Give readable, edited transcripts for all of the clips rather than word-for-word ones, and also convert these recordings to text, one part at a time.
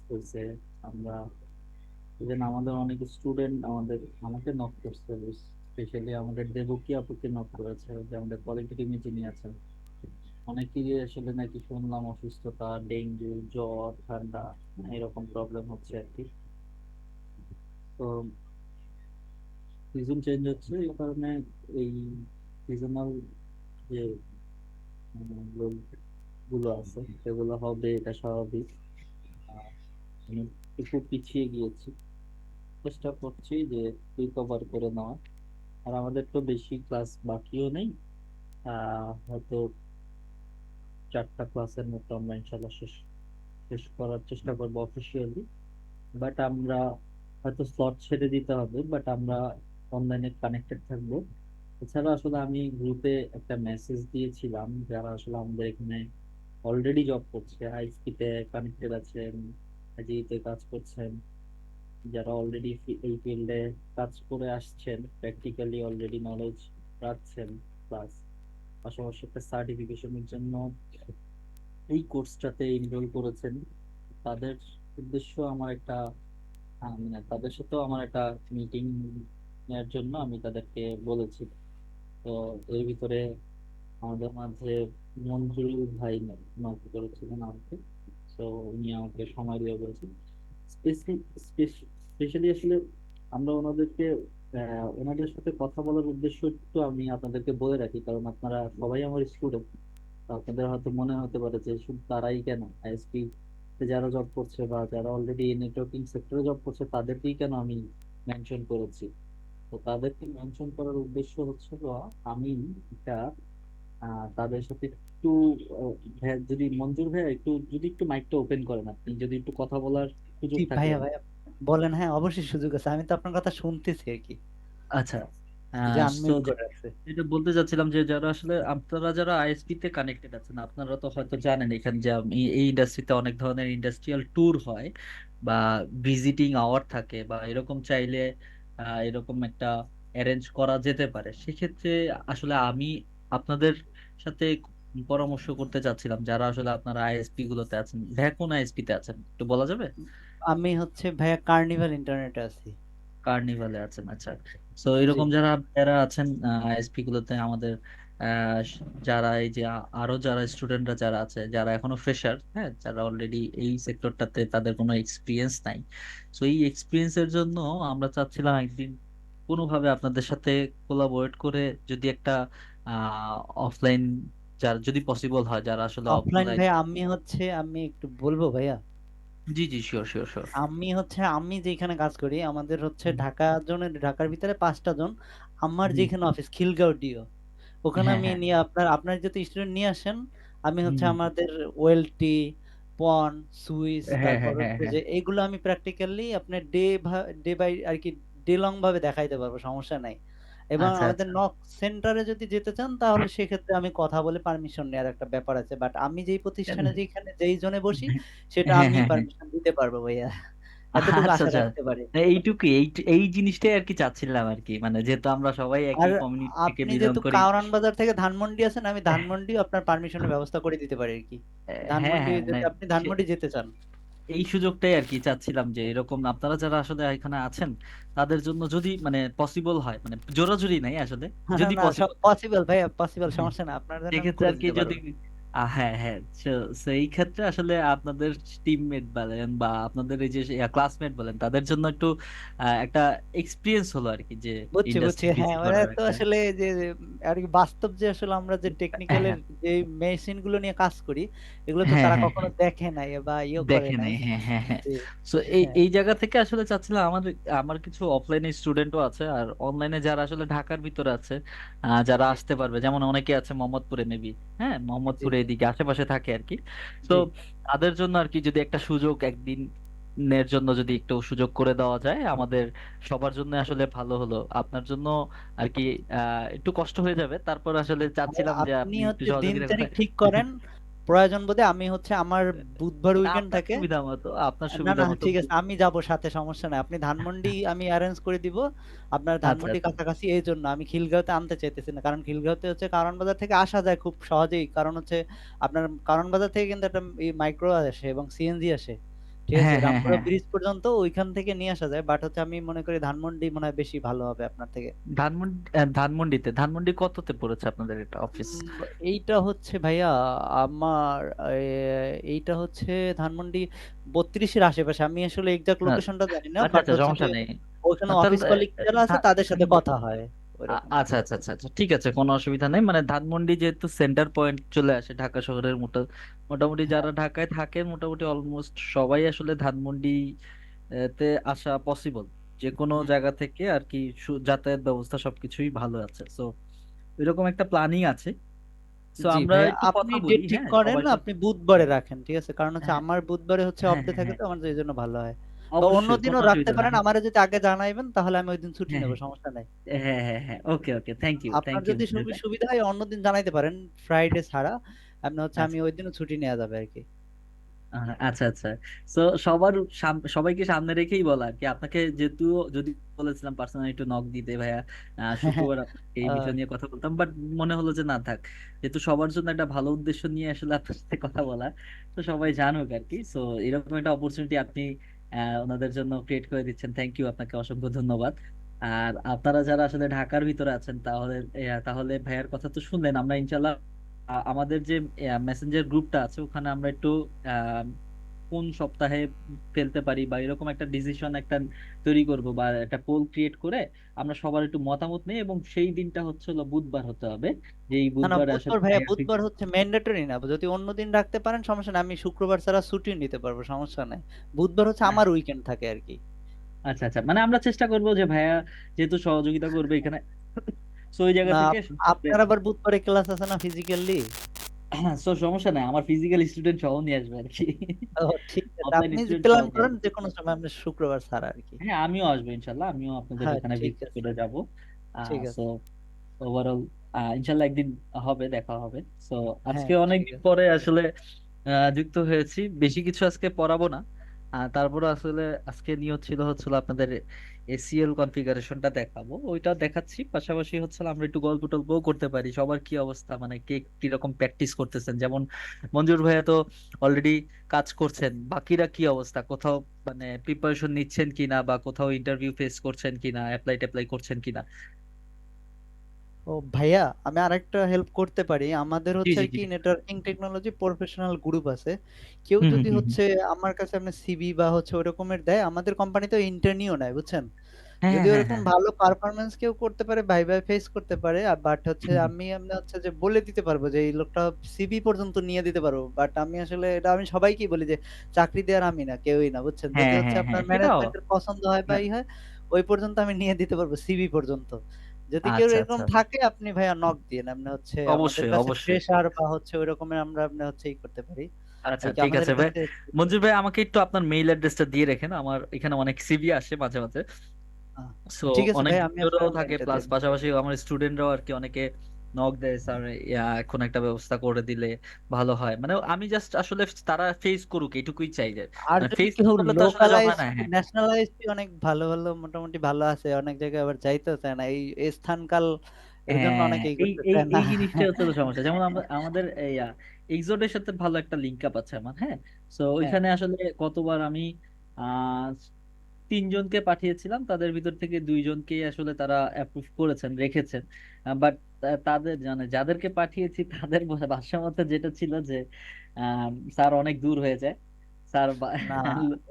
হয়েছে। আমরা ইভেন আমাদের অনেক স্টুডেন্ট আমাকে নক করছে, স্পেশালি আমাদের দেবকী আপুকে নক করেছে, যে আমাদের কোয়ালিটি টিমে যিনি আছেন। অনেকেরই আসলে নাকি শুনলাম অসুস্থতা, ডেঙ্গু, জ্বর, ঠান্ডা এরকম প্রবলেম হচ্ছে আর কি। তো সিজন চেঞ্জ হচ্ছে এই কারণে এই সিজনাল যে রোগ গুলো আছে সেগুলো হবে, এটা স্বাভাবিক। আহ, আমি একটু পিছিয়ে গিয়েছি, চেষ্টা করছি যে রিকভার করে নেওয়া। আর আমাদের তো বেশি ক্লাস বাকিও নেই। হয়তো 4টা ক্লাসের মতো আমরা ইনশাল্লাহ শেষ শেষ করার চেষ্টা করবো অফিসিয়ালি। বাট আমরা হয়তো স্লট ছেড়ে দিতে হবে, বাট আমরা অনলাইনে কানেক্টেড থাকবো। এছাড়া আসলে আমি গ্রুপে একটা মেসেজ দিয়েছিলাম, যারা আসলে আমাদের এখানে অলরেডি জব করছে, আইএসপি তে কানেক্টেড আছেন, আইজিতে কাজ করছেন, যারা অলরেডি এই ফিল্ডে কাজ করে আসছেন, প্র্যাকটিক্যালি অলরেডি নলেজ রাখছেন, প্লাস পাশাপাশি একটা সার্টিফিকেশনের জন্য এই কোর্সটাতে এনরোল করেছেন। তাদের উদ্দেশ্য আমার একটা মানে তাদের সাথেও আমার একটা মিটিং নেওয়ার জন্য আমি তাদেরকে বলেছি। তো এর ভিতরে আমাদের মাঝে মঞ্জুরুল ভাই নক করেছিলেন আমাকে। তো উনি আমাকে সময় দিয়ে বলেছেন। স্পেশালি আসলে আমরা ওনাদেরকে ওনাদের সাথে কথা বলার উদ্দেশ্য একটু আমি আপনাদেরকে বলে রাখি, কারণ আপনারা সবাই আমার স্টুডেন্ট। আপনাদের হয়তো মনে হতে পারে যে শুধু তারাই কেন আইএসপি যারা জব করছে বা যারা অলরেডি নেটওয়ার্কিং সেক্টরে জব করছে তাদেরকেই কেন আমি মেনশন করেছি। তো তাদেরকে মেনশন করার উদ্দেশ্য হচ্ছে আমি একটা তাদের সাথে একটু যদি মঞ্জুর ভাইয়া একটু মাইকটা ওপেন করেন, আপনি যদি একটু কথা বলার সুযোগ জি থাকে। ভাইয়া ভাইয়া বলেন, হ্যাঁ অবশ্যই সুযোগ আছে, আমি তো আপনার কথা শুনতেছি আর কি। আচ্ছা। এই যে তো আনমিউট করে রাখছে। যেটা বলতে চাচ্ছিলাম যে যারা আসলে আপনারা যারা আইএসপি তে কানেক্টেড আছেন, আপনারা তো হয়তো জানেন এখানে যে এই ইন্ডাস্ট্রিতে অনেক ধরনের ইন্ডাস্ট্রিয়াল ট্যুর হয় বা ভিজিটিং আওয়ার থাকে, বা এরকম চাইলে এরকম একটা অ্যারেঞ্জ করা যেতে পারে। সেক্ষেত্রে আসলে আমি আপনাদের সাথে পরামর্শ করতে চাচ্ছিলাম, যারা আসলে আপনারা আইএসপি গুলোতে আছেন। কোন আইএসপি তে আছেন একটু বলা যাবে? আমি হচ্ছে ভাইয়া কার্নিভাল ইন্টারনেটে আছি। কার্নিভালে আছেন, আচ্ছা। তো জি। এরকম যারা যারা আছেন আইএসপি গুলোতে আমাদের যারা এই যে আরো যারা স্টুডেন্টরা যারা আছে, যারা এখনো ফ্রেশার, হ্যাঁ, যারা অলরেডি এই সেক্টরটাতে তাদের কোনো এক্সপিরিয়েন্স নাই। তো এই এক্সপিরিয়েন্সের জন্য আমরা চাচ্ছিলাম একদিন কোনোভাবে আপনাদের সাথে কোলাবোরেট করে যদি একটা অফলাইন, যার যদি পসিবল হয়, যারা আসলে অফলাইন অফলাইন। ভাইয়া আমি একটু বলবো ভাইয়া। জি জি, শিওর শিওর শিওর। আমি যেখানে কাজ করি আমাদের হচ্ছে ঢাকা জোনে, ঢাকার ভিতরে 5টা জোন। আমার যেখানে অফিস খিলগাঁও ডিও, ওখানে হ্যাঁ আমি হ্যাঁ। নিয়ে আপনার যদি স্টুডেন্ট নিয়ে আসেন, আমি হচ্ছে হুম। আমাদের ওয়েলটি, পন, সুইস, হ্যাঁ তারপর হ্যাঁ হ্যাঁ হচ্ছে হ্যাঁ। যে এগুলো আমি প্র্যাকটিক্যালি আপনার ডে বাই আর কি, ডে লং ভাবে দেখাইতে পারবো, সমস্যা নাই। এবং আচ্ছা আমাদের আচ্ছা। নক সেন্টারে যদি যেতে চান তাহলে সেক্ষেত্রে আমি কথা বলে পারমিশন নেওয়ার একটা ব্যাপার আছে, বাট আমি যেই প্রতিষ্ঠানে যেখানে যেই জনে বসি সেটা হ্যাঁ আমি হ্যাঁ হ্যাঁ। পারমিশন দিতে পারবো ভাইয়া। এতটুকু আচ্ছা আশা আচ্ছা। রাখতে পারি। এই জিনিসটাই আর কি চাচ্ছিলাম আর কি, মানে যেহেতু আমরা সবাই আর একই কমিউনিটি থেকে আপনি বিলং যেহেতু করি। কারওয়ান বাজার থেকে ধানমন্ডি আছেন, আমি ধানমন্ডি আপনার পারমিশনের ব্যবস্থা করে দিতে পারি আর কি। হ্যাঁ ধানমন্ডি হ্যাঁ, যদি মানে আপনি ধানমন্ডি যেতে চান। এই সুযোগটাই আর কি চাচ্ছিলাম, যে এরকম আপনারা যারা আসলে এখানে আছেন তাদের জন্য যদি মানে পসিবল হয়, মানে জোরাজুরি নাই আসলে, যদি না, সব পসিবল। পসিবল ভাইয়া, পসিবল, সমস্যা না, আপনার জন্য আমি সেক্ষেত্রে করে আর কি দিতে যদি পারবো। হ্যাঁ হ্যাঁ, সেই ক্ষেত্রে আসলে আপনাদের টিমমেট বলেন বা আপনাদের এই যে ক্লাসমেট বলেন, তাদের জন্য একটু একটা এক্সপিরিয়েন্স হলো আর কি, যে বুঝছি বুঝছি, ইন্ডাস্ট্রি হ্যাঁ ভিজিট ওরা করার তো একটা। আসলে যে আর কি বাস্তব যে আসলে আমরা যে টেকনিক্যালের হ্যাঁ যে মেশিন গুলো নিয়ে কাজ করি, এগুলো তো হ্যাঁ তারা হ্যাঁ কখনো হ্যাঁ, দেখে নাই বা ইয়ে করে দেখে নাই। নাই, হ্যাঁ হ্যাঁ হ্যাঁ। জি। তো এই হ্যাঁ। এই জায়গা থেকে আসলে চাচ্ছিলাম, আমার আমার কিছু অফলাইনে স্টুডেন্টও আছে, আর অনলাইনে যারা আসলে ঢাকার ভিতরে আছে, যারা জি আসতে পারবে, যেমন অনেকে আছে মোহাম্মদপুরে মেবি, হ্যাঁ জি মোহাম্মদপুরে জি এদিকে আশেপাশে থাকে আর কি। তো জি। তাদের জন্য আর কি যদি একটা সুযোগ একদিন নের জন্য যদি একটু সুযোগ করে দেওয়া যায় আমাদের সবার জন্য আসলে ভালো হলো। আপনার জন্য আর কি একটু কষ্ট হয়ে যাবে, তারপর আসলে ভাই, চাচ্ছিলাম যে আপনি আপনি একটু হচ্ছে দিন সহযোগিতা তারিখ করে। ঠিক করেন, প্রয়োজন বোধে আমি হচ্ছে আমার বুধবার না, উইকেন্ড আপনার থাকে। সুবিধা মতো, আপনার না সুবিধা না মতো ঠিক আছে, আমি যাব সাথে, সমস্যা নাই, আপনি ধানমন্ডি আমি অ্যারেঞ্জ করে দিব। আপনার আচ্ছা ধানমন্ডি আচ্ছা। কাছাকাছি, এই জন্য আমি খিলগাঁওতে আনতে চাইতেছি না, কারণ খিলগাঁওতে হচ্ছে কারওয়ান বাজার থেকে আসা যায় খুব সহজেই, কারণ হচ্ছে আপনার কারওয়ান বাজার থেকে কিন্তু একটা মাইক্রো আসে এবং সিএনজি আসে। ঠিক আছে? হ্যাঁ হ্যাঁ রামপুরা হ্যাঁ। ব্রিজ পর্যন্ত ওইখান থেকে নিয়ে আসা যায়। বাট হচ্ছে আমি মনে করি ধানমন্ডি মনে হয় বেশি ভালো হবে আপনার থেকে। ধানমন্ডি কততে পড়েছে আপনাদের এটা অফিস? এইটা হচ্ছে ভাইয়া আমার এইটা হচ্ছে ধানমন্ডি 32-এর আশেপাশে। আমি আসলে এক্সাক্ট হ্যাঁ, লোকেশনটা জানি না। আচ্ছা বাট আচ্ছা, হচ্ছে যে সমস্যা নেই। ওখানে তাহলে অফিস কলিগ যারা আছে তাদের সাথে কথা হয় ওইরকম। আচ্ছা আচ্ছা আচ্ছা আচ্ছা, ঠিক আছে, কোনো অসুবিধা নেই। মানে ধানমন্ডি যেহেতু সেন্টার পয়েন্ট চলে আসে ঢাকা শহরের মোটামুটি হ্যাঁ, যারা ঢাকায় থাকেন মোটামুটি অলমোস্ট সবাই আসলে ধানমন্ডি তে আসা পসিবল। যে কোনো হুম, জায়গা থেকে আর কি যাতায়াত ব্যবস্থা সবকিছুই ভালো আছে। সো এরকম একটা প্ল্যানিং আছে। সো জি আমরা ভাইয়া একটু আপনি কথা বলি, ডেট ঠিক হ্যাঁ করেন, সবার সাথে। আপনি বুধবারে রাখেন। ঠিক আছে? কারণ হচ্ছে হ্যাঁ আমার বুধবারে হচ্ছে অফ হ্যাঁ ডে হ্যাঁ থাকে হ্যাঁ, তো আমার এজন্য ভালো হয়। বা অন্য অবশ্যই কোনো দিনও রাখতে অসুবিধা পারেন। নেই। আমারে যদি আগে জানাইবেন তাহলে আমি ওইদিন ছুটি হ্যাঁ নেব, হ্যাঁ সমস্যা নাই। হ্যাঁ হ্যাঁ হ্যাঁ, ওকে ওকে, থ্যাংক ইউ আপনার থ্যাংক ইউ যদি সুবিধা হয় অন্যদিন জানাইতে পারেন, ফ্রাইডে ছাড়া। আপনি হচ্ছে আমি আচ্ছা ওইদিনও ছুটি নেওয়া যাবে আরকি। আচ্ছা আচ্ছা। তো সবাইকে সামনে রেখেই বলা আর কি আপনাকে, যেহেতু যদি বলেছিলাম পার্সোনালি একটু নক দিতে ভাইয়া, শুক্রবার এই আ বিষয় নিয়ে কথা বলতাম, বাট মনে হলো যে না থাক, যেহেতু সবার জন্য একটা ভালো উদ্দেশ্য নিয়ে আসলে আপনার সাথে কথা বলা, তো সবাই জানুক আর কি। সো এরকম একটা অপরচুনিটি আপনি ওনাদের জন্য ক্রিয়েট করে দিচ্ছেন, থ্যাংক ইউ, আপনাকে অসংখ্য ধন্যবাদ। আর আপনারা যারা আসলে ঢাকার ভিতরে আছেন তাহলে ভাইয়ার কথা তো শুনলেন। আমরা ইনশাল্লাহ আমাদের যে মেসেঞ্জার গ্রুপটা আছে ওখানে আমরা একটু আহ, কোন সপ্তাহে ফেলতে পারি বা এরকম একটা ডিসিশন একটা তৈরি করব বা একটা পোল ক্রিয়েট করে আমরা সবার একটু মতামত নেই, এবং সেই দিনটা হচ্ছে হলো বুধবার হতে হবে, যে এই না, না, বুধবার আসলে বুধবার ভাইয়া ভাইয়া বুধবার হচ্ছে ম্যান্ডেটরি না। যদি অন্য দিন রাখতে পারেন সমস্যা নাই। আমি শুক্রবার ছাড়া ছুটি নিতে পারবো, সমস্যা নাই। বুধবার হচ্ছে আমার উইকেন্ড থাকে আরকি। আচ্ছা আচ্ছা, মানে আমরা চেষ্টা করব যে ভাইয়া যেহেতু সহযোগিতা করবে এখানে, সো ওই জায়গা না, থেকে আপনার আবার বুধবারে ক্লাস আছে না ফিজিক্যালি? সো সমস্যা নাই, আমার ফিজিক্যাল স্টুডেন্ট সহ নিয়ে আসবে আর কি, ও ঠিক আছে। অফলাইন আপনি স্টুডেন্ট সহ প্ল্যান নিয়ে করেন আসবে। যেকোনো সময় আমরা শুক্রবার ছাড়া আরকি। হ্যাঁ আমিও আসবো ইনশাল্লাহ, আমিও আপনাদের হ্যাঁ, ওখানে ঠিক ভিজিট আছে, করে যাব। ঠিক সো আছে। ওভারঅল ইনশাল্লাহ একদিন হবে, দেখা হবে। সো হ্যাঁ, আজকে ঠিক অনেকদিন আছে। পরে আসলে যুক্ত হয়েছি, বেশি কিছু আজকে পড়াবো না। তারপরে আসলে আজকে নিয়ত হচ্ছিল আপনাদের এসিএল কনফিগারেশনটা দেখাবো, ওইটা দেখাচ্ছি, পাশাপাশি হচ্ছে আমরা একটু গল্প টল্পও করতে পারি সবার কি অবস্থা, মানে কে কিরকম প্র্যাকটিস করতেছেন। যেমন মঞ্জুর ভাইয়া তো অলরেডি কাজ করছেন, বাকিরা কি অবস্থা, কোথাও মানে প্রিপারেশন নিচ্ছেন কিনা বা কোথাও ইন্টারভিউ ফেস করছেন কিনা, অ্যাপ্লাই ট্যাপ্লাই করছেন কিনা? ও ভাইয়া, আমি আরেকটা হেল্প করতে পারি। আমাদের জি হচ্ছে জি আর জি। কি নেটওয়ার্কিং টেকনোলজি প্রফেশনাল গ্রুপ আছে। কেউ হুম হুম যদি হুম হুম। হচ্ছে আমার কাছে আপনার সিভি বা হচ্ছে ওই রকমের দেয়, আমাদের কোম্পানিতে ইন্টার্নিও নেয়, বুঝছেন? হ্যাঁ যদি হ্যাঁ হ্যাঁ ওরকম হ্যাঁ। ভালো পারফরম্যান্স কেউ করতে পারে, ভাইবা ফেস করতে পারে। বাট হচ্ছে হুম, আমি হচ্ছে যে বলে দিতে পারবো যে এই লোকটা সিভি পর্যন্ত নিয়ে দিতে পারবো। বাট আমি আসলে এটা আমি সবাইকেই বলি যে চাকরি দেওয়ার আমি না, কেউই না, বুঝছেন? যদি হ্যাঁ হচ্ছে হ্যাঁ হ্যাঁ আপনার সেটাও। ম্যানেজমেন্টের পছন্দ হয় বা হয়, ওই পর্যন্ত আমি নিয়ে দিতে পারবো সিভি পর্যন্ত। যদি কেউ আচ্ছা এরকম আচ্ছা, থাকে আপনি ভাইয়া নক দিয়েন। আপনি হচ্ছে আমাদের অবশ্যই কাছে অবশ্যই। ফ্রেশার বা হচ্ছে ওই রকমের আমরা আপনি হচ্ছে করতে পারি। আচ্ছা আর কি ঠিক আমাদের আছে ভাই, কাছে মঞ্জুর ভাই আমাকে একটু আপনার মেইল অ্যাড্রেসটা দিয়ে রাখেন, আমার এখানে অনেক সিভি আসে মাঝে মাঝে। আ সো ঠিক আছে অনেক ভাই, আমি আপনার জুনিয়ররাও থাকে, মেইলটা প্লাস দিয়ে পাশাপাশি আমার স্টুডেন্টরাও আর কি অনেকে নক দেয়, স্যার এখন একটা ব্যবস্থা করে দিলে ভালো হয়। মানে আমি জাস্ট আসলে তারা ফেস করুক এটুকুই চাই, যে আর মানে যদি ফেস না কেউ করলে তো আসলে জব হয় লোকালাইজ না। হ্যাঁ ন্যাশনালাইজড অনেক ভালো, মোটামুটি ভালো আছে। অনেক জায়গায় আবার যাইতেও চায় না। এই স্থানকাল এর জন্য হ্যাঁ, অনেকেই এই করতে এই চায় না। এই জিনিসটা হচ্ছে তো সমস্যা। যেমন আমরা আমাদের এই এক্সোডের সাথে ভালো একটা লিঙ্ক আপ আছে আমার, হ্যাঁ। সো হ্যাঁ, ওইখানে আসলে গতবার আমি আহ 3 জনকে পাঠিয়েছিলাম, তাদের ভিতর থেকে 2জনকে আসলে তারা অ্যাপ্রুভ করেছেন, রেখেছেন। বাট তাদের মানে যাদেরকে পাঠিয়েছি তাদের ভাষ্য মতে যেটা ছিল যে স্যার অনেক দূর হয়ে যায়, স্যার না,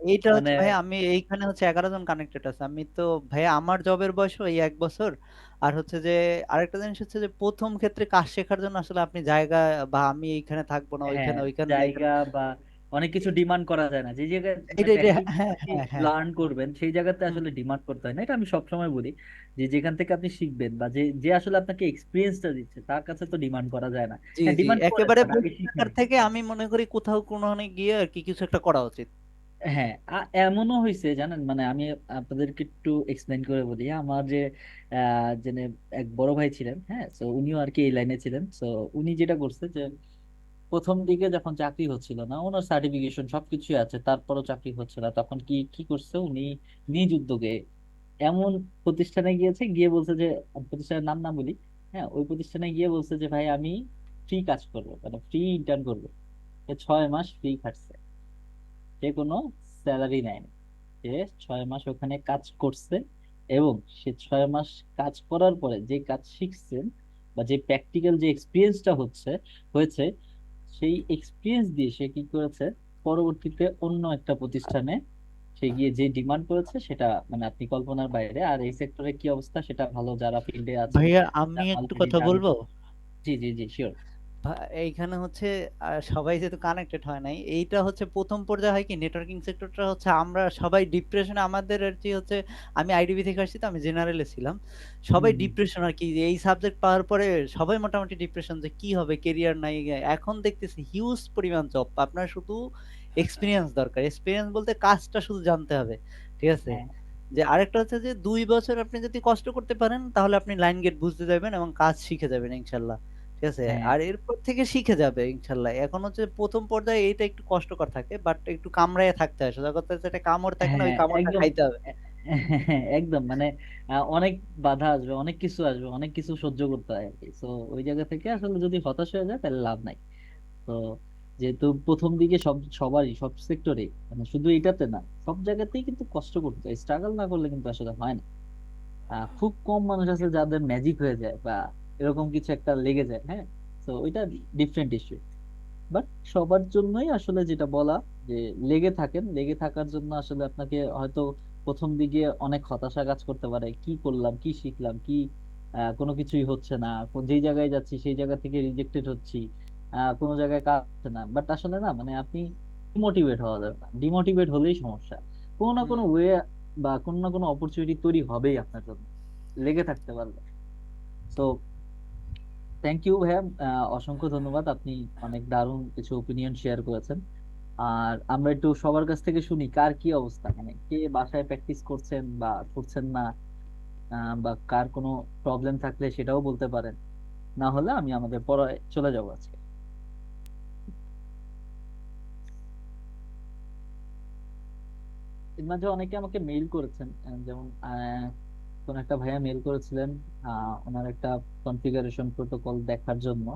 এইটা মানে হচ্ছে ভাইয়া আমি এইখানে হচ্ছে 11 জন কানেক্টেড আছে। আমি তো ভাইয়া আমার জবের বয়সও এই ১ বছর। আর হচ্ছে যে আরেকটা জিনিস হচ্ছে যে ১ম ক্ষেত্রে কাজ শেখার জন্য আসলে আপনি জায়গা বা আমি এইখানে থাকবো না, হ্যাঁ ওইখানে, ওইখানে যাইতে জায়গা বা অনেক কিছু ডিমান্ড করা যায় না, যে জায়গায় মানে এইটা প্র্যাকটিক্যালি হ্যাঁ, আপনি হ্যাঁ, হ্যাঁ। লার্ন করবেন সেই জায়গাতে হুম, আসলে ডিমান্ড করতে হয় না, এটা আমি সবসময় বলি। যে যেখান থেকে আপনি শিখবেন বা যে যে আসলে আপনাকে এক্সপিরিয়েন্সটা দিচ্ছে তার কাছে তো ডিমান্ড করা যায় না। জি, হ্যাঁ জি। ডিমান্ড করেন, একেবারে বাট আগে বসে শিখেন। থাকার থেকে আমি মনে করি কোথাও কোনো গিয়ে আরকি কিছু একটা করা উচিত। হ্যাঁ এমনও হয়েছে জানেন, মানে আমি আপনাদেরকে একটু এক্সপ্লেন করে বলি। আমার যে যে এক বড় ভাই ছিলেন, হ্যাঁ, তো উনিও আর কি এই লাইনে ছিলেন। তো উনি যেটা করছে যে প্রথম দিকে যখন চাকরি হচ্ছিল না, ওনার সার্টিফিকেশন সবকিছুই আছে, তারপরও চাকরি হচ্ছে না, তখন কি কি করছে উনি নিজ উদ্যোগে এমন প্রতিষ্ঠানে গিয়েছে, গিয়ে বলছে যে, আমি প্রতিষ্ঠানের নাম না বলি, হ্যাঁ, ওই প্রতিষ্ঠানে গিয়ে বলছে যে ভাই আমি ফ্রি কাজ করবো, মানে ফ্রি ইন্টার্ন করবো। 6 মাস ফ্রি খাটছে, যে কোনো স্যালারি নেয়নি। সে 6 মাস ওখানে কাজ করছে, এবং সে 6 মাস কাজ করার পরে যে কাজ শিখছেন বা যে প্র্যাকটিক্যাল যে এক্সপিরিয়েন্সটা হয়েছে, সেই এক্সপিরিয়েন্স দিয়ে সে কি করেছে, পরবর্তীতে অন্য একটা প্রতিষ্ঠানে সে গিয়ে যে ডিমান্ড করেছে সেটা মানে আপনি কল্পনার বাইরে। আর এই সেক্টরে কি অবস্থা সেটা ভালো যারা ফিল্ডে আছেন ভাইয়া আমি তারা একটু অলরেডি কথা জানেন। বলবো। জি জি জি, শিওর। এইখানে হচ্ছে সবাই যেহেতু কানেক্টেড হয় নাই, এইটা হচ্ছে প্রথম পর্যায়ে হয় কি নেটওয়ার্কিং সেক্টরটা হচ্ছে আমরা সবাই ডিপ্রেশনে, আমাদের আর কি হচ্ছে, আমি আইডিবি থেকে আসছি তো আমি জেনারেলে ছিলাম, সবাই হুম ডিপ্রেশন আর কি, যে এই সাবজেক্ট পাওয়ার পরে সবাই মোটামুটি ডিপ্রেশন যে কি হবে, কেরিয়ার নাই। এখন দেখতেছি হিউজ পরিমাণ জব, আপনার শুধু এক্সপিরিয়েন্স দরকার, এক্সপিরিয়েন্স বলতে কাজটা শুধু জানতে হবে, ঠিক আছে। হ্যাঁ যে আরেকটা হচ্ছে যে 2 বছর আপনি যদি কষ্ট করতে পারেন তাহলে আপনি লাইন গেট বুঝতে যাবেন এবং কাজ শিখে যাবেন ইনশাল্লাহ, ঠিক আছে। হ্যাঁ আর এরপর থেকে শিখে যাবে ইনশাল্লাহ। এখন হচ্ছে প্রথম পর্যায়ে এইটা একটু কষ্টকর থাকে, বাট একটু কামড়ায় থাকতে হয়। সোজা কথা হচ্ছে একটা কামড় থাকে না, ওই হ্যাঁ কামড়টা একদম। খাইতে হবে। একদম মানে অনেক বাধা আসবে, অনেক কিছু আসবে, অনেক কিছু সহ্য করতে হয় আর কি। তো ওই জায়গা থেকে আসলে যদি হতাশ হয়ে যায় তাহলে লাভ নাই। তো যেহেতু প্রথম দিকে সবারই সব সেক্টরে, মানে শুধু এটাতে না, সব জায়গাতেই কিন্তু কষ্ট করতে হয়, স্ট্রাগল না করলে কিন্তু আসলে হয় না। খুব কম মানুষ আছে যাদের ম্যাজিক হয়ে যায় বা এরকম কিছু একটা লেগে যায়, হ্যাঁ। তো ওইটা ডিফারেন্ট ইস্যু। বাট সবার জন্যই আসলে যেটা বলা, যে লেগে থাকেন, লেগে থাকার জন্য আসলে আপনাকে হয়তো প্রথম দিকে অনেক হতাশা কাজ করতে পারে, কি করলাম, কি শিখলাম, কি কোনো কিছুই হচ্ছে না, যেই জায়গায় যাচ্ছি সেই জায়গা থেকে রিজেক্টেড হচ্ছি, কোনো জায়গায় কাজ হচ্ছে না। বাট আসলে না, মানে আপনি ডিমোটিভেট হওয়া যাবে না, ডিমোটিভেট হলেই সমস্যা। কোনো না কোনো ওয়ে বা কোনো না কোনো অপরচুনিটি তৈরি হবেই আপনার জন্য, লেগে থাকতে পারবে। তো থ্যাংক ইউ ভাইয়া, অসংখ্য ধন্যবাদ, আপনি অনেক দারুণ কিছু ওপিনিয়ন শেয়ার করেছেন। আর আমরা একটু সবার কাছ থেকে শুনি কার কি অবস্থা, মানে কে বাসায় প্র্যাকটিস করছেন বা করছেন না, বা কার কোনো প্রবলেম থাকলে সেটাও বলতে পারেন। না হলে আমি আমাদের পড়ায় চলে যাবো আজকে। এর মাঝে অনেকে আমাকে মেইল করেছেন, যেমন কোন একটা ভাইয়া মেইল করেছিলেন ওনার একটা কনফিগারেশন প্রোটোকল দেখার জন্য।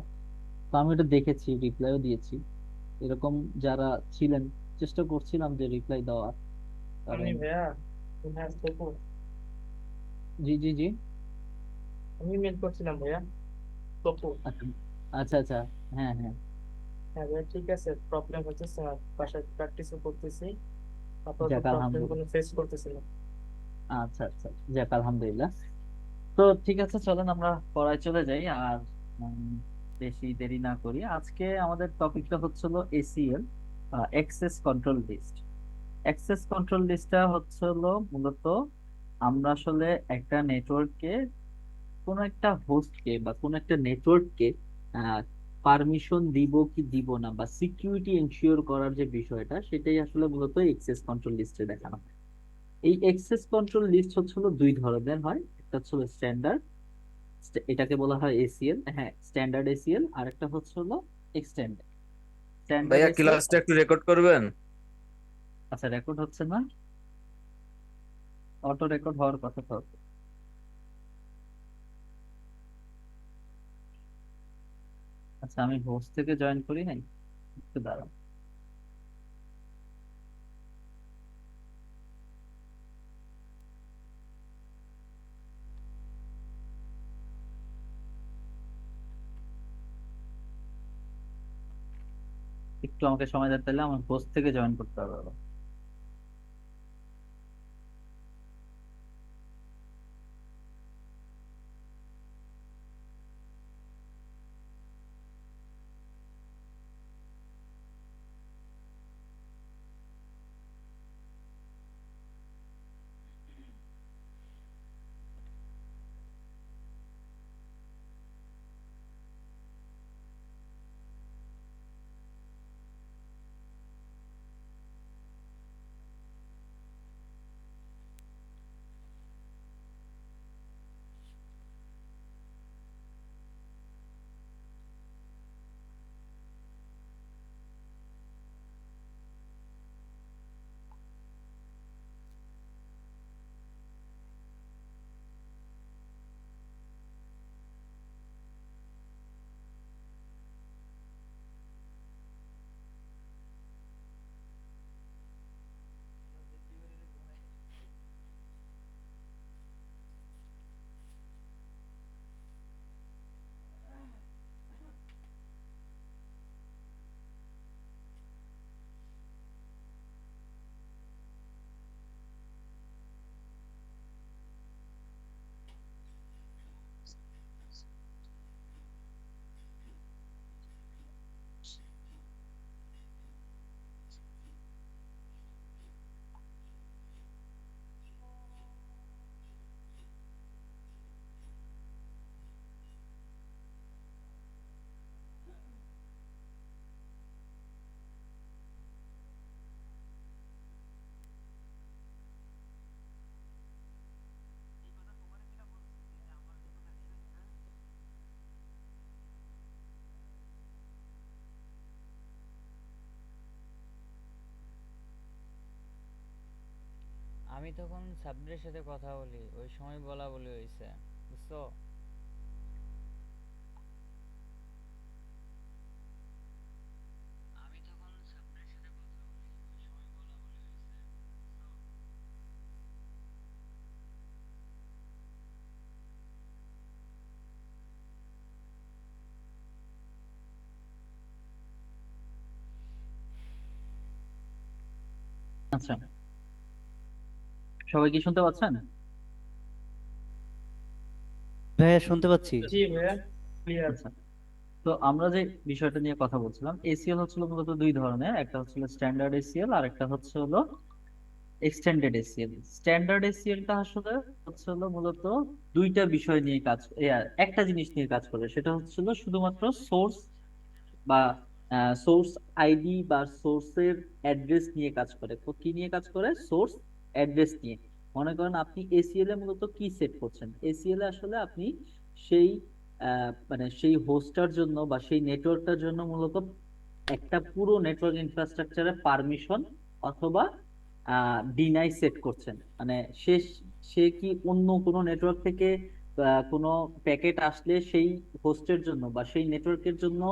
তো আমি ওটা দেখেছি, রিপ্লাইও দিয়েছি। এরকম যারা ছিলেন, চেষ্টা করছিলাম যে রিপ্লাই দেওয়ার, আমি কারণ ভাইয়া তুমি আসতে তো জি জি জি। আমি মেল করছিলাম ভাইয়া তপু। আচ্ছা আচ্ছা আচ্ছা। হ্যাঁ হ্যাঁ। হ্যাঁ ভাইয়া ঠিক আছে, প্রবলেম হচ্ছে স্যার, বাসায় প্র্যাকটিসও করতেছি, আপাতত যাক প্রবলেম আলহামদুলিল্লাহ। কোনো ফেস করতেছি না। আচ্ছা আচ্ছা, যাক আলহামদুলিল্লাহ। তো ঠিক আছে, চলেন আমরা পড়ায় চলে যাই আর উম, বেশি দেরি না করি। আজকে আমাদের টপিকটা হচ্ছিল ACL, access control list. Access control লিস্টটা হচ্ছিল মূলত আমরা আসলে একটা নেটওয়ার্ককে, কোন একটা হোস্টকে বা কোন একটা নেটওয়ার্ককে পারমিশন দিব কি দিব না, বা সিকিউরিটি এনশিওর করার যে বিষয়টা, সেটাই আসলে মূলত এক্সেস কন্ট্রোল লিস্টে দেখানো হয়। এই এক্সেস কন্ট্রোল লিস্ট হচ্ছিল দুই ধরনের হয়, একটা হচ্ছিল স্ট্যান্ডার্ড, এটাকে বলা হয় এসিএল, হ্যাঁ স্ট্যান্ডার্ড এসিএল, আর একটা হচ্ছে হলো এক্সটেন্ড। স্ট্যান্ডার্ড ভাইয়া এসিএল। ক্লাসটা একটু রেকর্ড করবেন? আচ্ছা, রেকর্ড হচ্ছে না? অটো রেকর্ড হওয়ার কথা তো। আচ্ছা, আমি হোস্ট থেকে জয়েন করি নাই, একটু দাঁড়াও। একটু আমাকে সময় দিতে, তাহলে আমার হোস্ট থেকে জয়েন করতে হবে। আমি তখন সাব্বিরের সাথে কথা বলি, ওই সময় বলা বলি হয়েছে, বুঝছো? আমি তখন সাব্বিরের সাথে কথা বলি, ওই সময় বলা বলি হয়েছে, বুঝছো? আচ্ছা, সবাই কি শুনতে পাচ্ছেন? ভাইয়া শুনতে পাচ্ছি। জি ভাইয়া, ক্লিয়ার। আচ্ছা, তো আমরা যে বিষয়টা নিয়ে কথা বলছিলাম, এসিএল হচ্ছিল মূলত দুই ধরনের, একটা হচ্ছিল স্ট্যান্ডার্ড এসিএল আর একটা হচ্ছে হলো এক্সটেন্ডেড এসিএল। স্ট্যান্ডার্ড এসিএলটা আসলে হচ্ছে হলো মূলত দুইটা বিষয় নিয়ে একটা জিনিস নিয়ে কাজ করে, সেটা হচ্ছিল শুধুমাত্র সোর্স বা সোর্স আইডি বা সোর্সের অ্যাড্রেস নিয়ে কাজ করে। তো কি নিয়ে কাজ করে? সোর্স অ্যাড্রেস নিয়ে। মনে করেন আপনি এসিএল এ মূলত কি সেট করছেন, এসিএল এ আসলে আপনি সেই মানে সেই হোস্টার জন্য বা সেই নেটওয়ার্কটার জন্য মূলত একটা পুরো নেটওয়ার্ক ইনফ্রাস্ট্রাকচারে পারমিশন অথবা ডিনাই সেট করছেন। মানে সে সে কি অন্য কোনো নেটওয়ার্ক থেকে কোনো প্যাকেট আসলে সেই হোস্টের জন্য বা সেই নেটওয়ার্কের জন্য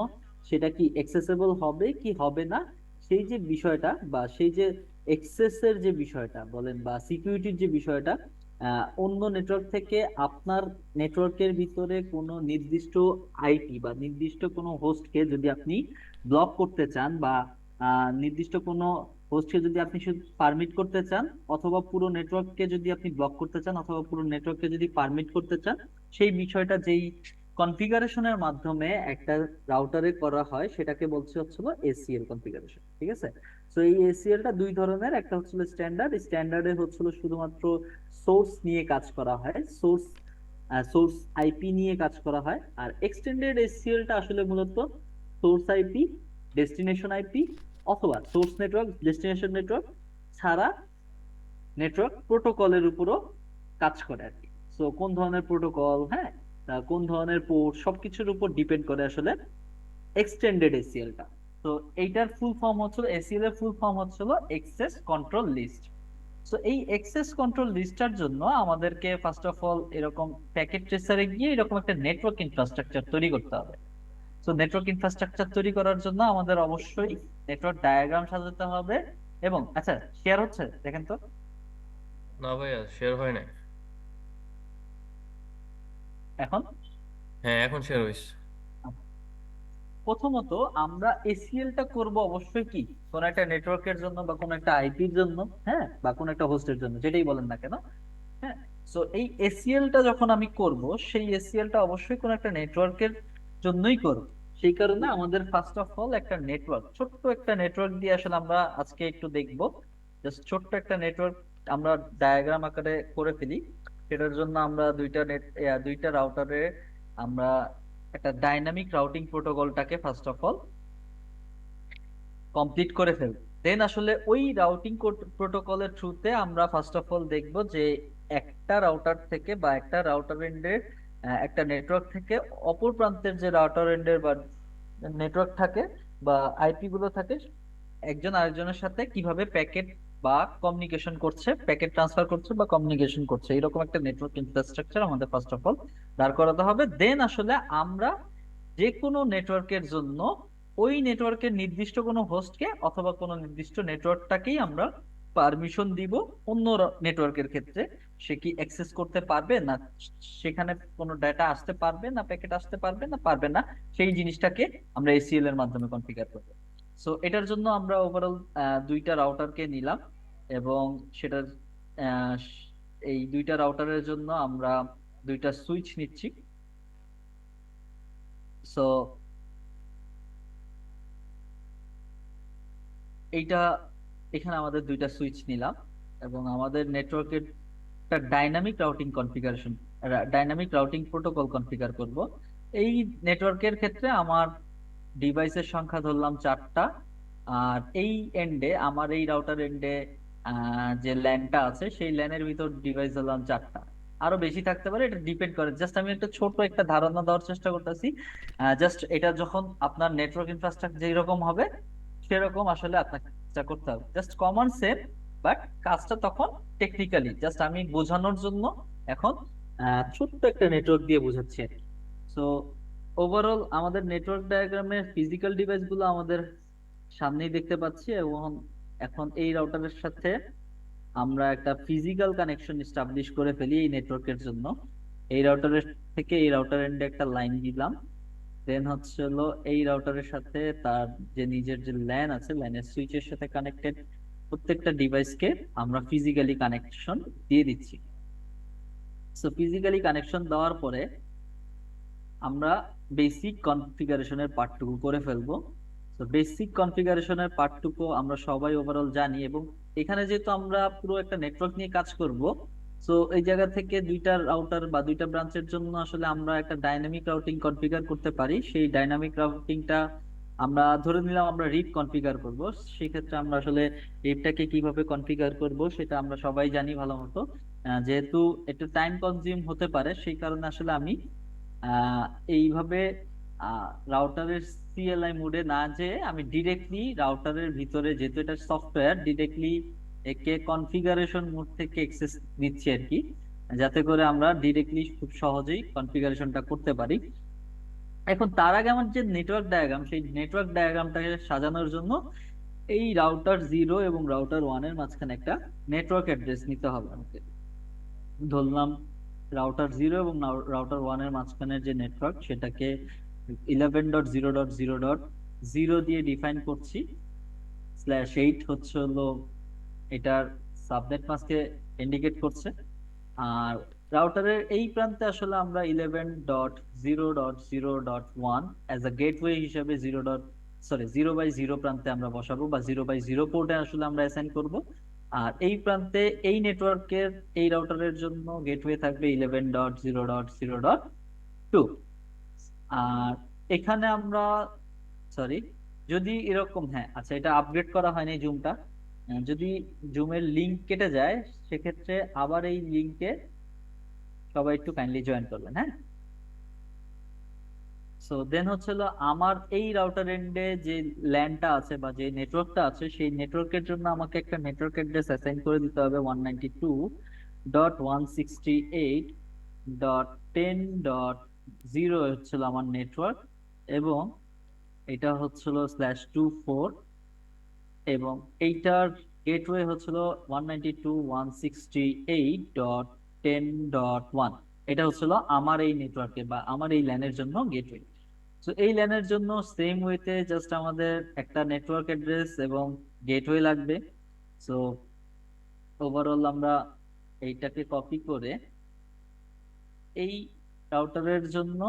সেটা কি অ্যাক্সেসেবল হবে কি হবে না, সেই যে বিষয়টা বা সেই যে এক্সেসের যে বিষয়টা বলেন বা সিকিউরিটির যে বিষয়টা, অন্য নেটওয়ার্ক থেকে আপনার নেটওয়ার্কের ভিতরে কোনো নির্দিষ্ট আইপি বা নির্দিষ্ট কোনো হোস্টকে যদি আপনি ব্লক করতে চান বা নির্দিষ্ট কোনো হোস্টকে যদি আপনি শুধু পারমিট করতে চান, অথবা পুরো নেটওয়ার্ককে যদি আপনি ব্লক করতে চান, অথবা পুরো নেটওয়ার্ককে যদি পারমিট করতে চান, সেই বিষয়টা যেই কনফিগারেশনের মাধ্যমে একটা রাউটারে করা হয় সেটাকে বলছে হচ্ছিল এসিএল কনফিগারেশন। ঠিক আছে? তো এই এসিএলটা দুই ধরনের, একটা হচ্ছিল স্ট্যান্ডার্ডে হচ্ছিল শুধুমাত্র সোর্স নিয়ে কাজ করা হয়, সোর্স আইপি নিয়ে কাজ করা হয়। আর এক্সটেন্ডেড এসিএলটা আসলে মূলত সোর্স আইপি, ডেস্টিনেশন আইপি অথবা সোর্স নেটওয়ার্ক, ডেস্টিনেশন নেটওয়ার্ক ছাড়া নেটওয়ার্ক প্রোটোকলের উপরও কাজ করে আর কি। সো কোন ধরনের প্রোটোকল, হ্যাঁ, কোন ধরনের পোর্ট, সবকিছুর উপর ডিপেন্ড করে আসলে এক্সটেন্ডেড এসিএলটা। তো এইটার ফুল ফর্ম হচ্ছিল, এসিএল এর ফুল ফর্ম হচ্ছিল এক্সেস কন্ট্রোল লিস্ট। সো এই এক্সেস কন্ট্রোল লিস্টটার জন্য আমাদেরকে ফার্স্ট অফ অল এরকম প্যাকেট ট্রেসারে গিয়ে এরকম একটা নেটওয়ার্ক ইনফ্রাস্ট্রাকচার তৈরি করতে হবে। তো নেটওয়ার্ক ইনফ্রাস্ট্রাকচার তৈরি করার জন্য আমাদের অবশ্যই নেটওয়ার্ক ডায়াগ্রাম সাজাতে হবে। এবং আচ্ছা, শেয়ার হচ্ছে দেখেন তো না ভাইয়া, শেয়ার হয় নাই। এখন। হ্যাঁ, এখন শেয়ার হয়েছে। প্রথমত আমরা এসিএলটা করব অবশ্যই কি কোন একটা নেটওয়ার্কের জন্য বা কোন একটা আইপির জন্য, হ্যাঁ, বা কোন একটা হোস্টের জন্য, যেটাই বলেন না কেন। হ্যাঁ, সো এই এসিএলটা যখন আমি করব, সেই এসিএলটা অবশ্যই কোন একটা নেটওয়ার্কের জন্যই করব। সেই কারণে আমাদের ফার্স্ট অফ অল একটা নেটওয়ার্ক, ছোট্ট একটা নেটওয়ার্ক দিয়ে আসলে আমরা আজকে একটু দেখব। জাস্ট ছোট্ট একটা নেটওয়ার্ক আমরা ডায়াগ্রাম আকারে করে ফেলি। সেটার জন্য আমরা দুইটা রাউটারে আমরা একটা ডাইনামিক রাউটিং প্রোটোকলটাকে ফার্স্ট অফ অল কমপ্লিট করে ফেলবো। দেন আসলে ওই রাউটিং প্রোটোকলের থ্রুতে আমরা ফার্স্ট অফ অল দেখব যে একটা রাউটার থেকে বা একটা রাউটার এন্ডের একটা নেটওয়ার্ক থেকে অপর প্রান্তের যে রাউটার এন্ডের বা নেটওয়ার্ক থাকে বা আইপি গুলো থাকে, একজন আরেকজনের সাথে কিভাবে প্যাকেট বা কমিউনিকেশন করছে, প্যাকেট ট্রান্সফার করছে বা কমিউনিকেশন করছে, এরকম একটা নেটওয়ার্ক ইনফ্রাস্ট্রাকচার আমাদের ফার্স্ট অফ অল দাঁড় করাতে হবে। দেন আসলে আমরা যে কোনো নেটওয়ার্কের জন্য ওই নেটওয়ার্কের নির্দিষ্ট কোনো হোস্টকে অথবা কোনো নির্দিষ্ট নেটওয়ার্কটাকেই আমরা পারমিশন দিব অন্য নেটওয়ার্কের ক্ষেত্রে সে কি অ্যাক্সেস করতে পারবে না, সেখানে কোনো ডাটা আসতে পারবে না, প্যাকেট আসতে পারবে না পারবে না, সেই জিনিসটাকে আমরা এসিএল এর মাধ্যমে কনফিগার করব। সো এটার জন্য আমরা ওভারঅল দুইটা রাউটারকে নিলাম এবং সেটার আহ, এই দুইটা রাউটারের জন্য আমরা দুইটা সুইচ নিচ্ছি। সো এইটা এখানে আমাদের দুইটা সুইচ নিলাম এবং আমাদের নেটওয়ার্কের একটা ডাইনামিক রাউটিং প্রোটোকল কনফিগার করব। এই নেটওয়ার্কের ক্ষেত্রে আমার ডিভাইসের সংখ্যা ধরলাম 4টা। আর এই এন্ডে, আমার এই রাউটার এন্ডে যে ল্যানটা আছে সেই ল্যানের ভিতর ডিভাইস ধরলাম 4টা, আরো বেশি থাকতে পারে, এটা ডিপেন্ড করে। জাস্ট আমি একটা ছোট একটা ধারণা দেওয়ার চেষ্টা করতেছি। জাস্ট এটা যখন আপনার নেটওয়ার্ক ইনফ্রাস্ট্রাকচার যেরকম হবে সেরকম আসলে আপনাকে কাজটা করতে হবে, জাস্ট কমন সেন্স, বাট কাজটা তখন টেকনিক্যালি জাস্ট আমি বোঝানোর জন্য এখন ছোট্ট একটা নেটওয়ার্ক দিয়ে বোঝাচ্ছি। সো ওভারঅল আমাদের নেটওয়ার্ক ডায়াগ্রামের ফিজিক্যাল ডিভাইস গুলো আমাদের সামনেই দেখতে পাচ্ছি, এবং এখন এই রাউটারের সাথে আমরা একটা ফিজিক্যাল কানেকশন এস্টাবলিশ করে ফেলি এই নেটওয়ার্কের জন্য। এই রাউটারের থেকে এই রাউটার এন্ডে একটা লাইন দিলাম, দেন হচ্ছে হলো এই রাউটারের সাথে তার যে নিজের যে ল্যান আছে, ল্যানের সুইচের সাথে কানেক্টেড প্রত্যেকটা ডিভাইসকে আমরা ফিজিক্যালি কানেকশন দিয়ে দিচ্ছি। সো ফিজিক্যালি কানেকশন দেওয়ার পরে আমরা বেসিক কনফিগারেশনের পার্টটুকু করে ফেলবো। তো বেসিক কনফিগারেশনের পার্টটুকু আমরা সবাই ওভারঅল জানি, এবং এখানে যেহেতু আমরা পুরো একটা নেটওয়ার্ক নিয়ে কাজ করব, সো এই জায়গা থেকে দুইটা রাউটার বা দুইটা ব্রাঞ্চের জন্য আসলে আমরা একটা ডাইনামিক রাউটিং কনফিগার করতে পারি। সেই ডাইনামিক রাউটিংটা আমরা ধরে নিলাম আমরা রিপ কনফিগার করব। সেই ক্ষেত্রে আমরা আসলে রিপটাকে কিভাবে কনফিগার করব সেটা আমরা সবাই জানি ভালো মতো। যেহেতু একটু টাইম কনজিউম হতে পারে, সেই কারণে আসলে আমি আহ এইভাবে রাউটারের সিএলআই মোডে না যেয়ে আমি ডিরেক্টলি রাউটারের ভিতরে, যেহেতু এটা সফটওয়্যার, ডিরেক্টলি একে কনফিগারেশন মোড থেকে অ্যাক্সেস দিচ্ছি আর কি, যাতে করে আমরা ডিরেক্টলি খুব সহজেই কনফিগারেশনটা করতে পারি। এখন তার আগে আমার যে নেটওয়ার্ক ডায়াগ্রাম, সেই নেটওয়ার্ক ডায়াগ্রামটাকে সাজানোর জন্য এই রাউটার 0 এবং রাউটার 1 এর মাঝখানে একটা নেটওয়ার্ক অ্যাড্রেস নিতে হবে আমাকে। ধরলাম রাউটার 0 এবং রাউটার 1 এর মাঝখানের যে নেটওয়ার্ক, সেটাকে 11.0.0.0 দিয়ে ডিফাইন করছি। /8 হচ্ছে হলো এটার সাবনেট মাস্ককে ইন্ডিকেট করছে। আর রাউটারের এই প্রান্তে আসলে আমরা 11.0.0.1 অ্যাজ আ গেটওয়ে হিসেবে 0/0 প্রান্তে আমরা বসাবো, বা 0/0 পোর্টে আসলে আমরা অ্যাসাইন করব। আর এই প্রান্তে এই নেটওয়ার্কের এই রাউটারের জন্য গেটওয়ে থাকবে 11.0.0.2। আর এখানে আমরা সরি, যদি এরকম, হ্যাঁ আচ্ছা, এটা আপগ্রেড করা হয়নি জুমটা। যদি জুমের লিংক কেটে যায়, সেক্ষেত্রে আবার এই লিংকে সবাই একটু কাইন্ডলি জয়েন করবেন, হ্যাঁ। সো দেন হচ্ছিল আমার এই রাউটার এন্ডে যে ল্যানটা আছে বা যে নেটওয়ার্কটা আছে, সেই নেটওয়ার্কের জন্য আমাকে একটা নেটওয়ার্ক অ্যাড্রেস অ্যাসাইন করে দিতে হবে 192.168.10.0 হচ্ছিল আমার নেটওয়ার্ক, এবং এটা হচ্ছিল /24, এবং এইটার গেটওয়ে হচ্ছিল 192.168.10.1। এটা হচ্ছিল আমার এই নেটওয়ার্কে বা আমার এই ল্যানের জন্য গেটওয়ে। তো এই ল্যানের জন্য সেম ওয়েতে জাস্ট আমাদের একটা নেটওয়ার্ক অ্যাড্রেস এবং গেটওয়ে লাগবে। সো ওভারঅল আমরা এইটাকে কপি করে এই রাউটারের জন্য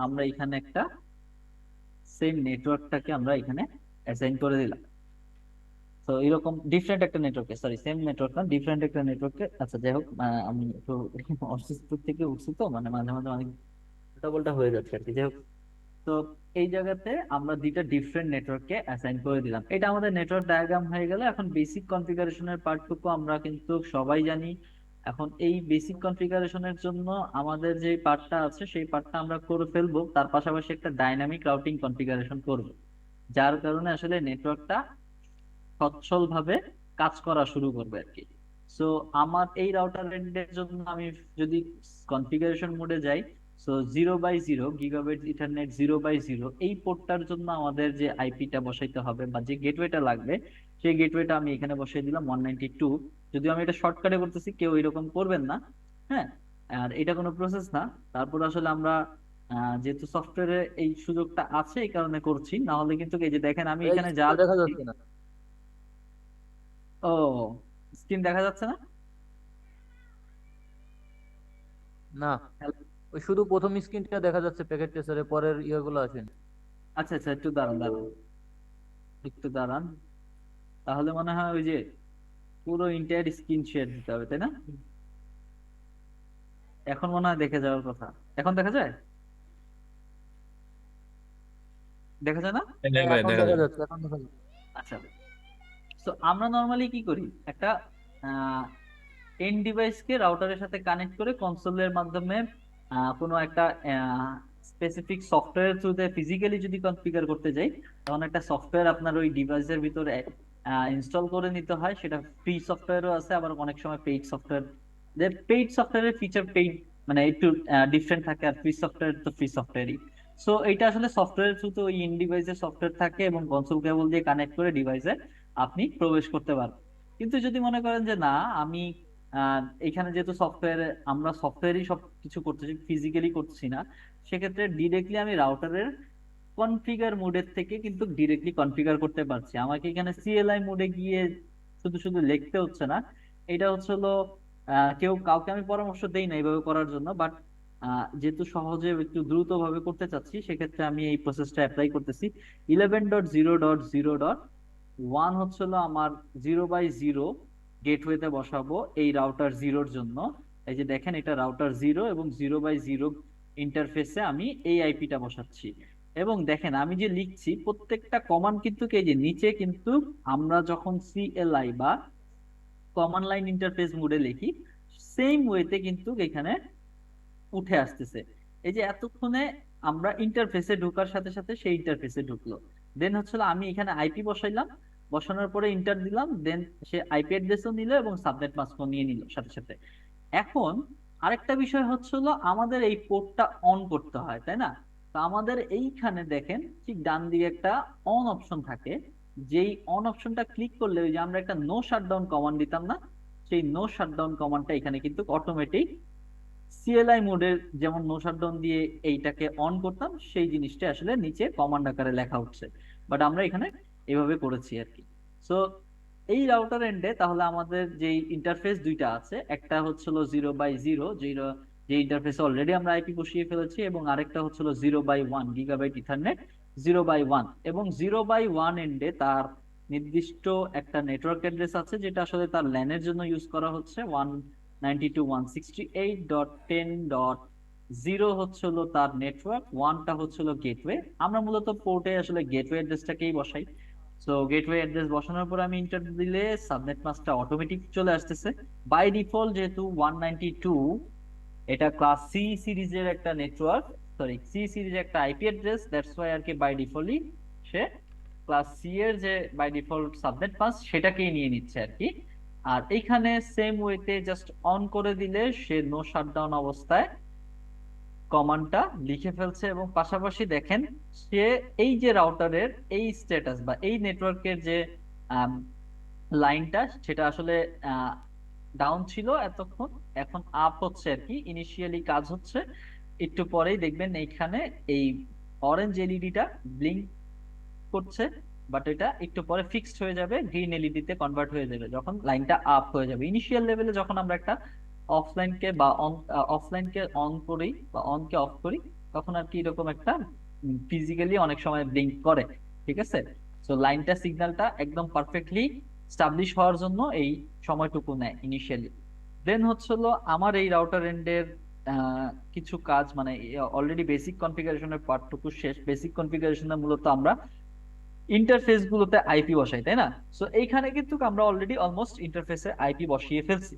আমরা এখানে একটা সেম নেটওয়ার্কটাকে আমরা এখানে অ্যাসাইন করে দিলাম। তো এরকম ডিফারেন্ট একটা নেটওয়ার্কে, সরি সেম নেটওয়ার্ক না, ডিফারেন্ট একটা নেটওয়ার্কে। আচ্ছা যাই হোক, আমি একটু অসুস্থ থেকে উঠছি, তো মানে মাঝে মাঝে অনেক উল্টাপাল্টা হয়ে যাচ্ছে আর কি। যাই হোক, তো এই জায়গাতে আমরা দুইটা ডিফারেন্ট নেটওয়ার্ককে অ্যাসাইন করে দিলাম। এটা আমাদের নেটওয়ার্ক ডায়াগ্রাম হয়ে গেল। এখন বেসিক কনফিগারেশনের পার্টটুকু আমরা কিন্তু সবাই জানি। এখন এই বেসিক কনফিগারেশনের জন্য আমাদের যে পার্টটা আছে, সেই পার্টটা আমরা করে ফেলবো। তার পাশাপাশি একটা ডাইনামিক রাউটিং কনফিগারেশন করব, যার কারণে আসলে নেটওয়ার্কটা সচ্ছলভাবে কাজ করা শুরু করবে আর কি। সো আমার এই রাউটার এন্ডের জন্য আমি যদি কনফিগারেশন মোডে যাই, সো 0/0 গিগাবাইট ইথারনেট 0/0 এই পোর্টটার জন্য আমাদের যে আইপিটা বসাইতে হবে বা যে গেটওয়েটা লাগবে, সেই গেটওয়েটা আমি এখানে বসাই দিলাম 192। যদিও আমি এটা শর্টকাটে করতেছি, কেউ এরকম করবেন না, হ্যাঁ। আর এটা কোনো প্রসেস না। তারপর আসলে আমরা যেহেতু সফটওয়্যারে এই সুযোগটা আছে, এই কারণে করছি। না হলে কিন্তু এই যে দেখেন আমি এখানে যা দেখা যাচ্ছে না। ও, স্ক্রিন দেখা যাচ্ছে না? না, ওই শুধু প্রথম স্ক্রিনটা দেখা যাচ্ছে প্যাকেট ট্রেসারে, পরের ইয়েগুলো আসেনি। আচ্ছা আচ্ছা, একটু দাঁড়ান দাঁড়ান, একটু দাঁড়ান। তাহলে মনে হয় ওই যে পুরো ইন্টায়ার স্ক্রিন শেয়ার দিতে হবে, তাই না? এখন মনে হয় দেখে যাওয়ার কথা। এখন দেখা যায়? দেখা যায় না? হ্যাঁ ভাই এখন দেখা দেখা যায়। যাচ্ছে, এখন দেখা যাচ্ছে। আচ্ছা, তো আমরা নর্মালি কি করি, একটা এন্ড ডিভাইসকে রাউটারের সাথে কানেক্ট করে কনসোলের মাধ্যমে কোনো একটা স্পেসিফিক সফটওয়্যার থ্রুতে ফিজিক্যালি যদি কনফিগার করতে যাই, তখন একটা সফটওয়্যার আপনার ওই ডিভাইসের ভিতরে ইনস্টল করে নিতে হয়, সেটা ফ্রি সফটওয়্যারও আছে, আবার অনেক সময় পেইড সফটওয়্যার। পেইড সফটওয়্যারের ফিচার পেইড মানে একটু ডিফারেন্ট থাকে, আর ফ্রি সফটওয়্যার তো ফ্রি সফটওয়্যারই। সো এটা আসলে সফটওয়্যার থ্রুতে ওই ইন ডিভাইসের সফটওয়্যার থাকে এবং কনসোল কেবল দিয়ে কানেক্ট করে ডিভাইসে আপনি প্রবেশ করতে পারবেন। কিন্তু যদি মনে করেন যে না, আমি এখানে যেহেতু সফটওয়্যারে আমরা সফটওয়্যারই সব কিছু করতেছি, ফিজিক্যালি করছি না, সেক্ষেত্রে ডিরেক্টলি আমি রাউটারের কনফিগার মোডের থেকে কিন্তু ডিরেক্টলি কনফিগার করতে পারছি। আমাকে এখানে সিএলআই মোডে গিয়ে শুধু শুধু লিখতে হচ্ছে না। এটা হচ্ছে হলো কাউকে আমি পরামর্শ দেই না এইভাবে করার জন্য, বাট যেহেতু সহজে একটু দ্রুত ভাবে করতে চাচ্ছি, সেক্ষেত্রে আমি এই প্রসেসটা অ্যাপ্লাই করতেছি। 11.0.0.1 হচ্ছে হলো আমার 0/0 গেটওয়েতে বসাবো এই রাউটার জিরোর জন্য। এই যে দেখেন, এটা রাউটার 0 এবং 0/0 ইন্টারফেসে আমি এই আইপিটা বসাচ্ছি। এবং দেখেন আমি যে লিখছি প্রত্যেকটা কমান্ড কিন্তু এই যে নিচে কিন্তু আমরা যখন সিএলআই বা কমান্ড লাইন ইন্টারফেস মোডে লিখি, সেম ওয়েতে কিন্তু এখানে উঠে আসতেছে। এই যে এতক্ষণে আমরা ইন্টারফেসে ঢোকার সাথে সাথে সেই ইন্টারফেসে ঢুকলো। দেন হচ্ছে আমি এখানে আইপি বসাইলাম, বসানোর পরে ইন্টার দিলাম, দেন সে আইপি অ্যাড্রেসও নিল এবং সাবনেট মাস্কও নিয়ে নিল সাথে সাথে। এখন আরেকটা বিষয় হচ্ছে আমাদের এই পোর্টটা অন করতে হয়, তাই না? তো আমাদের এইখানে দেখেন ঠিক ডান দিকে একটা অন অপশন থাকে, যেই অন অপশনটা ক্লিক করলে ওই যে আমরা একটা নো শাটডাউন কমান্ড দিতাম না, সেই নো শাটডাউন কমান্ডটা এখানে কিন্তু অটোমেটিক সিএলআই মোডের যেমন নো শাটডাউন দিয়ে এইটাকে অন করতাম, সেই জিনিসটা আসলে নিচে কমান্ড আকারে লেখা উঠছে, বাট আমরা এখানে এভাবে করেছি আর কি। সো এই রাউটার এন্ডে তাহলে আমাদের যে ইন্টারফেস দুইটা আছে, একটা হচ্ছিল 0/0 যে ইন্টারফেসে অলরেডি আমরা আইপি বসিয়ে ফেলেছি, এবং আরেকটা হচ্ছিল 0/1 গিগাবাইট ইথারনেট 0/1। এবং 0/1 এন্ডে তার নির্দিষ্ট একটা নেটওয়ার্ক অ্যাড্রেস আছে, যেটা আসলে তার ল্যানের জন্য ইউজ করা হচ্ছে। 192.168.10.0 হচ্ছে হলো তার নেটওয়ার্ক, 1টা হচ্ছে হলো গেটওয়ে। আমরা মূলত পোর্টে আসলে গেটওয়ে অ্যাড্রেসটাকেই বসাই। সো গেটওয়ে অ্যাড্রেস বসানোর পর আমি ইন্টার দিলে সাবনেট মাস্কটা অটোমেটিক চলে আসতেছে। বাই ডিফল্ট যেহেতু 192 এটা ক্লাস সি সিরিজের একটা নেটওয়ার্ক, সরি সি সিরিজের একটা আইপি অ্যাড্রেস, দ্যাটস ওয়াই আর কি by defaultly say class C এর যে বাই ডিফল্ট সাবনেট মাস্ক সেটাকেই নিয়ে নিচ্ছে আর কি। আর এইখানে সেম ওয়েতে জাস্ট অন করে দিলে সে নো শাটডাউন অবস্থায় কমান্ডটা লিখে ফেলছে, এবং পাশাপাশি দেখেন সে এই যে রাউটারের এই স্ট্যাটাস বা এই নেটওয়ার্কের যে লাইনটা, সেটা আসলে ডাউন ছিল এতক্ষণ, এখন আপ হচ্ছে আর কি। ইনিশিয়ালি কাজ হচ্ছে, একটু পরেই দেখবেন এইখানে এই অরেঞ্জ এলইডিটা ব্লিঙ্ক করছে, বাট এটা একটু পরে ফিক্সড হয়ে যাবে, গ্রিন এলইডি তে কনভার্ট হয়ে যাবে যখন লাইনটা আপ হয়ে যাবে। ইনিশিয়াল লেভেলে যখন আমরা একটা অফলাইনকে অন করি বা অনকে অফ করি, তখন আর কি এরকম একটা ফিজিক্যালি অনেক সময় ব্লিঙ্ক করে, ঠিক আছে? তো লাইনটা সিগন্যালটা একদম পারফেক্টলি স্টাবলিশ হওয়ার জন্য এই সময়টুকু নেয় ইনিশিয়ালি। দেন হচ্ছে হলো আমার এই রাউটার এন্ডের কিছু কাজ, মানে অলরেডি বেসিক কনফিগারেশনের পার্টটুকু শেষ। বেসিক কনফিগারেশনে মূলত আমরা ইন্টারফেস গুলোতে আইপি বসাই, তাই না? সো এইখানে কিন্তু আমরা অলরেডি অলমোস্ট ইন্টারফেসে আইপি বসিয়ে ফেলছি।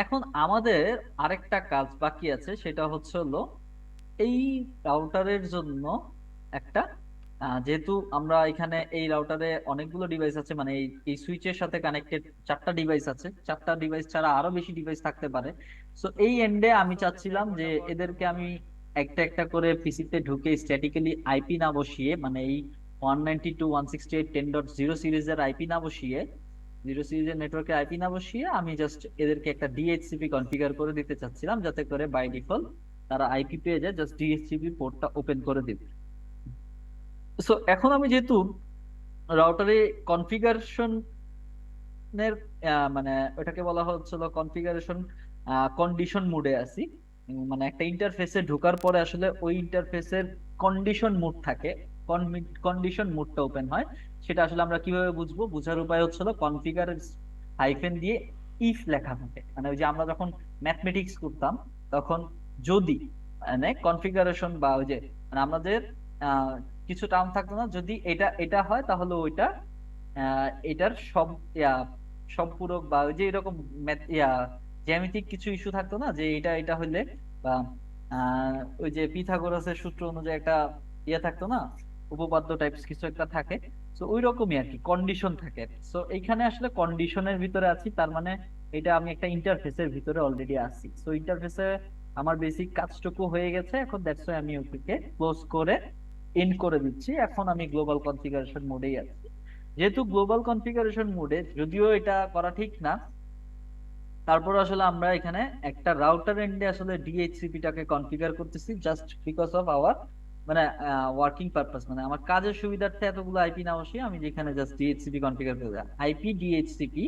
এখন আমাদের আরেকটা কাজ বাকি আছে, সেটা হচ্ছে হলো এই রাউটারের জন্য একটা যেহেতু আমরা এখানে এই রাউটারে অনেকগুলো ডিভাইস আছে, মানে এই সুইচের সাথে কানেক্টেড 4টা ডিভাইস আছে, 4টা ডিভাইস ছাড়া আরো বেশি ডিভাইস থাকতে পারে। সো এই এন্ডে আমি চাচ্ছিলাম যে এদেরকে আমি একটা একটা করে পিসিতে ঢুকে স্ট্যাটিক্যালি আইপি না বসিয়ে, মানে এই 192.168.10.0 সিরিজের আইপি না বসিয়ে, 0 সিরিজের নেটওয়ার্কের আইপি না বসিয়ে আমি জাস্ট এদেরকে একটা ডিএইচসিপি কনফিগার করে দিতে চাচ্ছিলাম, যাতে করে বাই ডিফল্ট তারা আইপি পেয়ে যায়, জাস্ট ডিএইচসিপি পোর্টটা ওপেন করে দিবে। সো এখন আমি যেহেতু রাউটারে কনফিগারেশনের মানে ওটাকে বলা হচ্ছিল কনফিগারেশন কন্ডিশন মোডে আছি, মানে একটা ইন্টারফেসে ঢোকার পরে আসলে ওই ইন্টারফেসের কন্ডিশন মোড থাকে, কন্ডিশন মোডটা ওপেন হয়। সেটা আসলে আমরা কিভাবে বুঝবো? বোঝার উপায় হচ্ছিল কনফিগার হাইফেন দিয়ে ইফ লেখা থাকে, মানে ওই যে আমরা যখন ম্যাথমেটিক্স করতাম তখন যদি মানে কনফিগারেশন বা ওই যে মানে আমাদের কিছু টার্ম থাকতো না, যদি এটা এটা হয় তাহলে ওইটা এটার সব সম্পূরক বা ওই যে এরকম জ্যামিতিক কিছু ইস্যু থাকতো না, যে এটা এটা হইলে বা ওই যে পিথাগোরাসের সূত্র অনুযায়ী একটা থাকতো না, উপপাদ্য টাইপস কিছু একটা থাকে। সো ওই রকমই আর কি কন্ডিশন থাকে। সো এইখানে আসলে কন্ডিশনের ভিতরে আছি, তার মানে এটা আমি একটা ইন্টারফেসের ভিতরে অলরেডি আছি। সো ইন্টারফেসে আমার বেসিক কাজটুকু হয়ে গেছে, এখন দ্যাটস ওয়াই আমি ওকে ক্লোজ করে এন্ড করে দিচ্ছি। এখন আমি গ্লোবাল কনফিগারেশন মোডেই আছি। যেহেতু গ্লোবাল কনফিগারেশন মোডে, যদিও এটা করা ঠিক না, তারপর আসলে আমরা এখানে একটা রাউটার এন্ডে আসলে ডিএইচসিপি টাকে কনফিগার করতেছি জাস্ট বিকজ অফ আওয়ার মানে ওয়ার্কিং পারপাস, মানে আমার কাজের সুবিধার্থে এতগুলো আইপি না বসিয়ে আমি যেখানে জাস্ট ডিএইচসিপি কনফিগার করে দিই। আইপি ডিএইচসিপি,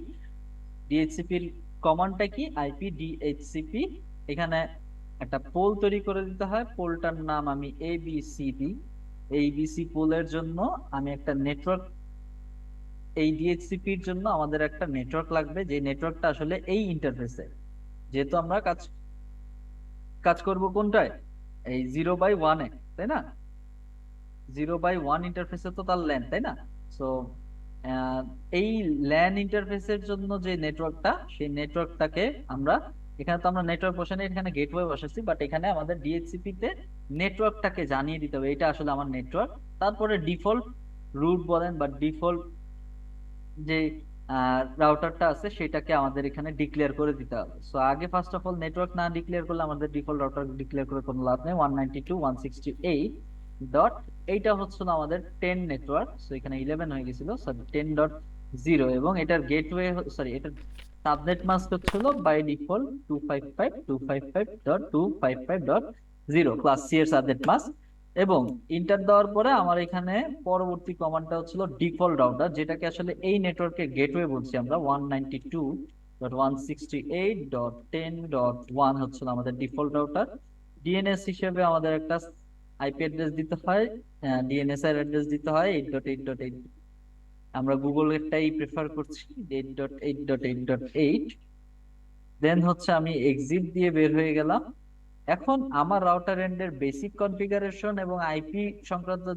ডিএইচসিপির কমান্ডটা কি? IP DHCP. এখানে একটা পোল তৈরি করে দিতে হয়, পোলটার নাম আমি এবিসি দিই। এইবিসি পোলের জন্য আমি একটা নেটওয়ার্ক, এই ডিএইচসিপির জন্য আমাদের একটা নেটওয়ার্ক লাগবে, যে নেটওয়ার্কটা আসলে এই ইন্টারফেসে, যেহেতু আমরা কাজ কাজ করব কোনটায়, এই 0/1-এ, তাই না? 0/1 ইন্টারফেসে তো তার ল্যান, তাই না? সো এই ল্যান ইন্টারফেসের জন্য যে নেটওয়ার্কটা, সেই নেটওয়ার্কটাকে আমরা, এখানে তো আমরা নেটওয়ার্ক বসাই, এখানে গেটওয়ে বসাচ্ছি, বাট এখানে আমাদের ডিএইচসিপি তে নেটওয়ার্কটাকে জানিয়ে দিতে হবে এটা আসলে আমার নেটওয়ার্ক। তারপরে ডিফল্ট রুট বলেন বা ডিফল্ট যে রাউটারটা আছে সেটাকে আমাদের এখানে ডিক্লেয়ার করে দিতে হবে। সো আগে ফার্স্ট অফ অল নেটওয়ার্ক না ডিক্লেয়ার করলে আমাদের ডিফল্ট রাউটার ডিক্লেয়ার করে কোনো লাভ নেই। 192.168 এইটা হচ্ছে না আমাদের 10 নেটওয়ার্ক। সো এখানে 11 হয়ে গেছিল, সরি 10.0, এবং এটার গেটওয়ে, সরি এটার সাবনেট মাস্ক হচ্ছিল বাই ডিফল্ট 255.255.255.0 ক্লাস সি এর সাবনেট মাস্ক। এবং ইন্টার দেওয়ার পরে আমার এখানে পরবর্তী কমান্ডটা হচ্ছিল ডিফল্ট রাউটার, যেটাকে আসলে এই নেটওয়ার্কের গেটওয়ে বলছি আমরা। 192.168.10.1 হচ্ছিল আমাদের ডিফল্ট রাউটার। ডিএনএস হিসেবে আমাদের একটা আইপি অ্যাড্রেস দিতে হয়, ডিএনএস এর অ্যাড্রেস দিতে হয় 8.8.8। আমরা গুগলেরটাই প্রেফার করছি 8.8.8.8। দেন হচ্ছে আমি এক্সিট দিয়ে বের হয়ে গেলাম। এখন আমার রাউটার এন্ডের বেসিক কনফিগারেশন এবং আইপি সংক্রান্ত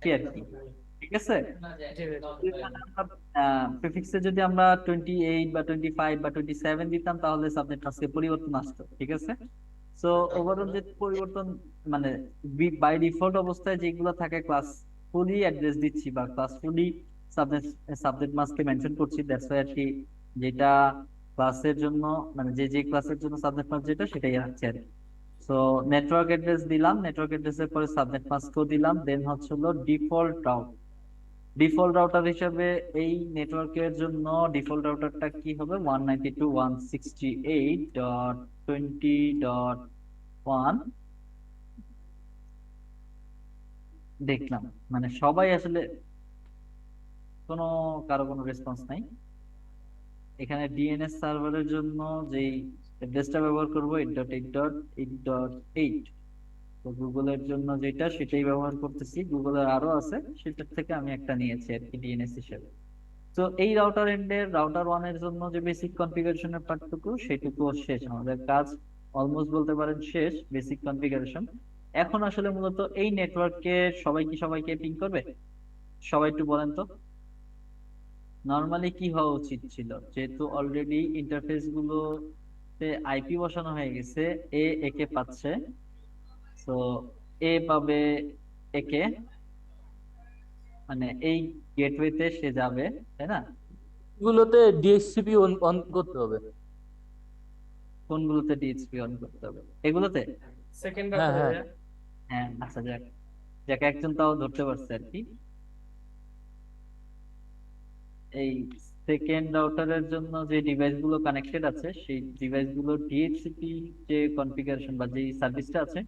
কি আর কি, ঠিক আছে। জি ভাই। প্রিফিক্সে যদি আমরা 28 বা 25 বা 27 দিতাম তাহলে সাবনেট মাস্কে পরিবর্তন আসতো, ঠিক আছে। সো ওভারঅল যে পরিবর্তন মানে বাই ডিফল্ট অবস্থায় যেগুলো থাকে ক্লাস ফুলি অ্যাড্রেস দিচ্ছি বা ক্লাস ফুলি সাবনেট সাবনেট মাস্কে মেনশন করছি, দ্যাটস ওয়াই আর কি, যেটা ক্লাসের জন্য মানে যে যে ক্লাসের জন্য সাবনেট মাস্ক যেটা সেটাই আছে আর কি। সো নেটওয়ার্ক অ্যাড্রেস দিলাম, নেটওয়ার্ক অ্যাড্রেসের পরে সাবনেট মাস্কও দিলাম, দেন হচ্ছে হলো ডিফল্ট রাউট। ডিফল্ট রাউটার হিসেবে এই নেটওয়ার্কের জন্য ডিফল্ট রাউটারটা কি হবে, 192.168.20.1। দেখলাম মানে সবাই আসলে কোনো কারো কোনো রেসপন্স নাই। এখানে ডিএনএস সার্ভারের জন্য যেই অ্যাড্রেসটা ব্যবহার করবো 8.8.8.8, তো গুগলের জন্য যেটা সেটাই ব্যবহার করতেছি, গুগলের আরো আছে সেটার থেকে আমি একটা নিয়েছি আর কি ডিএনএস হিসেবে। তো এই রাউটার এন্ডের রাউটার ওয়ান এর জন্য যে বেসিক কনফিগারেশনের পার্টটুকু সেটুকু শেষ, আমাদের কাজ অলমোস্ট বলতে পারেন শেষ, বেসিক কনফিগারেশন। এখন আসলে মূলত এই নেটওয়ার্কে সবাই কি সবাইকে পিং করবে? সবাই একটু বলেন তো নর্মালি কি হওয়া উচিত ছিল, যেহেতু অলরেডি ইন্টারফেস গুলোতে আইপি বসানো হয়ে গেছে, এ একে পাচ্ছে, তো এ পাবে একে, মানে এই গেটওয়েতে সে যাবে, তাই না? এগুলোতে ডিএসসিপি অন করতে হবে। কোনগুলোতে ডিএসপি অন করতে হবে? এগুলোতে? সেকেন্ড হ্যাঁ রাউটারে হ্যাঁ ভাইয়া। হ্যাঁ, আচ্ছা যাক, যাক একজন তাও ধরতে পারছে আর কি। এই সেকেন্ড রাউটারের জন্য যে ডিভাইস গুলো কানেক্টেড আছে সেই ডিভাইস গুলো ডিএইচসিপি যে কনফিগারেশন বা যে সার্ভিসটা আছে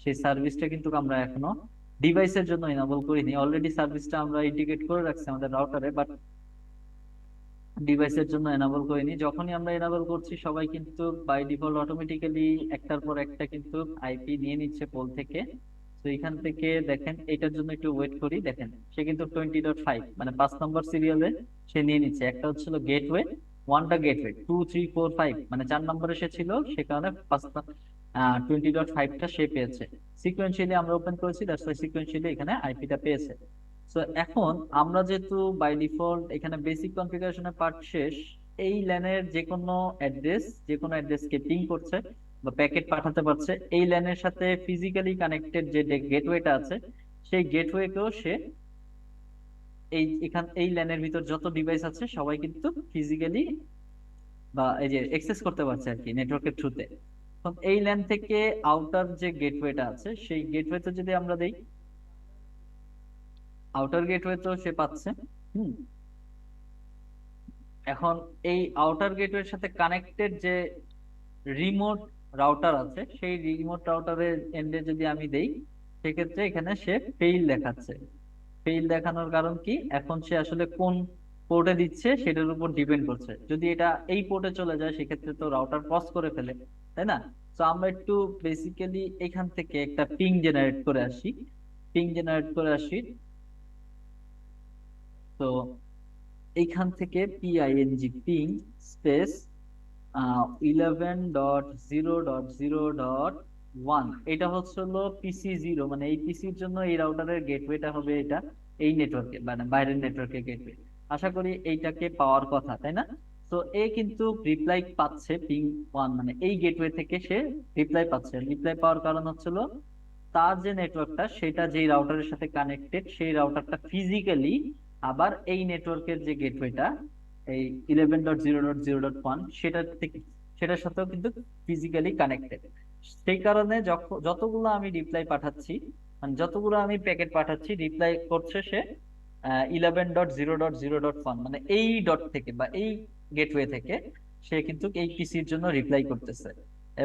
সেই সার্ভিসটা কিন্তু আমরা এখনো ডিভাইসের জন্য এনাবল করিনি। অলরেডি সার্ভিসটা আমরা ইন্টিগ্রেট করে রাখছি আমাদের রাউটারে, বাট ডিভাইসের জন্য এনাবল করিনি। যখনই আমরা এনাবল করছি সবাই কিন্তু বাই ডিফল্ট অটোমেটিক্যালি একটার পর একটা কিন্তু আইপি নিয়ে নিচ্ছে পোল থেকে। তো এখান থেকে দেখেন এটার জন্য একটু ওয়েট করি, দেখেন সে কিন্তু 20.5 মানে 5 নম্বর সিরিয়ালে সে নিয়ে নিচ্ছে। একটা হচ্ছিল গেটওয়ে, ওয়ানটা গেটওয়ে, 2 3 4 5 মানে 4 নম্বরে সে ছিল, সে কারণে 20.5টা সে পেয়েছে। সিকোয়েন্সিয়ালি আমরা ওপেন করেছি, দ্যাটস ওয়াই সিকোয়েন্সিয়ালি এখানে আইপিটা পেয়েছে। তো এখন আমরা যেহেতু বাই ডিফল্ট এখানে বেসিক কনফিগারেশনের পার্ট শেষ, এই ল্যানের যে কোনো অ্যাড্রেসকে পিং করছে বা প্যাকেট পাঠাতে পারছে, এই ল্যানের সাথে ফিজিক্যালি কানেক্টেড যে গেটওয়েটা আছে সেই গেটওয়েকেও সে এই ল্যানের ভিতর যত ডিভাইস আছে সবাই কিন্তু ফিজিক্যালি বা এই যে অ্যাক্সেস করতে পারছে আর কি নেটওয়ার্কের থ্রুতে। এই ল্যান থেকে আউটার যে গেটওয়েটা আছে সেই গেটওয়েতে যদি আমরা দেই, আউটার গেটওয়ে তো সে পাচ্ছে। হুম, এখন এই আউটার গেটওয়ের সাথে কানেক্টেড যে রিমোট রাউটার আছে সেই রিমোট রাউটারের এন্ডে যদি আমি দেই, সেক্ষেত্রে এখানে সে ফেইল দেখাচ্ছে। ফেইল দেখানোর কারণ কি, এখন সে আসলে কোন পোর্টে দিচ্ছে সেটার উপর ডিপেন্ড করছে। যদি এটা এই পোর্টে চলে যায় সেক্ষেত্রে তো রাউটার ক্রস করে ফেলে, তাই না? তো আমরা একটু বেসিক্যালি এখান থেকে একটা পিং জেনারেট করে আসি, তো এইখান থেকে পিআইএনজি পিং স্পেস 11.0.0.1, এটা হচ্ছে হলো PC0, মানে এই পিসির জন্য এই রাউটারের গেটওয়েটা হবে এটা, এই নেটওয়ার্কে মানে বাইরের নেটওয়ার্কের গেটওয়ে। আশা করি এইটাকে পাওয়ার কথা, তাই না? তো এ কিন্তু রিপ্লাই পাচ্ছে পিং 1, মানে এই গেটওয়ে থেকে সে রিপ্লাই পাচ্ছে। রিপ্লাই পাওয়ার কারণ হচ্ছিল তার যে নেটওয়ার্কটা সেটা যেই রাউটারের সাথে কানেক্টেড সেই রাউটারটা ফিজিক্যালি আবার এই নেটওয়ার্কের যে গেটওয়েটা এই 11.0.0.1 সেটার সাথেও কিন্তু ফিজিক্যালি কানেক্টেড। সেই কারণে যতগুলো আমি রিপ্লাই পাঠাচ্ছি, মানে যতগুলো আমি প্যাকেট পাঠাচ্ছি, রিপ্লাই করছে সে 11.0.0.1, মানে এই ডট থেকে বা এই গেটওয়ে থেকে সে কিন্তু এই পিসির জন্য রিপ্লাই করতেছে।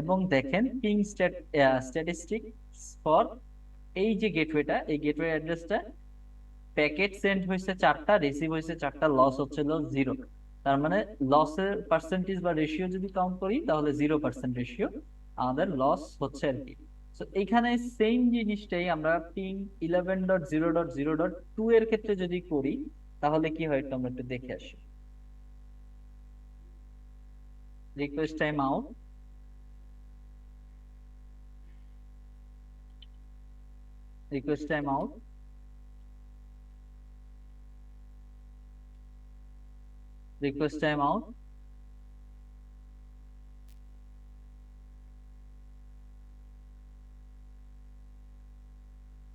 এবং দেখেন পিং স্ট্যাটিস্টিক ফর এই যে গেটওয়েটা, এই গেটওয়ে অ্যাড্রেসটা, প্যাকেট সেন্ড হয়েছে 4টা, রিসিভ হয়েছে 4টা, লস হচ্ছিল 0। তার মানে লসের পার্সেন্টেজ বা রেশিও যদি কাউন্ট করি তাহলে 0% রেশিও আমাদের লস হচ্ছে আর কি। তো এইখানে সেম জিনিসটাই আমরা পিং 11.0.0.2 এর ক্ষেত্রে যদি করি তাহলে কি হয় একটু আমরা একটু দেখে আসি। Request time out, request time out. Request time out.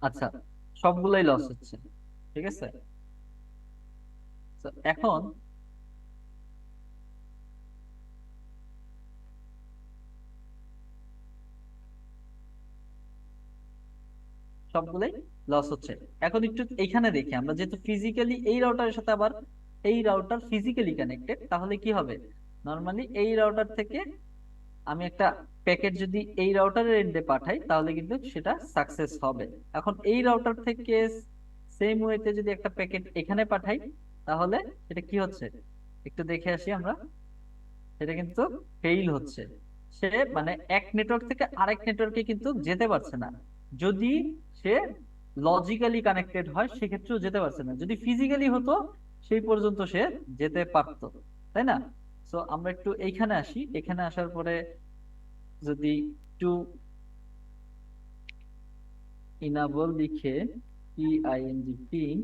আচ্ছা, সবগুলাই লস হচ্ছে, ঠিক আছে। তো এখন সবগুলাই লস হচ্ছে। এখন একটু এইখানে দেখি আমরা, যেহেতু ফিজিক্যালি এই রাউটারের সাথে আবার এই রাউটার ফিজিক্যালি কানেক্টেড, তাহলে কি হবে, নর্মালি এই রাউটার থেকে আমি একটা প্যাকেট যদি এই রাউটারের এন্ডে পাঠাই তাহলে কিন্তু সেটা সাকসেস হবে। এখন এই রাউটার থেকে সেম ওয়েতে যদি একটা প্যাকেট এখানে পাঠাই তাহলে এটা কি হচ্ছে, একটু দেখে আসি আমরা। সেটা কিন্তু ফেইল হচ্ছে। সে মানে এক নেটওয়ার্ক থেকে আরেক নেটওয়ার্কে কিন্তু যেতে পারছে না। যদি সে লজিক্যালি কানেক্টেড হয় সেক্ষেত্রেও যেতে পারছে না, যদি ফিজিক্যালি হতো সেই পর্যন্ত সে যেতে পারতো, তাই না। সো আমরা একটু এইখানে আসি, এখানে আসার পরে যদি একটু ইনাবল লিখে PING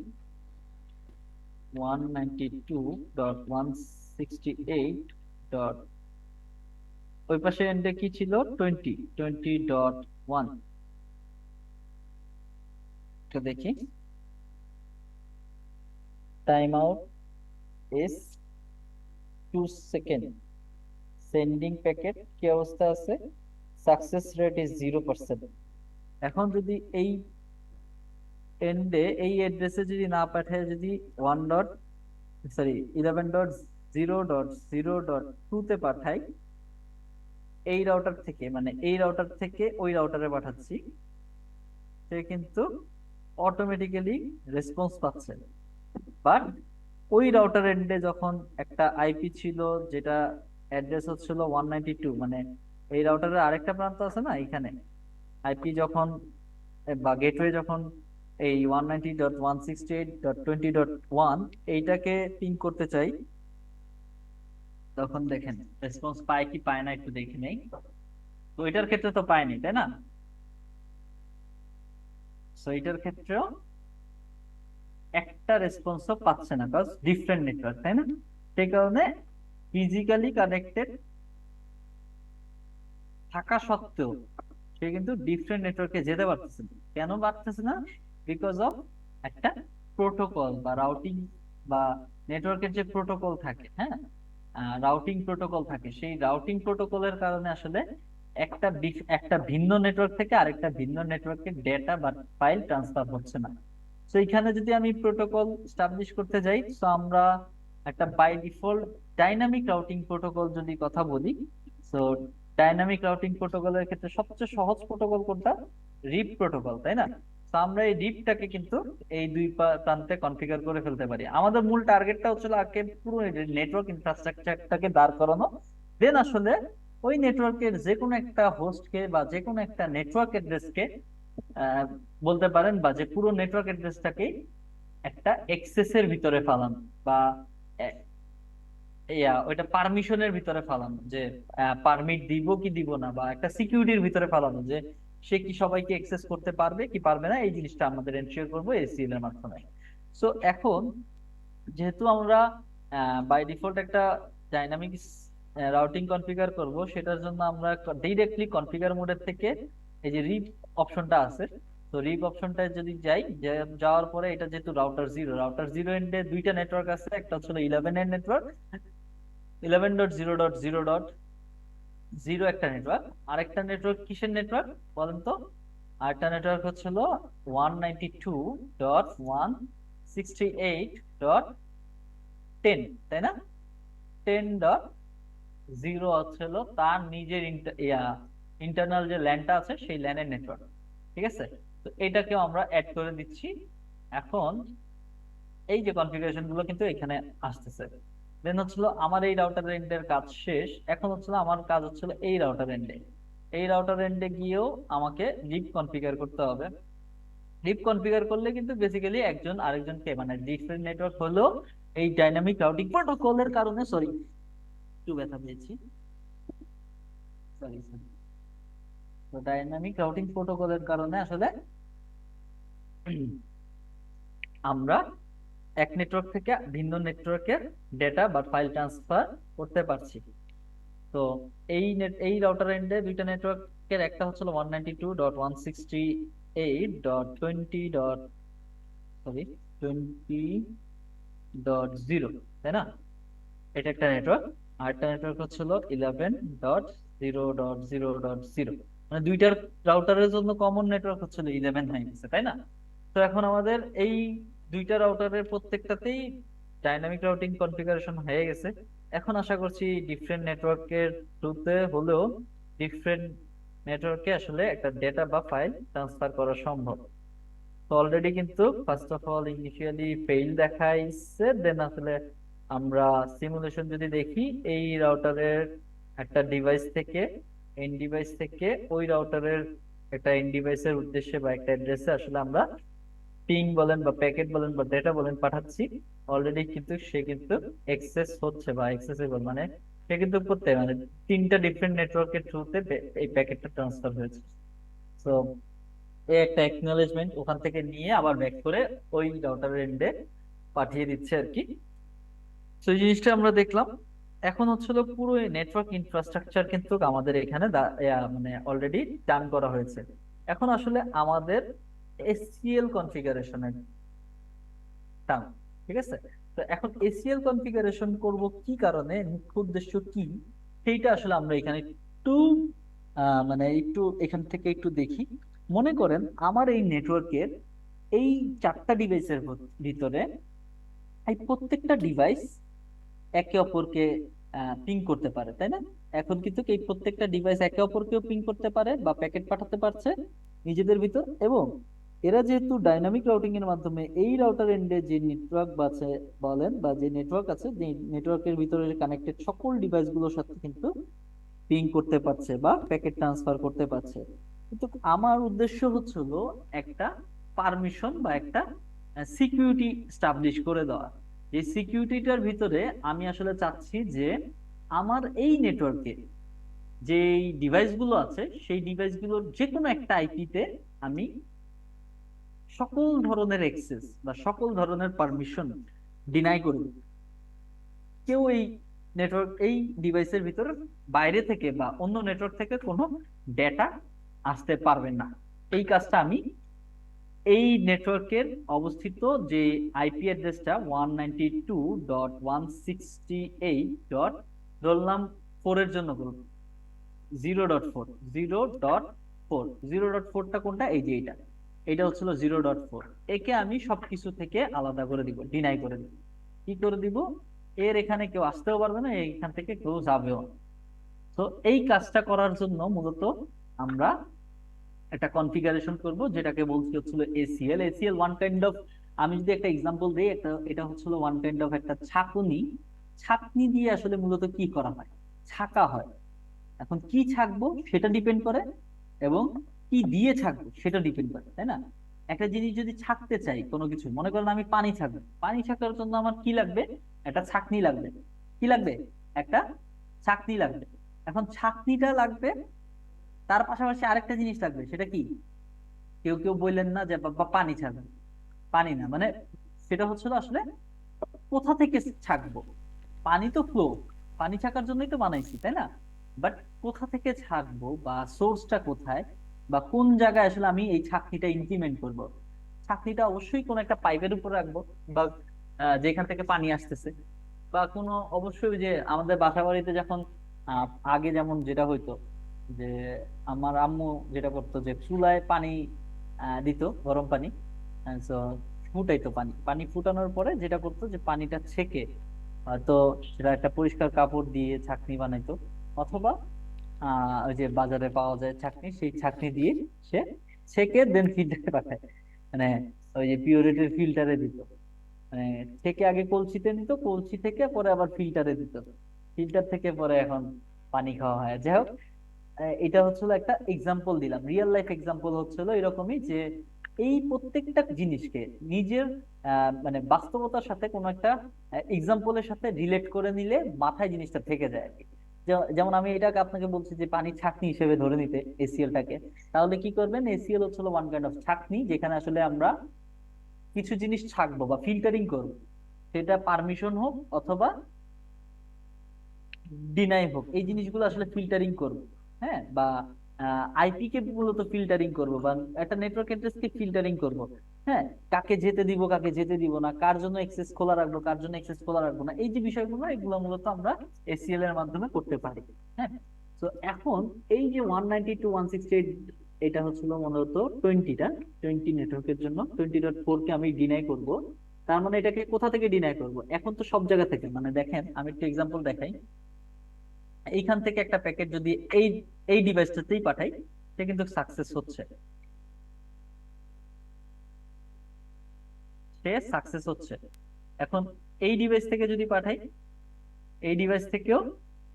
192.168. ওই পাশে এন্ডে কি ছিল, 20.1। তো দেখি time out is 2 second, sending packet কি অবস্থা আছে, সাকসেস রেট ইজ 0%। এখন যদি এই এন্ডে এই অ্যাড্রেসে যদি না পাঠায়, যদি 11.0.0.2 তে পাঠাই, এই রাউটার থেকে মানে এই রাউটার থেকে ওই রাউটারে পাঠাচ্ছি, সে কিন্তু অটোমেটিক্যালি রেসপন্স পাচ্ছে। বাট ওই রাউটার এন্ডে যখন একটা আইপি ছিল যেটা অ্যাড্রেস হচ্ছিল 192, মানে এই রাউটারের আরেকটা প্রান্ত আছে না এখানে, আইপি যখন বা গেটওয়ে যখন এই 190.168.20.1 এইটাকে পিং করতে চাই, তখন দেখেন রেসপন্স পায় কি পায় না একটু দেখে নেই। তো এটার ক্ষেত্রে তো পায়নি, তাই না। সো এটার ক্ষেত্রেও একটা রেসপন্সও পাচ্ছে না, বিকজ ডিফারেন্ট নেটওয়ার্ক, তাই না। সেই কারণে ফিজিক্যালি কানেক্টেড থাকা সত্ত্বেও সে কিন্তু ডিফারেন্ট নেটওয়ার্কে যেতে পারতেছে না। কেন পারতেছে না, বিকজ অফ একটা প্রোটোকল বা রাউটিং বা নেটওয়ার্কের যে প্রোটোকল থাকে, হ্যাঁ, রাউটিং প্রোটোকল থাকে, সেই রাউটিং প্রোটোকলের কারণে আসলে একটা ভিন্ন নেটওয়ার্ক থেকে আরেকটা ভিন্ন নেটওয়ার্কে ডেটা বা ফাইল ট্রান্সফার হচ্ছে না। তো এখানে যদি আমি প্রোটোকল স্টাবলিশ করতে যাই, তো আমরা একটা by default dynamic routing protocol যদি কথা বলি, তো ডাইনামিক রাউটিং প্রোটোকলের ক্ষেত্রে সবচেয়ে সহজ প্রোটোকল কোনটা, রিপ প্রোটোকল, তাই না। তো আমরা এই রিপটাকে কিন্তু এই দুই প্রান্তে কনফিগার করে ফেলতে পারি। আমাদের মূল টার্গেটটা হচ্ছিল আগে পুরো নেটওয়ার্ক ইনফ্রাস্ট্রাকচারটাকে দাঁড় করানো, দেন আসলে ওই নেটওয়ার্কের যে কোনো একটা হোস্টকে বা যে কোনো একটা নেটওয়ার্ক অ্যাড্রেসকে বলতে পারেন, বা যে পুরো নেটওয়ার্ক অ্যাড্রেসটাকে একটা এক্সেসের ভিতরে ফালানো, বা ওইটা পারমিশনের ভিতরে ফালানো, যে পারমিট দিব কি দিব না, বা একটা সিকিউরিটির ভিতরে ফালানো, যে সে কি সবাইকে অ্যাক্সেস করতে পারবে কি পারবে না, এই জিনিসটা আমাদের এনশিওর করবো এসিএল এর মাধ্যমে। সো এখন যেহেতু আমরা বাই ডিফল্ট একটা ডাইনামিক রাউটিং কনফিগার করব, সেটার জন্য আমরা ডিরেক্টলি কনফিগার মোডের থেকে এই যে রিপ অপশনটা আছে, তো রিপ অপশনটায় যদি যাই, যাওয়ার পরে এটা যেহেতু রাউটার জিরো এন্ডে দুইটা নেটওয়ার্ক আছে, একটা হচ্ছে 11 এর নেটওয়ার্ক, 11.0.0.0 একটা নেটওয়ার্ক, আরেকটা নেটওয়ার্ক কিসের নেটওয়ার্ক বলেন তো, আরেকটা নেটওয়ার্ক হচ্ছিল 192.168.10, তাই না। 10.0 হচ্ছিল তার নিজের ইন্টারনাল যে ল্যানটা আছে সেই ল্যানের নেটওয়ার্ক, ঠিক আছে। তো এটাকেও আমরা অ্যাড করে দিচ্ছি। এখন এই যে কনফিগারেশন গুলো কিন্তু এখানে আসতেছে, দেন হচ্ছিল আমার এই রাউটার এন্ডের কাজ শেষ। এখন হচ্ছিল আমার কাজ হচ্ছিল এই রাউটার এন্ডে, এই রাউটার এন্ডে গিয়েও আমাকে লিপ কনফিগার করতে হবে। লিপ কনফিগার করলে কিন্তু বেসিক্যালি একজন আরেকজনকে মানে ডিফারেন্ট নেটওয়ার্ক হলো এই ডাইনামিক রাউটিং প্রোটোকলের কারণে, সরি একটু ব্যথা পেয়েছি, সরি সরি, তো ডাইনামিক রাউটিং প্রোটোকলের কারণে আসলে আমরা এক নেটওয়ার্ক থেকে ভিন্ন নেটওয়ার্কের ডেটা বা ফাইল ট্রান্সফার করতে পারছি। তো এই রাউটার এন্ডে দুইটা নেটওয়ার্কের একটা হচ্ছিল 192.168.20.0, তাই না? এটা একটা নেটওয়ার্ক। আর একটা নেটওয়ার্ক হচ্ছিল 11.0.0.0, মানে দুইটার রাউটারের জন্য কমন নেটওয়ার্ক হচ্ছিল 11 হয়ে গেছে, তাই না? তো এখন আমাদের এই দুইটা রাউটারের প্রত্যেকটাতেই ডাইনামিক রাউটিং কনফিগারেশন হয়ে গেছে। এখন আশা করছি ডিফারেন্ট নেটওয়ার্কের থ্রুতে হলেও ডিফারেন্ট নেটওয়ার্কে আসলে একটা ডেটা বা ফাইল ট্রান্সফার করা সম্ভব। তো অলরেডি কিন্তু first of all initially fail দেখাইছে, দেন আসলে আমরা সিমুলেশন যদি দেখি এই রাউটারের একটা ডিভাইস থেকে এন্ড ডিভাইস থেকে ওই রাউটারের একটা এন্ড ডিভাইসের উদ্দেশ্যে বা একটা অ্যাড্রেসে আসলে আমরা পিং বলেন বা প্যাকেট বলেন বা ডেটা বলেন পাঠাচ্ছি। অলরেডি কিন্তু সে কিন্তু অ্যাক্সেস হচ্ছে বা অ্যাক্সেসেবল, মানে সে কিন্তু করতে মানে তিনটা ডিফারেন্ট নেটওয়ার্কের থ্রুতে এই প্যাকেটটা ট্রান্সফার হয়েছে। তো এই একটা অ্যাকনলেজমেন্ট ওখান থেকে নিয়ে আবার ব্যাক করে ওই রাউটারের এন্ডে পাঠিয়ে দিচ্ছে আর কি। তো এই জিনিসটা আমরা দেখলাম। এখন হচ্ছিল পুরো নেটওয়ার্ক ইনফ্রাস্ট্রাকচার কিন্তু আমাদের এখানে মানে অলরেডি ডান করা হয়েছে। এখন আসলে আমাদের এসসিএল কনফিগারেশনের টার্ম, ঠিক আছে? তো এখন এসসিএল কনফিগারেশন করব কি কারণে, মুখ্য উদ্দেশ্য কি, সেইটা আসলে আমরা এখানে একটু মানে একটু এখান থেকে একটু দেখি। মনে করেন আমার এই নেটওয়ার্কের এই 4টা ডিভাইসের ভিতরে এই প্রত্যেকটা ডিভাইস একে অপরকে পিং করতে পারে, তাই না? এখন কিন্তু এই প্রত্যেকটা ডিভাইস একে অপরকেও পিং করতে পারে বা প্যাকেট পাঠাতে পারছে নিজেদের ভিতর। এবং এরা যেহেতু ডাইনামিক রাউটিং এর মাধ্যমে এই রাউটার এন্ডে যে নেটওয়ার্ক আছে বলেন বা যে নেটওয়ার্ক আছে, যে নেটওয়ার্কের ভিতরে কানেক্টেড সকল ডিভাইস গুলোর সাথে কিন্তু পিং করতে পারছে বা প্যাকেট ট্রান্সফার করতে পারছে। কিন্তু আমার উদ্দেশ্য হচ্ছিল একটা পারমিশন বা একটা সিকিউরিটি স্টাবলিশ করে দেওয়া। এই সিকিউরিটিটার ভিতরে আমি আসলে চাচ্ছি যে আমার এই নেটওয়ার্কে যে ডিভাইসগুলো আছে সেই ডিভাইসগুলোর যে কোনো একটা আইপিতে আমি সকল ধরনের অ্যাক্সেস বা সকল ধরনের পারমিশন ডিনাই করে দেব। কেউ এই নেটওয়ার্ক এই ডিভাইসের ভিতরে বাইরে থেকে বা অন্য নেটওয়ার্ক থেকে কোনো ডেটা আসতে পারবে না। এই কাজটা আমি এই নেটওয়ার্কের অবস্থিত যে আইপি অ্যাড্রেসটা 192.168. ধরলাম 4 এর জন্য করব 0.4 0.4টা কোনটা, এই যে এটা হচ্ছিল 0.4। একে আমি সবকিছু থেকে আলাদা করে দিব, ডিনাই করে দিব। কি করে দিব? এর এখানে কেউ আসতেও পারবে না, এইখান থেকে কেউ যাবেও না। তো এই কাজটা করার জন্য মূলত আমরা একটা কনফিগারেশন করব যেটাকে বলছি হচ্ছিল ACL. ACL one kind of, আমি যদি একটা এক্সাম্পল দিই, এটা হচ্ছিল ওয়ান কাইন্ড অফ একটা ছাঁকনি। ছাঁকনি দিয়ে আসলে মূলত কি করা হয়? ছাঁকা হয়। এখন কি ছাঁকবো সেটা ডিপেন্ড করে এবং কি দিয়ে ছাঁকবো সেটা ডিপেন্ড করে, তাই না? একটা জিনিস যদি ছাঁকতে চাই কোনো কিছু, মনে করেন আমি পানি ছাঁকবো, পানি ছাঁকার জন্য আমার কি লাগবে? একটা ছাঁকনি লাগবে। কি লাগবে? একটা ছাঁকনি লাগবে। এখন ছাঁকনিটা লাগবে, তার পাশাপাশি আরেকটা জিনিস লাগবে, সেটা কি? কেউ কেউ বললেন না যে বাবা পানি ছাঁকবো, পানি না, মানে সেটা হচ্ছিল আসলে কোথা থেকে ছাঁকবো। পানি তো ফ্লো, পানি ছাঁকার জন্যই তো বানাইছি, তাই না? বাট কোথা থেকে ছাঁকবো বা সোর্সটা কোথায় বা কোন জায়গায় আসলে আমি এই ছাঁকনিটা ইমপ্লিমেন্ট করব। ছাঁকনিটা অবশ্যই কোনো একটা পাইপের উপর রাখবো বা যেখান থেকে পানি আসতেছে, বা কোনো অবশ্যই ওই যে আমাদের বাসা বাড়িতে যখন আগে যেমন যেটা হইতো যে আমার আম্মু যেটা করতো যে চুলায় পানি দিত, গরম পানি, তো ফুটাইতো পানি, পানি ফুটানোর পরে যেটা করতো যে পানিটা ছেঁকে তো সেটা একটা পরিষ্কার কাপড় দিয়ে ছাঁকনি বানাইতো, অথবা ওই যে বাজারে পাওয়া যায় ছাঁকনি, সেই ছাঁকনি দিয়ে সে ছেঁকে দেন ফিল্টারে পাঠায়, মানে ওই যে পিওরিটির ফিল্টারে দিত। মানে থেকে আগে কলসিতে নিত, কলসি থেকে পরে আবার ফিল্টারে দিত, ফিল্টার থেকে পরে এখন পানি খাওয়া হয়। যাই হোক, এটা হচ্ছিল একটা এক্সাম্পল দিলাম, রিয়েল লাইফ এক্সাম্পল হচ্ছিল এরকমই যে এই প্রত্যেকটা জিনিসকে নিজের মানে বাস্তবতার সাথে কোনো একটা এক্সাম্পলের সাথে রিলেট করে নিলে মাথায় জিনিসটা থেকে যায় আর কি। যেমন আমি এটাকে আপনাকে বলছি যে পানি ছাঁকনি হিসেবে ধরে নিতে এসিএল টাকে, তাহলে কি করবেন? এসিএল হচ্ছিল ওয়ান কাইন্ড অফ ছাঁকনি, যেখানে আসলে আমরা কিছু জিনিস ছাকবো বা ফিল্টারিং করবো, সেটা পারমিশন হোক অথবা ডিনাই হোক, এই জিনিসগুলো আসলে ফিল্টারিং করব। হ্যাঁ, বা আইপি কে মূলত ফিল্টারিং করব, বা একটা নেটওয়ার্ক অ্যাড্রেসকে ফিল্টারিং করব। হ্যাঁ, কাকে যেতে দিব কাকে যেতে দিব না, কার জন্য অ্যাক্সেস খোলা রাখবো কার জন্য অ্যাক্সেস খোলা রাখবো না, এই যে বিষয়গুলো এগুলো মূলত আমরা এসিএল এর মাধ্যমে করতে পারি। হ্যাঁ, তো এখন এই যে 192.168, এটা হচ্ছিল মূলত 20 নেটওয়ার্কের জন্য। 20.4 কে আমি ডিনাই করব, তার মানে এটাকে কোথা থেকে ডিনাই করব? এখন তো সব জায়গা থেকে, মানে দেখেন আমি একটা এক্সাম্পল দেখাই। এইখান থেকে একটা প্যাকেট যদি এই এই ডিভাইসটাতেই পাঠাই, সে কিন্তু সাকসেস হচ্ছে, সে সাকসেস হচ্ছে। এখন এই ডিভাইস থেকে যদি পাঠাই, এই ডিভাইস থেকেও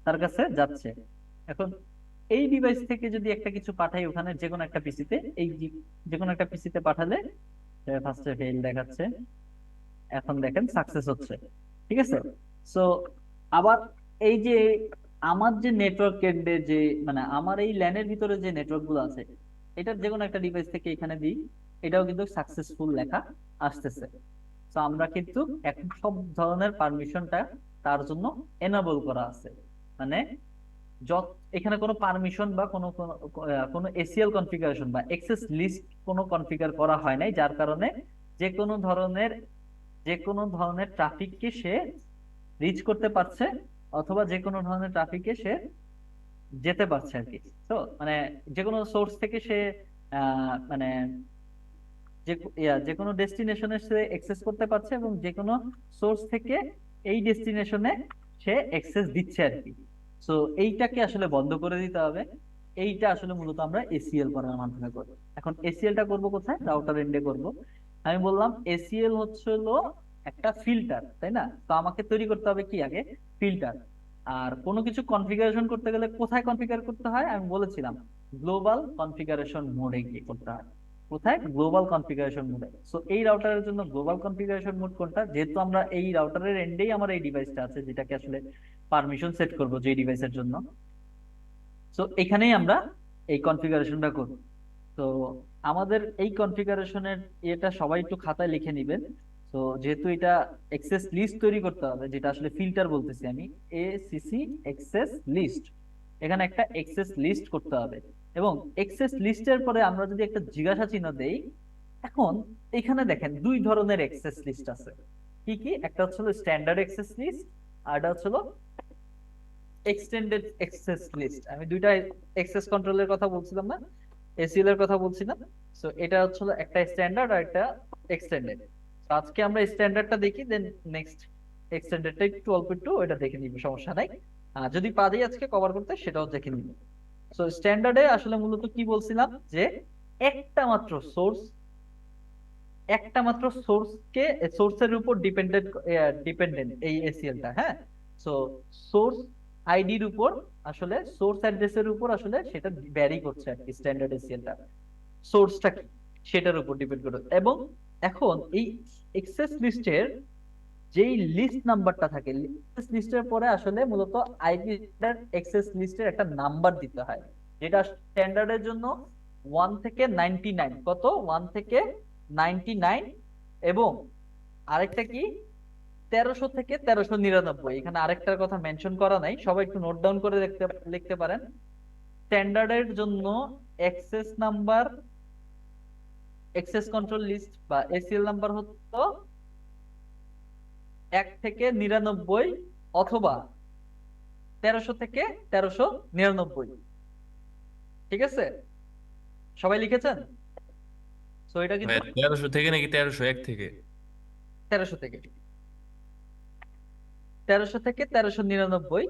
তার কাছে যাচ্ছে। এখন এই ডিভাইস থেকে যদি একটা কিছু পাঠাই ওখানে যে কোনো একটা পিসিতে, এই যে কোনো একটা পিসিতে পাঠালে ফার্স্টে ফেল দেখাচ্ছে, এখন দেখেন সাকসেস হচ্ছে। ঠিক আছে, সো আবার এই যে আমার যে নেটওয়ার্ক এন্ডে যে, মানে আমার এই ল্যানের ভিতরে যে নেটওয়ার্ক গুলো আছে, এটার যে কোনো একটা ডিভাইস থেকে এখানে দিই, এটাও কিন্তু সাকসেসফুল লেখা আসতেছে। তো আমরা কিন্তু এখন সব ধরনের পারমিশনটা তার জন্য এনাবল করা আছে। মানে যত এখানে কোনো পারমিশন বা কোনো এসিএল কনফিগারেশন বা এক্সেস লিস্ট কোনো কনফিগার করা হয় নাই, যার কারণে যে কোনো ধরনের ট্রাফিককে সে রিচ করতে পারছে, অথবা যে কোনো ধরনের ট্রাফিকে সে যেতে পারছে আর কি। তো মানে যে কোনো সোর্স থেকে সে মানে যে কোনো ডেস্টিনেশনে সে অ্যাক্সেস করতে পারছে, এবং যে কোনো সোর্স থেকে এই ডেস্টিনেশনে সে অ্যাক্সেস দিচ্ছে আর কি। তো এইটাকে আসলে বন্ধ করে দিতে হবে। এইটা আসলে মূলত আমরা এসিএল করার মাধ্যমে করবো। এখন এসিএলটা করব কোথায়? রাউটার এন্ডে করব। আমি বললাম এসিএল হচ্ছে হলো একটা ফিল্টার, তাই না? তো আমাকে তৈরি করতে হবে কি আগে? ফিল্টার। আর কোনো কিছু কনফিগারেশন করতে গেলে কোথায় কনফিগার করতে হয়? আমি বলেছিলাম গ্লোবাল কনফিগারেশন মোডে গিয়ে করতে হয়। কোথায়? গ্লোবাল কনফিগারেশন মোডে। সো এই রাউটারের জন্য গ্লোবাল কনফিগারেশন মোড কোনটা? যেহেতু আমরা এই রাউটারের এন্ডেই আমার এই ডিভাইসটা আছে, যেটাকে আসলে পারমিশন সেট করব যে ডিভাইসের জন্য, সো এখানেই আমরা এই কনফিগারেশনটা করব। তো আমাদের এই কনফিগারেশনের এটা সবাই একটু খাতায় লিখে নিবেন। তো যেহেতু এটা এক্সেস লিস্ট তৈরি করতে হবে, যেটা আসলে ফিল্টার বলতেছি আমি, এসিসি এক্সেস লিস্ট, এখানে একটা এক্সেস লিস্ট করতে হবে। এবং এক্সেস লিস্টের পরে আমরা যদি একটা জিজ্ঞাসা চিহ্ন দেই, এখন এখানে দেখেন দুই ধরনের এক্সেস লিস্ট আছে। কি কি? একটা হচ্ছে স্ট্যান্ডার্ড এক্সেস লিস্ট, আর এটা হচ্ছে এক্সটেন্ডেড এক্সেস লিস্ট। আমি দুইটা এক্সেস কন্ট্রোলের কথা বলছিলাম না, এসিএল এর কথা বলছিলাম। সো এটা হচ্ছে একটা স্ট্যান্ডার্ড আর একটা এক্সটেন্ডেড। তো আজকে আমরা স্ট্যান্ডার্ডটা দেখি, দেন নেক্সট এক্সটেন্ডেডটা একটু অল্প একটু এটা দেখে নিব, সমস্যা নাই। যদি পারি আজকে কভার করতে, সেটাও দেখে নিব। সো স্ট্যান্ডার্ডে আসলে মূলত কি বলছিলাম, যে একটা মাত্র সোর্সকে সোর্সের উপর ডিপেন্ডেন্ট এই এসিএলটা। হ্যাঁ, সো সোর্স আইডির উপর আসলে সোর্স অ্যাড্রেসের উপর আসলে সেটা ভ্যারি করছে আর কি। স্ট্যান্ডার্ড এসিএলটা সোর্সটা কি সেটার উপর ডিপেন্ড করে। এবং এখন এই এক্সেস লিস্টের যেই লিস্ট নাম্বারটা থাকে, লিস্টের পরে আসলে মূলত আইপি এক্সেস লিস্টের একটা নাম্বার দিতে হয়, যেটা স্ট্যান্ডার্ডের জন্য 1 থেকে 99। কত? 1 থেকে 99। এবং আরেকটা কি? 1300 থেকে 1399। এখানে আরেকটার কথা মেনশন করা নাই, সবাই একটু নোট ডাউন করে লিখতে পারেন। স্ট্যান্ডার্ডের জন্য access number, access control list বা এসিএল নাম্বার হতো 1 থেকে 99 অথবা 1300 থেকে 1399। ঠিক আছে, সবাই লিখেছেন? সো এটা কিন্তু 1300 থেকে নাকি 1301 থেকে? 1300 থেকে 1399।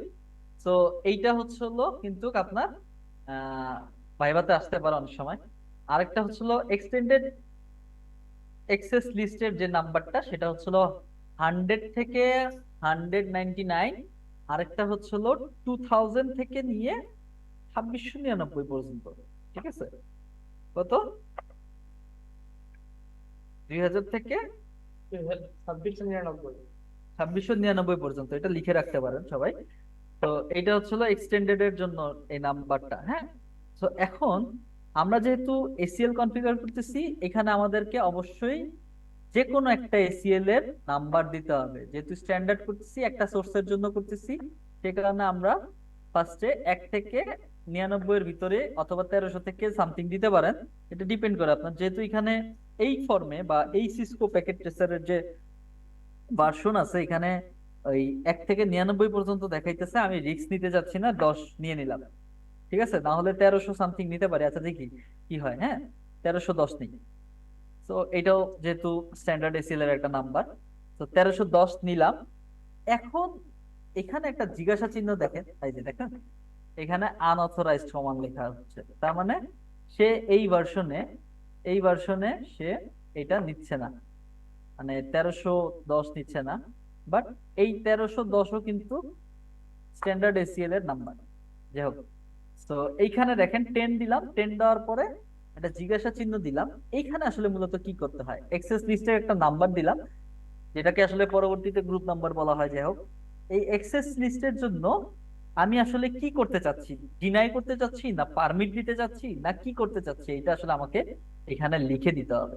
তো এইটা হচ্ছে হলো কিন্তু আপনার ভাইভাতে আসতে পারে অনেক সময়। আরেকটা হচ্ছে হলো এক্সটেন্ডেড এক্সেস লিস্টের যে নাম্বারটা, সেটা হচ্ছে হলো 100 থেকে 199। আরেকটা হচ্ছে হলো 2000 থেকে নিয়ে 2699 পর্যন্ত। ঠিক আছে, কত? 2000 থেকে 2699। 2699 পর্যন্ত, এটা লিখে রাখতে পারেন সবাই। তো এটা হচ্ছে এক্সটেন্ডেড এর জন্য এই নাম্বারটা। হ্যাঁ, তো এখন আমরা যেহেতু এসিএল কনফিগার করতেছি, এখানে আমাদেরকে অবশ্যই যে কোনো একটা এসিএল এর নাম্বার দিতে হবে। যেহেতু স্ট্যান্ডার্ড করতেছি, একটা সোর্সের জন্য করতেছি, সে কারণে আমরা ফার্স্টে 1 থেকে 99 এর ভিতরে অথবা 1300 থেকে সামথিং দিতে পারেন, এটা ডিপেন্ড করে আপনার। যেহেতু এখানে এই ফর্মে বা এই সিসকো প্যাকেট ট্রেসারের যে ভার্সন আছে, এখানে ওই 1 থেকে 99 পর্যন্ত দেখাইতেছে, আমি রিস্ক নিতে যাচ্ছি না, 10 নিয়ে নিলাম, ঠিক আছে? না হলে 1300 সামথিং নিতে পারি। আচ্ছা দেখি কি হয়। হ্যাঁ, 1310 নেই। তো এটাও যেহেতু স্ট্যান্ডার্ড এসিএল এর একটা নাম্বার, তো 1310 নিলাম। এখন এখানে একটা জিজ্ঞাসা চিহ্ন দেখেন, এই যে দেখেন এখানে আনঅথরাইজড কমান্ড লেখা হচ্ছে, তার মানে সে এই ভার্সনে সে এটা নিচ্ছে না, মানে 1310 নিচ্ছে না। বাট এই 1310ও কিন্তু স্ট্যান্ডার্ড এসিএল এর নাম্বার। যাই হোক, তো এইখানে দেখেন 10 দিলাম, 10 দেওয়ার পরে একটা জিজ্ঞাসা চিহ্ন দিলাম। এইখানে আসলে মূলত কি করতে হয়, এক্সেস লিস্টের একটা নাম্বার দিলাম, যেটাকে আসলে পরবর্তীতে গ্রুপ নাম্বার বলা হয়। যাই হোক, এই এক্সেস লিস্টের জন্য আমি আসলে কি করতে চাচ্ছি, ডিনাই করতে চাচ্ছি না পারমিট দিতে চাচ্ছি না কি করতে চাচ্ছি, এটা আসলে আমাকে এখানে লিখে দিতে হবে।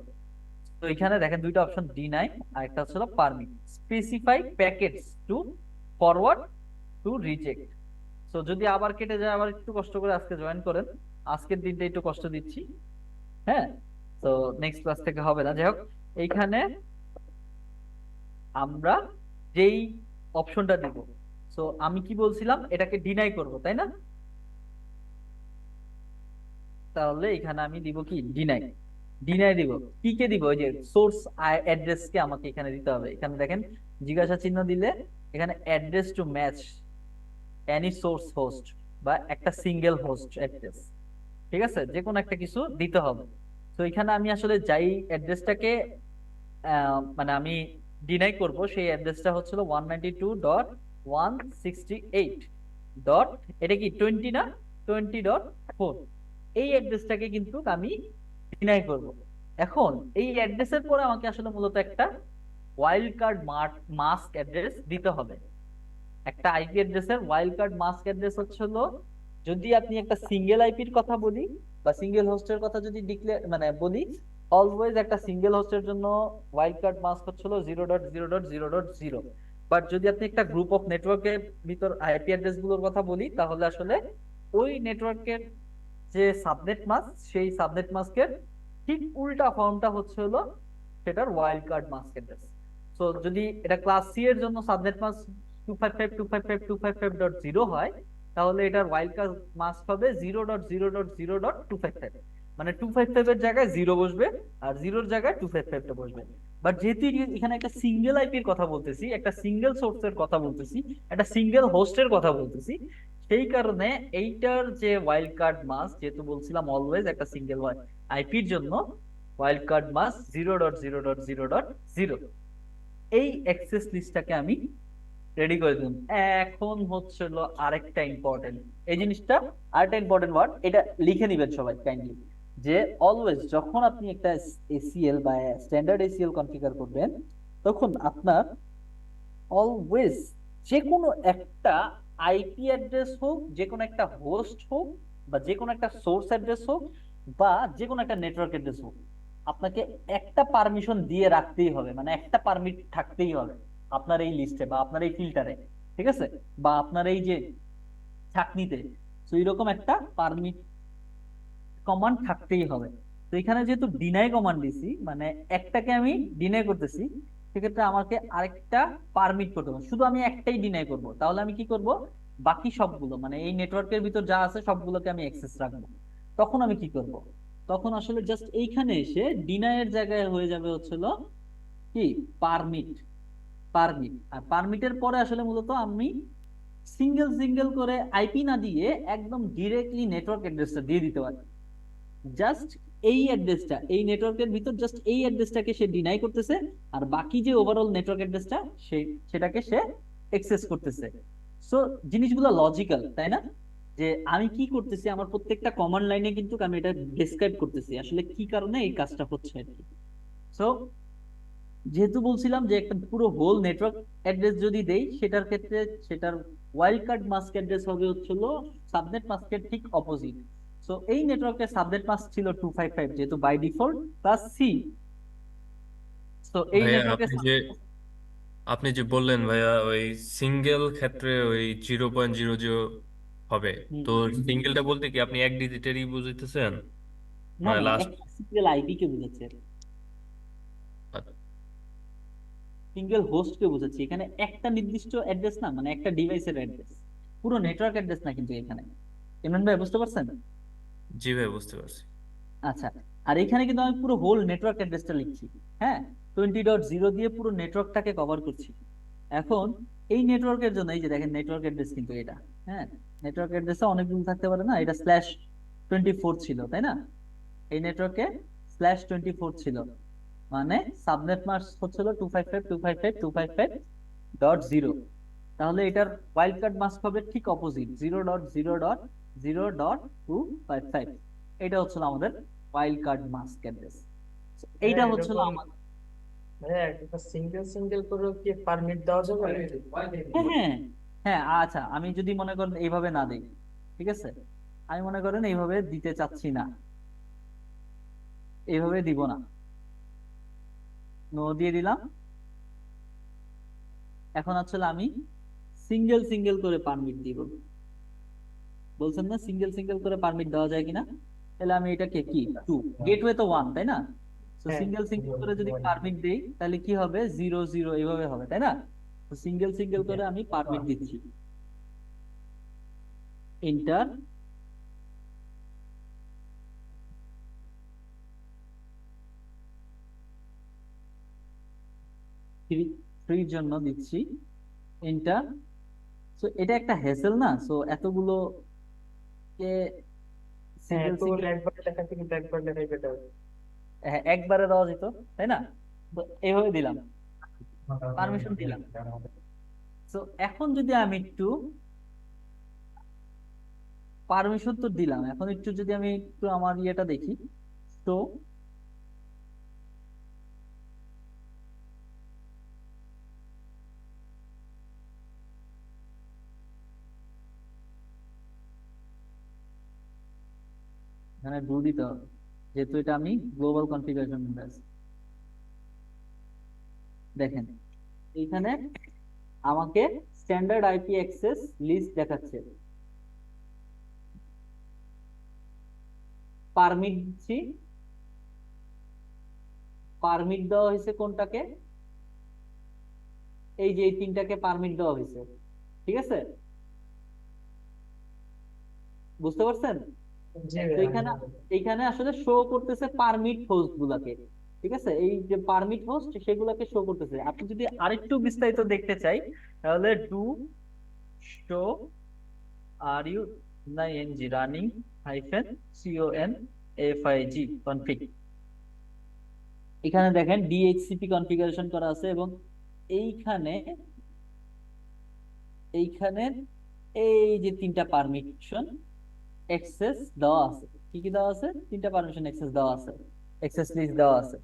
তো এখানে দেখেন দুইটা অপশন, ডিনাই আর একটা হচ্ছে permit. Specify packets to forward to reject. তো যদি আবার কেটে যায়, আবার একটু কষ্ট করে আজকে জয়েন করেন, আজকের দিনটা একটু কষ্ট দিচ্ছি। হ্যাঁ, তো নেক্সট ক্লাস থেকে হবে না। যাই হোক, এইখানে আমরা যেই অপশনটা দিব, সো আমি কি বলছিলাম, এটাকে ডিনাই করব, তাই না? তাহলে এখানে আমি দিব কি, ডিনাই। ডিনাই দিব, কি কে দিব, ওই যে সোর্স অ্যাড্রেস কে আমাকে এখানে দিতে হবে। এখানে দেখেন জিজ্ঞাসা চিহ্ন দিলে এখানে address to match any source host বা একটা সিঙ্গেল হোস্ট অ্যাড্রেস, ঠিক আছে? যে কোনো একটা কিছু দিতে হবে। তো এখানে আমি আসলে যাই অ্যাড্রেসটাকে মানে আমি ডিনাই করব, সেই অ্যাড্রেসটা হচ্ছিল 192.168. এটা কি 20 না, 20.4, এই অ্যাড্রেসটাকে কিন্তু আমি ডিনাই করব। এখন এই অ্যাড্রেসের পরে আমাকে আসলে মূলত একটা ওয়াইল্ড কার্ড মাস্ক অ্যাড্রেস দিতে হবে। একটা আইপি অ্যাড্রেসের ওয়াইল্ড কার্ড মাস্ক অ্যাড্রেস হচ্ছিল, যদি আপনি একটা সিঙ্গেল আইপির কথা বলি বা সিঙ্গেল হোস্টের কথা যদি মানে বলি, অলওয়েজ একটা সিঙ্গেল হোস্টের জন্য ওয়াইল্ড কার্ড মাস্ক হচ্ছিল 0.0.0.0। বাট যদি আপনি একটা গ্রুপ অফ নেটওয়ার্কের ভিতর আইপি অ্যাড্রেস গুলোর কথা বলি, তাহলে আসলে ওই নেটওয়ার্কের যে সাবনেট মাস্ক, সেই সাবনেট মাস্কের ঠিক উল্টা ফর্মটা হচ্ছে হলো সেটার wild card mask address. So যদি এটা ক্লাস সি এর জন্য সাবনেট মাস্ক 255.255.255.0 হয়, তাহলে এটার ওয়াইল্ড কার্ড মাস্ক হবে 0.0.0.255, মানে 255 এর জায়গায় 0 বসবে আর 0 এর জায়গায় 255 টা বসবে। বাট যেহেতু এখানে একটা সিঙ্গেল আইপির কথা বলতেছি, একটা সিঙ্গেল সোর্সের কথা বলতেছি, একটা সিঙ্গেল হোস্টের কথা বলতেছি, সেই কারণে এইটার যে ওয়াইল্ড কার্ড মাস্ক, যেহেতু বলছিলাম অলওয়েজ একটা সিঙ্গেল আইপির জন্য ওয়াইল্ড কার্ড মাস্ক 0.0.0.0, এই অ্যাক্সেস লিস্টটাকে আমি রেডি করে দিলাম। এখন হচ্ছিল আরেকটা ইম্পর্টেন্ট, এই জিনিসটা আরেকটা ইম্পর্টেন্ট ওয়ার্ড, এটা লিখে নিবেন সবাই কাইন্ডলি, যে অলওয়েজ যখন আপনি একটা এসিএল বা স্ট্যান্ডার্ড এসিএল কনফিগার করবেন, তখন আপনার অলওয়েজ যে কোনো একটা আইপি অ্যাড্রেস হোক, যে কোনো একটা হোস্ট হোক, বা যে কোনো একটা সোর্স অ্যাড্রেস হোক, বা যে কোনো একটা নেটওয়ার্ক অ্যাড্রেস হোক, আপনাকে একটা পারমিশন দিয়ে রাখতেই হবে, মানে একটা পারমিট থাকতেই হবে আপনার এই লিস্টে বা আপনার এই ফিল্টারে, ঠিক আছে? বা আপনার এই যে ছাকনিতে, তো এরকম একটা পারমিট কমান্ড থাকতেই হবে। তো এখানে যেহেতু ডিনাই কমান্ড দিছি, মানে একটাকে আমি ডিনাই করতেছি, সেক্ষেত্রে আমাকে আরেকটা পারমিট করতে হবে। শুধু আমি একটাই ডিনাই করব, তাহলে আমি কি করব, বাকি সবগুলো মানে এই নেটওয়ার্কের ভিতর যা আছে সবগুলোকে আমি অ্যাক্সেস রাখবো। তখন আমি কি করব, তখন আসলে জাস্ট এইখানে এসে ডিনাইয়ের জায়গায় হয়ে যাবে হচ্ছিল কি, পারমিট। আর পারমিটের পরে আসলে মূলত আমি সিঙ্গেল সিঙ্গেল করে আইপি না দিয়ে একদম ডিরেক্টলি নেটওয়ার্ক অ্যাড্রেসটা দিয়ে দিতে পারি। জাস্ট এই অ্যাড্রেসটা, এই নেটওয়ার্কের ভিতর জাস্ট এই অ্যাড্রেসটাকে সে ডিনাই করতেছে, আর বাকি যে ওভারঅল নেটওয়ার্ক অ্যাড্রেসটা সেটাকে সে অ্যাক্সেস করতেছে। সো জিনিসগুলো লজিক্যাল, তাই না? যে আমি কি করতেছি, আমার প্রত্যেকটা কমান্ড লাইনে কিন্তু আমি এটা ডেসক্রাইব করতেছি আসলে কি কারণে এই কাজটা হচ্ছে আর কি। সো যেহেতু বলছিলাম যে একটা পুরো হোল নেটওয়ার্ক অ্যাড্রেস যদি দেই, সেটার ক্ষেত্রে সেটার ওয়াইল্ড কার্ড মাস্ক অ্যাড্রেস হবে হচ্ছিল সাবনেট মাস্কের ঠিক অপোজিট। সো এই নেটওয়ার্কের সাবনেট মাস্ক ছিল 255, যেহেতু বাই ডিফল্ট প্লাস সি তো এই ভাইয়া নেটওয়ার্কে আপনি যে বললেন ভাইয়া ওই সিঙ্গেল ক্ষেত্রে ওই 0.00 হবে, তো সিঙ্গেলটা বলতে কি আপনি এক ডিজিটেরই বুঝাইতেছেন, না মানে না, লাস্ট? একটা সিঙ্গেল আইপি কে বোঝাচ্ছে, সিঙ্গেল হোস্ট কে বোঝাচ্ছে। এখানে একটা নির্দিষ্ট অ্যাড্রেস না, মানে একটা ডিভাইসের অ্যাড্রেস, পুরো নেটওয়ার্ক অ্যাড্রেস না কিন্তু এখানে। ইমরান ভাই বুঝতে পারছেন? জি ভাই, বুঝতে পারছি। আচ্ছা, আর এখানে কিন্তু আমি পুরো হোল নেটওয়ার্ক অ্যাড্রেসটা লিখছি। হ্যাঁ, 20.0 দিয়ে পুরো নেটওয়ার্কটাকে কভার করছি। এখন এই নেটওয়ার্কের জন্য এই যে দেখেন নেটওয়ার্ক অ্যাড্রেস কিন্তু এটা, হ্যাঁ, নেটওয়ার্ক অ্যাড্রেসে অনেকগুলো থাকতে পারে না, এটা /24 ছিল তাই না? এই নেটওয়ার্কে /24 ছিল, মানে সাবনেট মাস্ক হচ্ছিল 255.255.255.0। তাহলে এটার ওয়াইল্ড কার্ড মাস্ক হবে ঠিক অপোজিট, 0.0.0.255। এটা হচ্ছিল আমাদের ওয়াইল্ড কার্ড মাস্ক অ্যাড্রেস। এইটা হ্যাঁ, হচ্ছিল এরকম আমাদের। হ্যাঁ, এটা সিঙ্গেল সিঙ্গেল করে কি পারমিট দেওয়া যাবে? হ্যাঁ হ্যাঁ হ্যাঁ, আচ্ছা আমি যদি মনে করেন এইভাবে না দিই, ঠিক আছে, আমি মনে করেন এইভাবে দিতে চাচ্ছি না, এইভাবে দিব না, নো দিয়ে দিলাম। এখন আসলে আমি সিঙ্গেল সিঙ্গেল করে পারমিট দিব, বলছেন না সিঙ্গেল সিঙ্গেল করে পারমিট দেওয়া যায় কিনা? তাহলে আমি এটাকে কি 2, গেটওয়ে তো 1 তাই না? তো হ্যাঁ, সিঙ্গেল সিঙ্গেল করে যদি পারমিট দেই তাহলে কি হবে, 0 0 এইভাবে হবে তাই না? তো সিঙ্গেল সিঙ্গেল করে আমি পারমিট দিচ্ছি, এন্টার। ফ্রির জন্য দিচ্ছি এন্টার। সো এটা একটা হ্যাসেল না, সো এতগুলো কে হ্যাঁ, সিঙ্গেল তো সিঙ্গেল একবার লেখা থেকে একবার লেখাই বেটার। একবারে দেওয়া যেত তাই না? তো এইভাবে দিলাম, পারমিশন দিলাম। তো এখন যদি আমি একটু পারমিশন তো দিলাম, এখন একটু যদি আমি একটু আমার ইয়েটা দেখি, তো এখানে ডু দিতে হবে, যেহেতু এটা আমি গ্লোবাল কনফিগারেশন মধ্যে আছি। দেখেন এইখানে আমাকে স্ট্যান্ডার্ড আইপি অ্যাক্সেস লিস্ট দেখাচ্ছে, পারমিট দিচ্ছি, পারমিট দেওয়া হয়েছে কোনটাকে, এই যে এই তিনটাকে পারমিট দেওয়া হয়েছে, ঠিক আছে, বুঝতে পারছেন? জি তো এখানে এইখানে আসলে শো করতেছে পারমিট হোস্ট গুলাকে, ঠিক আছে, এই যে পারমিট হোস্ট সেগুলাকে শো করতেছে। আপনি যদি আরেকটু বিস্তারিত দেখতে চাই তাহলে do show R U NG running -config config, এখানে দেখেন ডিএইচসিপি কনফিগারেশন করা আছে, এবং এইখানে এইখানে এই যে তিনটা পারমিশন অ্যাক্সেস দেওয়া আছে, কি কি দেওয়া আছে, তিনটা পারমিশন অ্যাক্সেস দেওয়া আছে, অ্যাক্সেস লিস্ট দেওয়া আছে,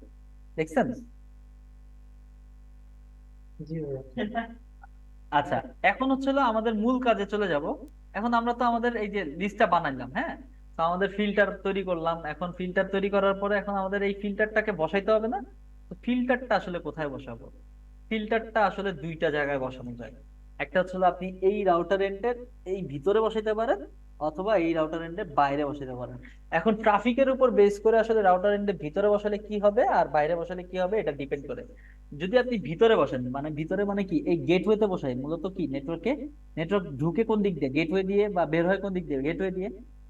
দেখছেন? জি আচ্ছা, এখন হচ্ছে আমাদের মূল কাজে চলে যাব। এখন আমরা তো আমাদের এই যে লিস্টটা বানাইলাম, হ্যাঁ, তো আমাদের ফিল্টার তৈরি করলাম। এখন ফিল্টার তৈরি করার পরে এখন আমাদের এই ফিল্টারটাকে বসাইতে হবে না? তো ফিল্টারটা আসলে কোথায় বসাবো? ফিল্টারটা আসলে দুইটা জায়গায় বসানো যায়। একটা হচ্ছে আপনি এই রাউটার এন্ডের এই ভিতরে বসাইতে পারেন, অথবা এই রাউটার এন্ডের বাইরে বসাইতে পারেন। এখন ট্রাফিকের উপর বেস করে আসলে রাউটার এন্ডের ভিতরে বসালে কি হবে আর বাইরে বসালে কি হবে এটা ডিপেন্ড করে। যদি আপনি ভিতরে বসেন, মানে ভিতরে মানে কি, এই গেটওয়েতে বসাই, মূলত কি নেটওয়ার্কে, নেটওয়ার্ক ঢুকে কোন দিক দিয়ে, গেটওয়ে দিয়ে, বা বের হয় কোন দিক দিয়ে, গেটওয়ে দিয়ে।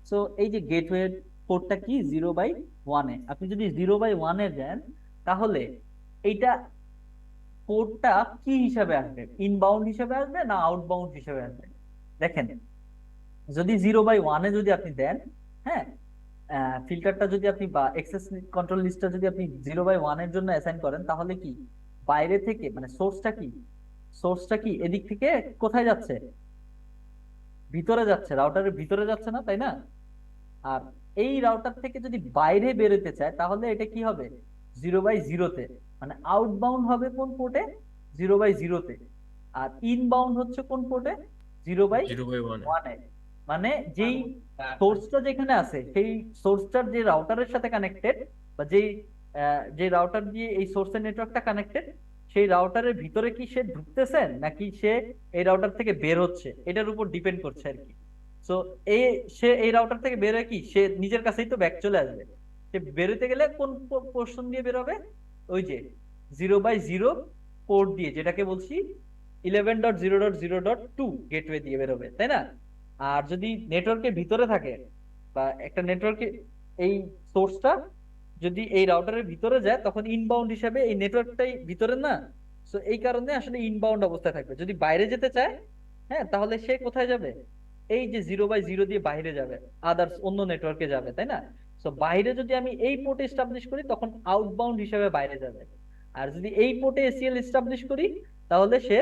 সো এই যে গেটওয়ে পোর্টটা কি 0/1-এ, আপনি যদি 0/1-এ দেন তাহলে এইটা পোর্টটা কি হিসাবে আসবে, ইনবাউন্ড হিসাবে আসবে না আউটবাউন্ড হিসাবে আসবে? দেখেন, যদি 0/1-এ যদি আপনি দেন, হ্যাঁ, ফিল্টারটা যদি আপনি বা এক্সেস কন্ট্রোল লিস্টটা যদি আপনি 0/1-এর জন্য অ্যাসাইন করেন, তাহলে কি বাইরে থেকে, মানে সোর্সটা কি এদিক থেকে কোথায় যাচ্ছে, ভিতরে যাচ্ছে, রাউটারের ভিতরে যাচ্ছে না তাই না? আর এই রাউটার থেকে যদি বাইরে বেরোতে চায় তাহলে এটা কি হবে, 0/0-তে, মানে আউটবাউন্ড হবে কোন পোর্টে, 0/0-তে। আর ইনবাউন্ড হচ্ছে কোন পোর্টে, 0/1-এ। 0/1-এ। মানে যেই সোর্সটা যেখানে আছে সেই সোর্সটার যে রাউটারের সাথে কানেক্টেড, বা যেই যে রাউটার দিয়ে এই সোর্সের নেটওয়ার্কটা কানেক্টেড, সেই রাউটারের ভিতরে কি সে ঢুকতেছেন নাকি সে এই রাউটার থেকে বের হচ্ছে, এটার উপর ডিপেন্ড করছে আর কি। সো এই সে এই রাউটার থেকে বের হয়ে কি সে নিজের কাছেই তো ব্যাক চলে আসবে। সে বেরোতে গেলে কোন পোর্শন দিয়ে বেরোবে, ওই যে 0/0 পোর্ট দিয়ে, যেটাকে বলছি 11.0.0.2 গেটওয়ে দিয়ে বেরোবে, তাই না? আর যদি নেটওয়ার্কের ভিতরে থাকে বা একটা নেটওয়ার্কে এই সোর্সটা যদি এই রাউটারের ভিতরে যায়, তখন ইনবাউন্ড হিসাবে এই নেটওয়ার্কটাই ভিতরে না, সো এই কারণে আসলে ইনবাউন্ড অবস্থায় থাকবে। যদি বাইরে যেতে চায়, হ্যাঁ, তাহলে সে কোথায় যাবে, এই যে 0/0 দিয়ে বাইরে যাবে, আদার্স অন্য নেটওয়ার্কে যাবে, তাই না? সো বাইরে যদি আমি এই পোর্টে এস্টাবলিশ করি তখন আউটবাউন্ড হিসেবে বাইরে যাবে। আর যদি এই পোর্টে এসিএল এস্টাবলিশ করি তাহলে সে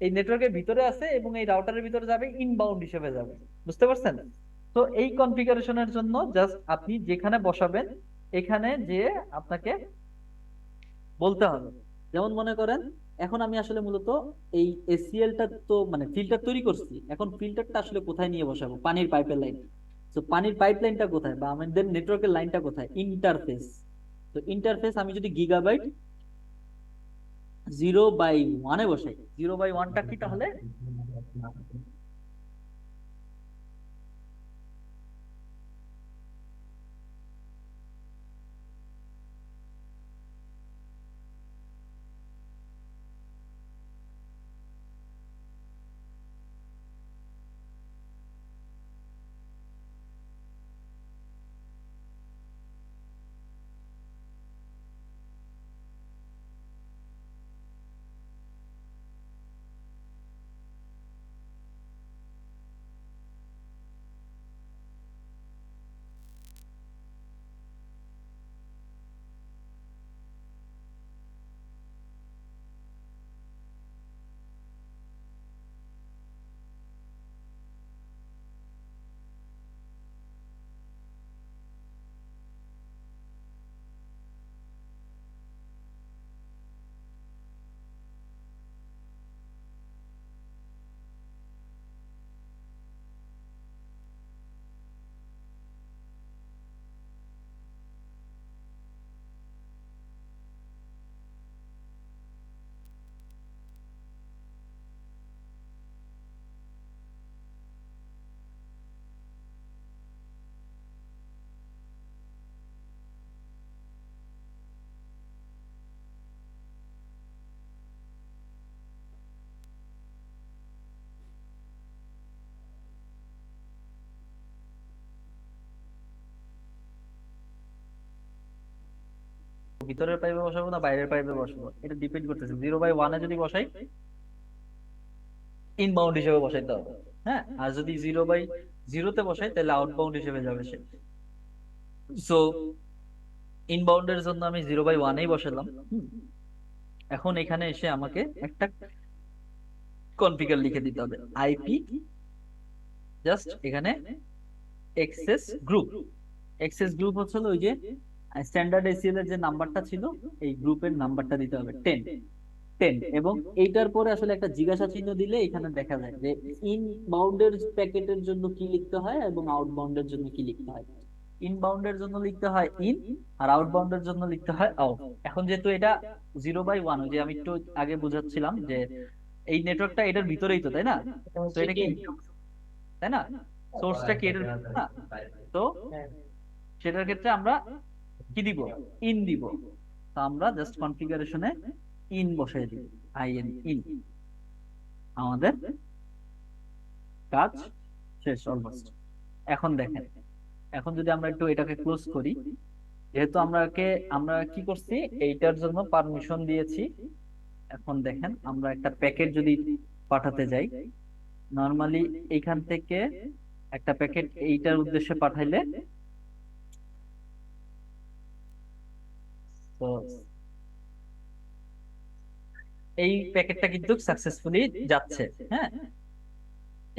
এই নেটওয়ার্কের ভিতরে আছে এবং এই রাউটারের ভিতরে যাবে, ইনবাউন্ড হিসেবে যাবে। বুঝতে পারছেন? তো এই কনফিগারেশনের জন্য জাস্ট আপনি যেখানে বসাবেন এখানে যে আপনাকে বলতে হবে। যেমন মনে করেন এখন আমি আসলে মূলত এই এসিএলটা তো মানে ফিল্টার তৈরি করছি, এখন ফিল্টারটা আসলে কোথায় নিয়ে বসাবো, পানির পাইপের লাইন। তো পানির পাইপ লাইনটা কোথায় বা আমাদের নেটওয়ার্কের লাইনটা কোথায়, ইন্টারফেস। তো ইন্টারফেস আমি যদি গিগাবাইট 0/1 বসাই, 0/1টা কি তাহলে, ভিতরের পাইপে বসাবো না বাইরের পাইপে বসাবো, এটা ডিপেন্ড করতেছে। 0/1 যদি বসাই ইনবাউন্ড হিসেবে বসাইতে হবে, হ্যাঁ। আর যদি 0/0 বসাই তাহলে আউটবাউন্ড হিসেবে যাবে সে। সো ইনবাউন্ডের জন্য আমি 0/1 বসালাম। এখন এখানে এসে আমাকে একটা কনফিগার লিখে দিতে হবে, আইপি জাস্ট এখানে এক্সেস গ্রুপ। এক্সেস গ্রুপ হচ্ছে ওই যে স্ট্যান্ডার্ড এসিএল এর যে নাম্বারটা ছিল, এই গ্রুপের নাম্বারটা দিতে হবে 10 এবং এইটার পরে আসলে একটা জিজ্ঞাসা চিহ্ন দিলে এখানে দেখা যায় যে ইনবাউন্ডের প্যাকেটের জন্য কি লিখতে হয় এবং আউটবাউন্ডের জন্য কি লিখতে হয়। ইনবাউন্ডের জন্য লিখতে হয় ইন, আর আউটবাউন্ডের জন্য লিখতে হয় আউট। এখন যেহেতু এটা 0/1, ওই যে আমি একটু আগে বুঝাচ্ছিলাম যে এই নেটওয়ার্কটা এটার ভিতরেই তো, তাই না? এটা তো হচ্ছে এটা কি, in। তাই না? সোর্সটা কি এটার ভিতরে না? তো হ্যাঁ, সেটার ক্ষেত্রে আমরা কি দিব, ইন দিব। তো আমরা জাস্ট কনফিগারেশনে ইন বসাই দিব, আইএন ইন। আমাদের কাজ শেষ অলমোস্ট। এখন দেখেন, এখন যদি আমরা একটু এটাকে ক্লোজ করি, যেহেতু আমরা কি করছি, এইটার জন্য পারমিশন দিয়েছি। এখন দেখেন আমরা একটা প্যাকেট যদি পাঠাতে যাই, নরমালি এইখান থেকে একটা প্যাকেট এইটার উদ্দেশ্যে পাঠাইলে, তো এই প্যাকেটটা কিন্তু সাকসেসফুলি যাচ্ছে, হ্যাঁ।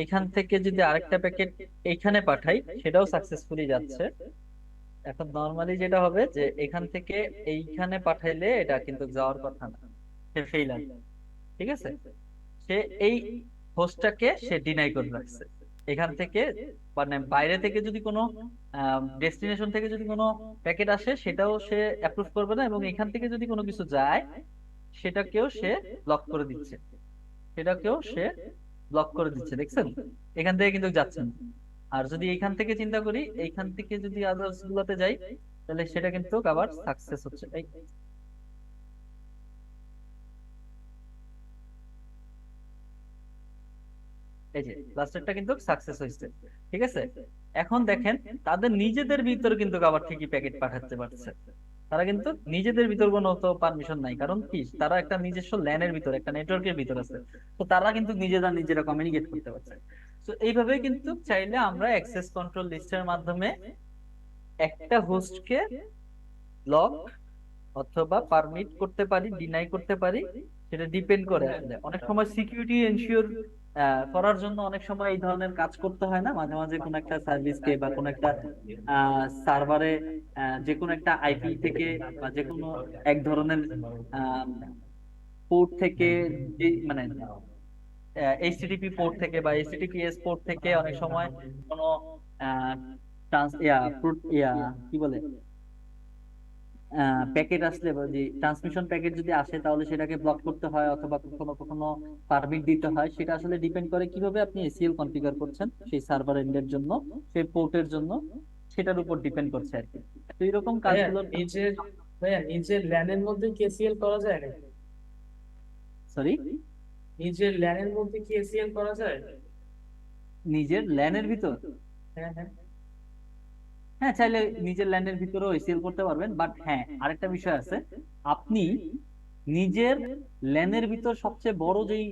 এখান থেকে যদি আরেকটা প্যাকেট এইখানে পাঠাই, সেটাও সাকসেসফুলি যাচ্ছে। এখন নরমালি যেটা হবে যে এখান থেকে এইখানে পাঠাইলে এটা কিন্তু যাওয়ার কথা না, সে ফেইলার, ঠিক আছে। সে এই হোস্টটাকে সে ডিনাই করে রাখছে, এখান থেকে মানে বাইরে থেকে যদি কোনো ডেস্টিনেশন থেকে যদি কোনো প্যাকেট আসে সেটাও সে অ্যাপ্রুভ করবে না, এবং এখান থেকে যদি কোনো কিছু যায় সেটাকেও সে ব্লক করে দিচ্ছে, সেটাকেও সে ব্লক করে দিচ্ছে, দেখছেন? এখান থেকে কিন্তু যাচ্ছে না। আর যদি এইখান থেকে চিন্তা করি, এইখান থেকে যদি আদার্স গুলোতে যাই, তাহলে সেটা কিন্তু আবার সাকসেস হচ্ছে। এই যে লাস্টেরটা কিন্তু সাকসেস হয়েছে, ঠিক আছে? এখন দেখেন তাদের নিজেদের ভিতর কিন্তু আবার ঠিকই প্যাকেট পাঠাতে পারছে। তারা কিন্তু নিজেদের ভিতর কোনো তো পারমিশন নাই, কারণ কি তারা একটা নিজস্ব ল্যানের ভিতর, একটা নেটওয়ার্কের ভিতর আছে। তো তারা কিন্তু নিজেরা কমিউনিকেট করতে পারছে। তো এইভাবে কিন্তু চাইলে আমরা অ্যাক্সেস কন্ট্রোল লিস্টের মাধ্যমে একটা হোস্টকে ব্লক অথবা পারমিট করতে পারি, ডিনাই করতে পারি। সেটা ডিপেন্ড করে আসলে অনেক সময় সিকিউরিটি এনশিওর করার জন্য অনেক সময় এই ধরনের কাজ করতে হয় না, মাঝে মাঝে কোনো একটা সার্ভিসকে বা কোনো একটা সার্ভারে যে কোনো একটা আইপি থেকে বা যে কোনো এক ধরনের পোর্ট থেকে, মানে এইচটিটিপি পোর্ট থেকে বা এইচটিটিপিএস পোর্ট থেকে অনেক সময় কোনো আহ, কি বলে প্যাকেট আসলে বা যে ট্রান্সমিশন প্যাকেট যদি আসে তাহলে সেটাকে ব্লক করতে হয়, অথবা কখনো কখনো পারমিট দিতে হয়। সেটা আসলে ডিপেন্ড করে কিভাবে আপনি এসিএল কনফিগার করছেন সেই সার্ভার এন্ডের জন্য, সেই পোর্টের জন্য, সেটার উপর ডিপেন্ড করছে আর কি। তো এরকম ভাইয়া কাজগুলো নিজের ভাইয়া নিজের ল্যানের মধ্যে কি এসিএল করা যায় না? সরি, নিজের ল্যানের মধ্যে কি এসিএল করা যায়? নিজের ল্যানের ভিতর, হ্যাঁ হ্যাঁ। হ্যাঁ চাইলে নিজের ল্যান্ডের ভিতরেও এসিএল করতে পারবেন, বাট হ্যাঁ আরেকটা বিষয় আছে, আপনি নিজের ল্যানের ভিতর সবচেয়ে বড় যেই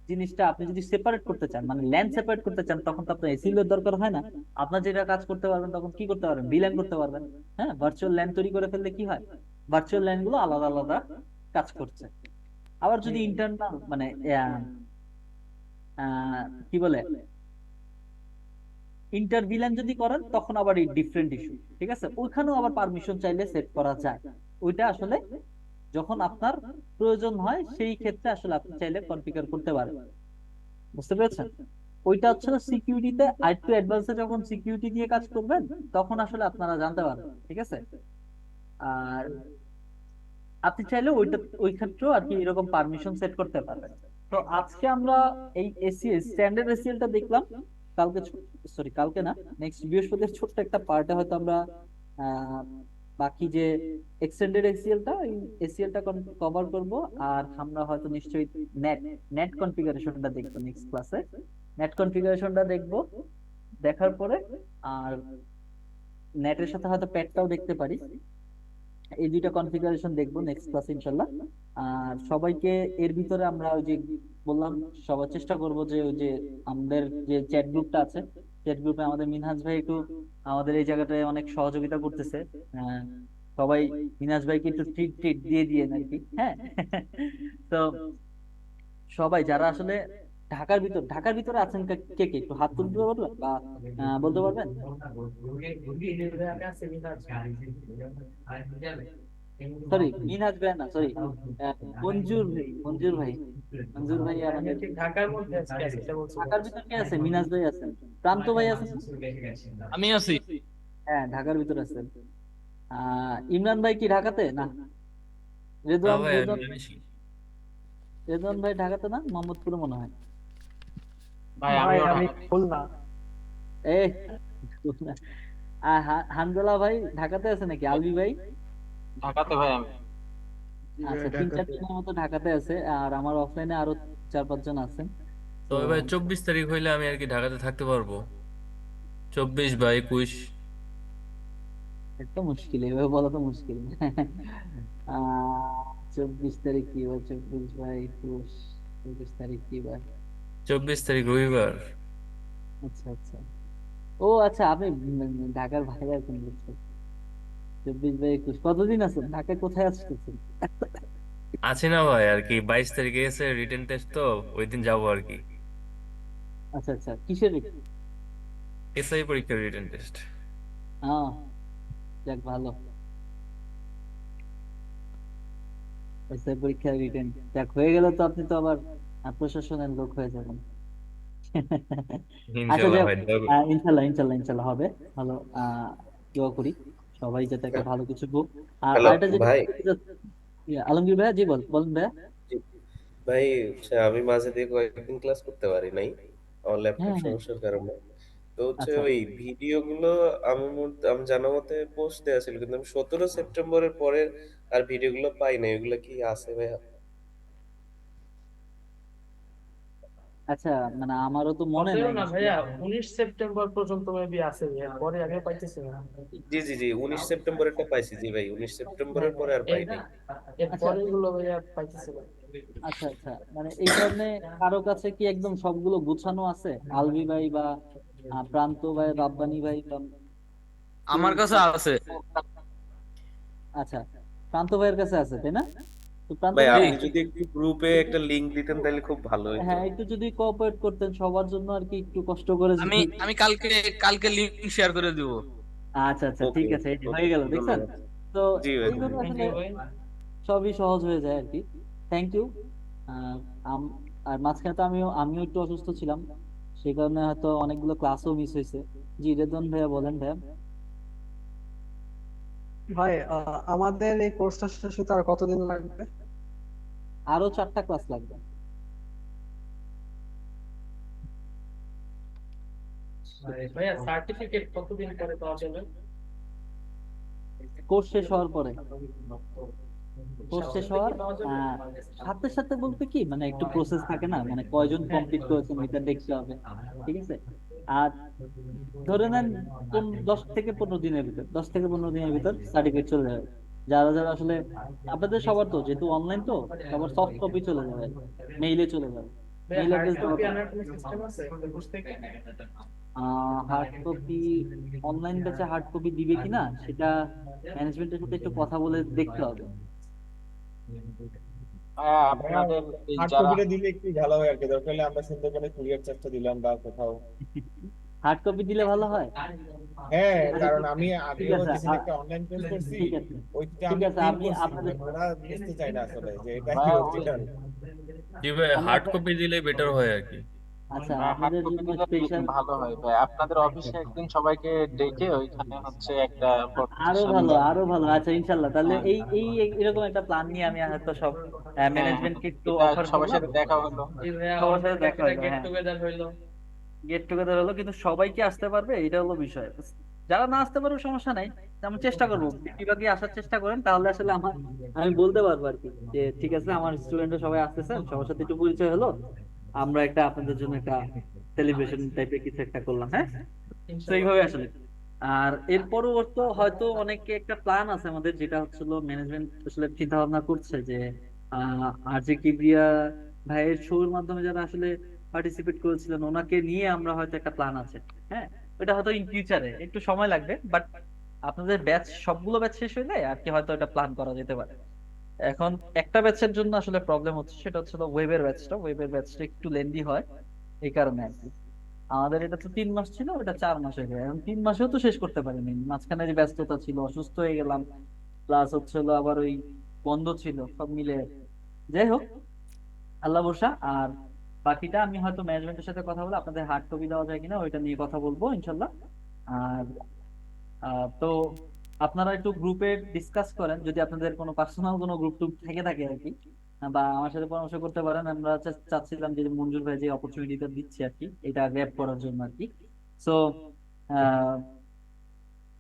জিনিসটা আপনি যদি সেপারেট করতে চান, মানে ল্যান সেপারেট করতে চান, তখন তো আপনার এসিএল এর দরকার হয় না। আপনার যেটা কাজ করতে পারবেন তখন কি করতে পারবেন, ভিল্যান করতে পারবেন। হ্যাঁ, ভার্চুয়াল ল্যান তৈরি করে ফেললে কি হয়, ভার্চুয়াল ল্যান গুলো আলাদা আলাদা কাজ করছে। আবার যদি ইন্টারনাল মানে কি বলে ইন্টার ভিল্যান যদি করেন তখন আবার এই ডিফারেন্ট ইস্যু, ঠিক আছে? ওইখানেও আবার পারমিশন চাইলে সেট করা যায়। ওইটা আসলে যখন আপনার প্রয়োজন হয় সেই ক্ষেত্রে আসলে আপনি চাইলে কনফিগার করতে পারেন, বুঝতে পেরেছেন? ওইটা হচ্ছে সিকিউরিটিতে আরেকটু অ্যাডভান্সে, যখন সিকিউরিটি নিয়ে কাজ করবেন তখন আসলে আপনারা জানতে পারবেন, ঠিক আছে? আর আপনি চাইলে ওই ক্ষেত্রেও আর কি এরকম পারমিশন সেট করতে পারবেন। তো আজকে আমরা এই এসিএল স্ট্যান্ডার্ড এসিএলটা দেখলাম। কালকে, সরি কালকে না, নেক্সট বৃহস্পতির ছোট্ট একটা পার্টে হয়তো আমরা আহ, বাকি যে এক্সটেন্ডেড এসিএলটা, এই এসিএলটা কভার করব। আর আমরা হয়তো নিশ্চয়ই নেট নেট কনফিগারেশনটা দেখবো নেক্সট ক্লাসে। নেট কনফিগারেশনটা দেখবো, দেখার পরে আর নেটের সাথে হয়তো প্যাডটাও দেখতে পারি। এই দুইটা কনফিগারেশন দেখবো নেক্সট ক্লাসে ইনশাল্লাহ। আর সবাইকে এর ভিতরে আমরা ওই যে বললাম, সবার চেষ্টা করব যে ওই যে আমাদের যে চ্যাট গ্রুপটা আছে, চ্যাট গ্রুপে আমাদের মিনহাজ ভাই একটু আমাদের এই জায়গাটায় অনেক সহযোগিতা করতেছে। আহ, সবাই মিনহাজ ভাইকে একটু ট্রিট ট্রিট দিয়ে দিয়ে নাকি, হ্যাঁ। তো সবাই যারা আসলে ঢাকার ভিতরে আছেন, কে কে কে একটু হাত তুলতে পারবেন বা বলতে পারবেন? সরি মিনহাজ ভাই না, সরি মঞ্জুর ভাই আমি আমাদের ঠিক ঢাকার মধ্যে আছি, সেটা বলছি না। ঢাকার ভিতর কে আছে? মিনহাজ ভাই আছেন, প্রান্ত ভাই আছেন না? আমি আছি। হ্যাঁ ঢাকার ভিতর আছেন। ইমরান ভাই কি ঢাকাতে না? না রেদওয়ান ভাই, আমি রেদওয়ান জানিসই। রেদওয়ান ভাই ঢাকাতে না, মোহাম্মদপুরে মনে হয়। ভাই ভাই আমিও আমি ঢাকা। খুলনা। এ হানজালা ভাই ঢাকাতে আছে নাকি? আলবি ভাই? ঢাকাতে ভাই আমি। আচ্ছা, 3-4 জনের মতো ঢাকাতে আছে, আর আমার অফলাইনে আরো 4-5 জন আছেন। তো তবে ভাই 24 তারিখ হইলে আমি আর কি ঢাকাতে থাকতে পারবো, 24 বা 21। একটা মুশকিল, এভাবে বলা তো মুশকিল। 24 তারিখ কি বার? 24 বা 21, 24 তারিখ কি বার? 24 তারিখ রবিবার। আচ্ছা আচ্ছা, ও আচ্ছা, আপনি ঢাকার বাইরে আছেন বুঝছো। 24 বা 21 কতদিন আছেন ঢাকায়? কোথায় আসতেছেন? আছি না ভাই, আর কি 22 তারিখে এসে রিটেন টেস্ট, তো ওই দিন যাবো আর কি। আচ্ছা আচ্ছা, কিসের? এসআই পরীক্ষার রিটেন টেস্ট। হ্যাঁ, যাক ভালো, এসআই পরীক্ষা রিটেন যাক হয়ে গেল, তো আপনি তো আবার প্রশাসনের লোক হয়ে যাবেন। আচ্ছা ইনশাল্লাহ যাক, ভাই, দোয়া করি। ইনশাল্লাহ ইনশাল্লাহ ইনশাল্লাহ হবে ভালো। দোয়া করি সবাই যাতে একটা ভালো কিছু হোক। আর হ্যালো আরেকটা জিনিস ভাই। বলতে আলমগীর ভাইয়া, জি বলেন ভাইয়া। জি, ভাই হচ্ছে আমি মাঝে দিয়ে কয়েকদিন ক্লাস করতে পারি নাই আমার ল্যাপটপ হ্যাঁ হ্যাঁ, সমস্যার কারণে। তো হচ্ছে আচ্ছা ওই ভিডিওগুলো আমি জানা মতে পোস্ট দেওয়া ছিল, কিন্তু আমি 17 সেপ্টেম্বরের পরে আর ভিডিওগুলো পাই নাই। ওইগুলো কি আছে ভাইয়া? আচ্ছা, মানে আমারও তো মনে হতেও নাই না আসলে। ভাইয়া, 19 সেপ্টেম্বর পর্যন্ত মেবি আছে, পরে আগে পাইতেছি না। জি জি জি, 19 সেপ্টেম্বরেরটা পাইছি। জি ভাই, 19 সেপ্টেম্বরের পরে আর পাই নাই। এর আচ্ছা পরে গুলো ভাইয়া পাইতেছি না। আচ্ছা আচ্ছা, মানে এই কারণে কারো কাছে কি একদম সবগুলো গুছানো আছে? আলভি ভাই বা প্রান্ত ভাই, রাব্বানি ভাই বা কেউ? আমার কাছে আছে। আচ্ছা, প্রান্ত ভাইয়ের কাছে আছে তাই না? তো প্রান্ত ভাই ভাইয়া আপনি যদি একটু গ্রুপে একটা লিংক দিতেন তাহলে খুব ভালো হতো। হ্যাঁ, একটু যদি কোঅপারেট করতেন সবার জন্য আর কি, একটু কষ্ট করে আমি যদি। আমি কালকে কালকে লিংক শেয়ার করে দিব। আচ্ছা আচ্ছা, ওকে ঠিক আছে, এই যে ওকে, হয়ে গেল, দেখছেন? ধন্যবাদ। তো জি ভাই, এইভাবে ধন্যবাদ। থ্যাংক আসলে ইউ ভাই। সবই সহজ হয়ে যায় আর কি। Thank you. আর মাঝখানে তো আমিও একটু অসুস্থ ছিলাম, সেই কারণে হয়তো অনেকগুলো ক্লাসও মিস হয়েছে। জি রেদন ভাইয়া বলেন ভাইয়া। ভাই আমাদের এই কোর্সটা শেষ হতে আর কতদিন লাগবে? আরো 4টা ক্লাস লাগবে। ভাইয়া সার্টিফিকেট কতদিন পরে পাওয়া যাবে? কোর্স শেষ হওয়ার পরে, কোর্স শেষ সাথে কি হওয়ার পাওয়া যাবে? সাথে সাথে বলতে কি, মানে একটু প্রসেস থাকে না, মানে কয়জন কমপ্লিট করেছেন এটা দেখতে হবে, ঠিক আছে? আর ধরে নেন 10 থেকে 15 দিনের ভিতর, 10 থেকে 15 দিনের ভিতর সার্টিফিকেট চলে যাবে। যারা যারা আসলে, আপনাদের সবার তো যেহেতু অনলাইন, তো সবার সফট কপি চলে যাবে, মেইলে চলে যাবে, ভাইয়া মেইল হার্ড অ্যাড্রেস দেওয়া কপি থাকবে। আনার কোনো সিস্টেম আছে কোর্স থেকে? হার্ড কপি, অনলাইন ব্যাচে হার্ড কপি দিবে কিনা সেটা ম্যানেজমেন্টের সাথে একটু কথা বলে দেখতে হবে। আপনাদের এই হার্ড যারা কপিটা দিলে একটু ভালো হয় আর কি, দরকার হলে আমরা সুন্দরবনে কুরিয়ার চার্জটা দিলাম বা কোথাও। হার্ড কপি দিলে ভালো হয়। হ্যাঁ, আচ্ছা, কারণ আমি ঠিক আগেও আছে রিসেন্ট একটা অনলাইন কোর্স করছি, ঠিক আছে ওইটা ঠিক আমি আছে, ফিল আপনি করছি, আপনাদের, বাট ওরা বুঝতে চায় না আসলে যে এটা ভাইয়া ওই অরিজিনাল। জি ভাই, আমি হার্ড আপনার, কপি দিলে বেটার হয় আর কি। আচ্ছা হার্ড আপনাদের কপি জন্য দিলে স্পেশাল। ভালো হয় ভাই। আপনাদের অফিসে একদিন সবাইকে ডেকে ওইখানে হচ্ছে একটা আরো প্রেজেন্টেশন ভালো, বা আরো ভালো, আচ্ছা ইনশাল্লাহ, তাহলে হ্যাঁ এই এই এরকম একটা প্ল্যান নিয়ে আমি হয়তো সব হ্যাঁ হ্যাঁ, ম্যানেজমেন্টকে একটু এটা অফার সবার করলাম। সাথে দেখা হলো। জি ভাইয়া, সবার আমাদের সাথে দেখা একটা হলো, গেট হ্যাঁ, টুগেদার হইলো। গেট টুগেদার হলো, কিন্তু সবাই কি আসতে পারবে এটা হলো বিষয়। যারা না আসতে পারবে সমস্যা নাই, আমি চেষ্টা করবো, বেশিরভাগই আসার চেষ্টা করেন, তাহলে আসলে আমি বলতে পারবো আর কি, যে ঠিক আছে আমার স্টুডেন্টরা সবাই আসতেছে, সবার সাথে একটু পরিচয় হলো, আমরা একটা আপনাদের জন্য একটা সেলিব্রেশন টাইপের কিছু একটা করলাম, হ্যাঁ। তো ইনশাআল্লাহ। এইভাবে আসলে, আর এর পরবর্তী হয়তো অনেকে একটা প্ল্যান আছে আমাদের, যেটা হচ্ছিল ম্যানেজমেন্ট আসলে চিন্তা ভাবনা করছে যে আর যে কিবরিয়া ভাইয়ের শোর মাধ্যমে যারা আসলে পার্টিসিপেট করেছিলেন ওনাকে নিয়ে আমরা হয়তো একটা প্ল্যান আছে, হ্যাঁ। ওটা হয়তো ইন ফিউচারে একটু সময় লাগবে, বাট আপনাদের ব্যাচ সবগুলো ব্যাচ শেষ হয়ে যায় আর কি, হয়তো এটা প্ল্যান করা যেতে পারে। এখন একটা ব্যাচের জন্য আসলে প্রবলেম হচ্ছে, সেটা হচ্ছে ওয়েবের ব্যাচটা একটু লেন্দি হয়, এই কারণে আর কি। আমাদের এটা তো 3 মাস ছিল, ওটা 4 মাস হয়ে যায়, এখন 3 মাসেও তো শেষ করতে পারিনি, মাঝখানে যে ব্যস্ততা ছিল, অসুস্থ হয়ে গেলাম, প্লাস হচ্ছে হলো আবার ওই বন্ধ ছিল, সব মিলে। যাই হোক, আল্লাহ ভরসা। আর বাকিটা আমি হয়তো ম্যানেজমেন্টের সাথে কথা বলে আপনাদের হার্ড কপি দেওয়া যায় কিনা ওইটা নিয়ে কথা বলবো ইনশাল্লাহ। আর তো আপনারা একটু গ্রুপে ডিসকাস করেন, যদি আপনাদের কোনো পার্সোনাল কোনো গ্রুপ টুপ থেকে থাকে আর কি, বা আমার সাথে পরামর্শ করতে পারেন। আমরা চাচ্ছিলাম যে মঞ্জুর ভাই যে অপরচুনিটিটা দিচ্ছে আর কি, এটা গ্র্যাব করার জন্য আর কি। সো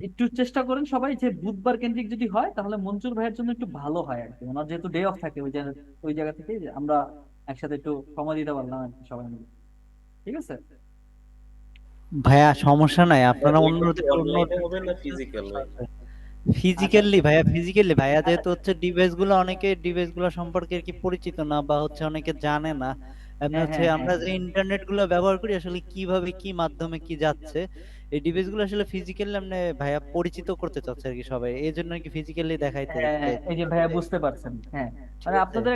একটু চেষ্টা করেন সবাই, যে বুধবার কেন্দ্রিক যদি হয় তাহলে মঞ্জুর ভাইয়ের জন্য একটু ভালো হয় আর কি, ওনার যেহেতু ডে অফ থাকে ওই জায়গা থেকে যে আমরা একসাথে একটু সময় দিতে পারলাম আর কি সবাই মিলে, ঠিক আছে? ভাইয়া সমস্যা নাই, আপনারা ওইটা অন্য কি অনলাইনে হবে না ফিজিক্যাল ভাই? আচ্ছা ফিজিক্যালি ভাইয়া, যেহেতু হচ্ছে ডিভাইস গুলো সম্পর্কে আর কি পরিচিত না, বা হচ্ছে অনেকে জানে না, এমনি হ্যাঁ হচ্ছে হ্যাঁ হ্যাঁ আমরা যে ইন্টারনেট গুলো ব্যবহার করি আসলে কিভাবে কি মাধ্যমে কি যাচ্ছে, এই ডিভাইস গুলো আসলে ফিজিক্যালি আমরা ভাইয়া পরিচিত করতে চাচ্ছে আর কি সবাই, এই জন্য আর কি ফিজিক্যালি দেখাইতে হ্যাঁ হ্যাঁ, এই যে ভাইয়া বুঝতে পারছেন, হ্যাঁ, ঠিক মানে আছে। আপনাদের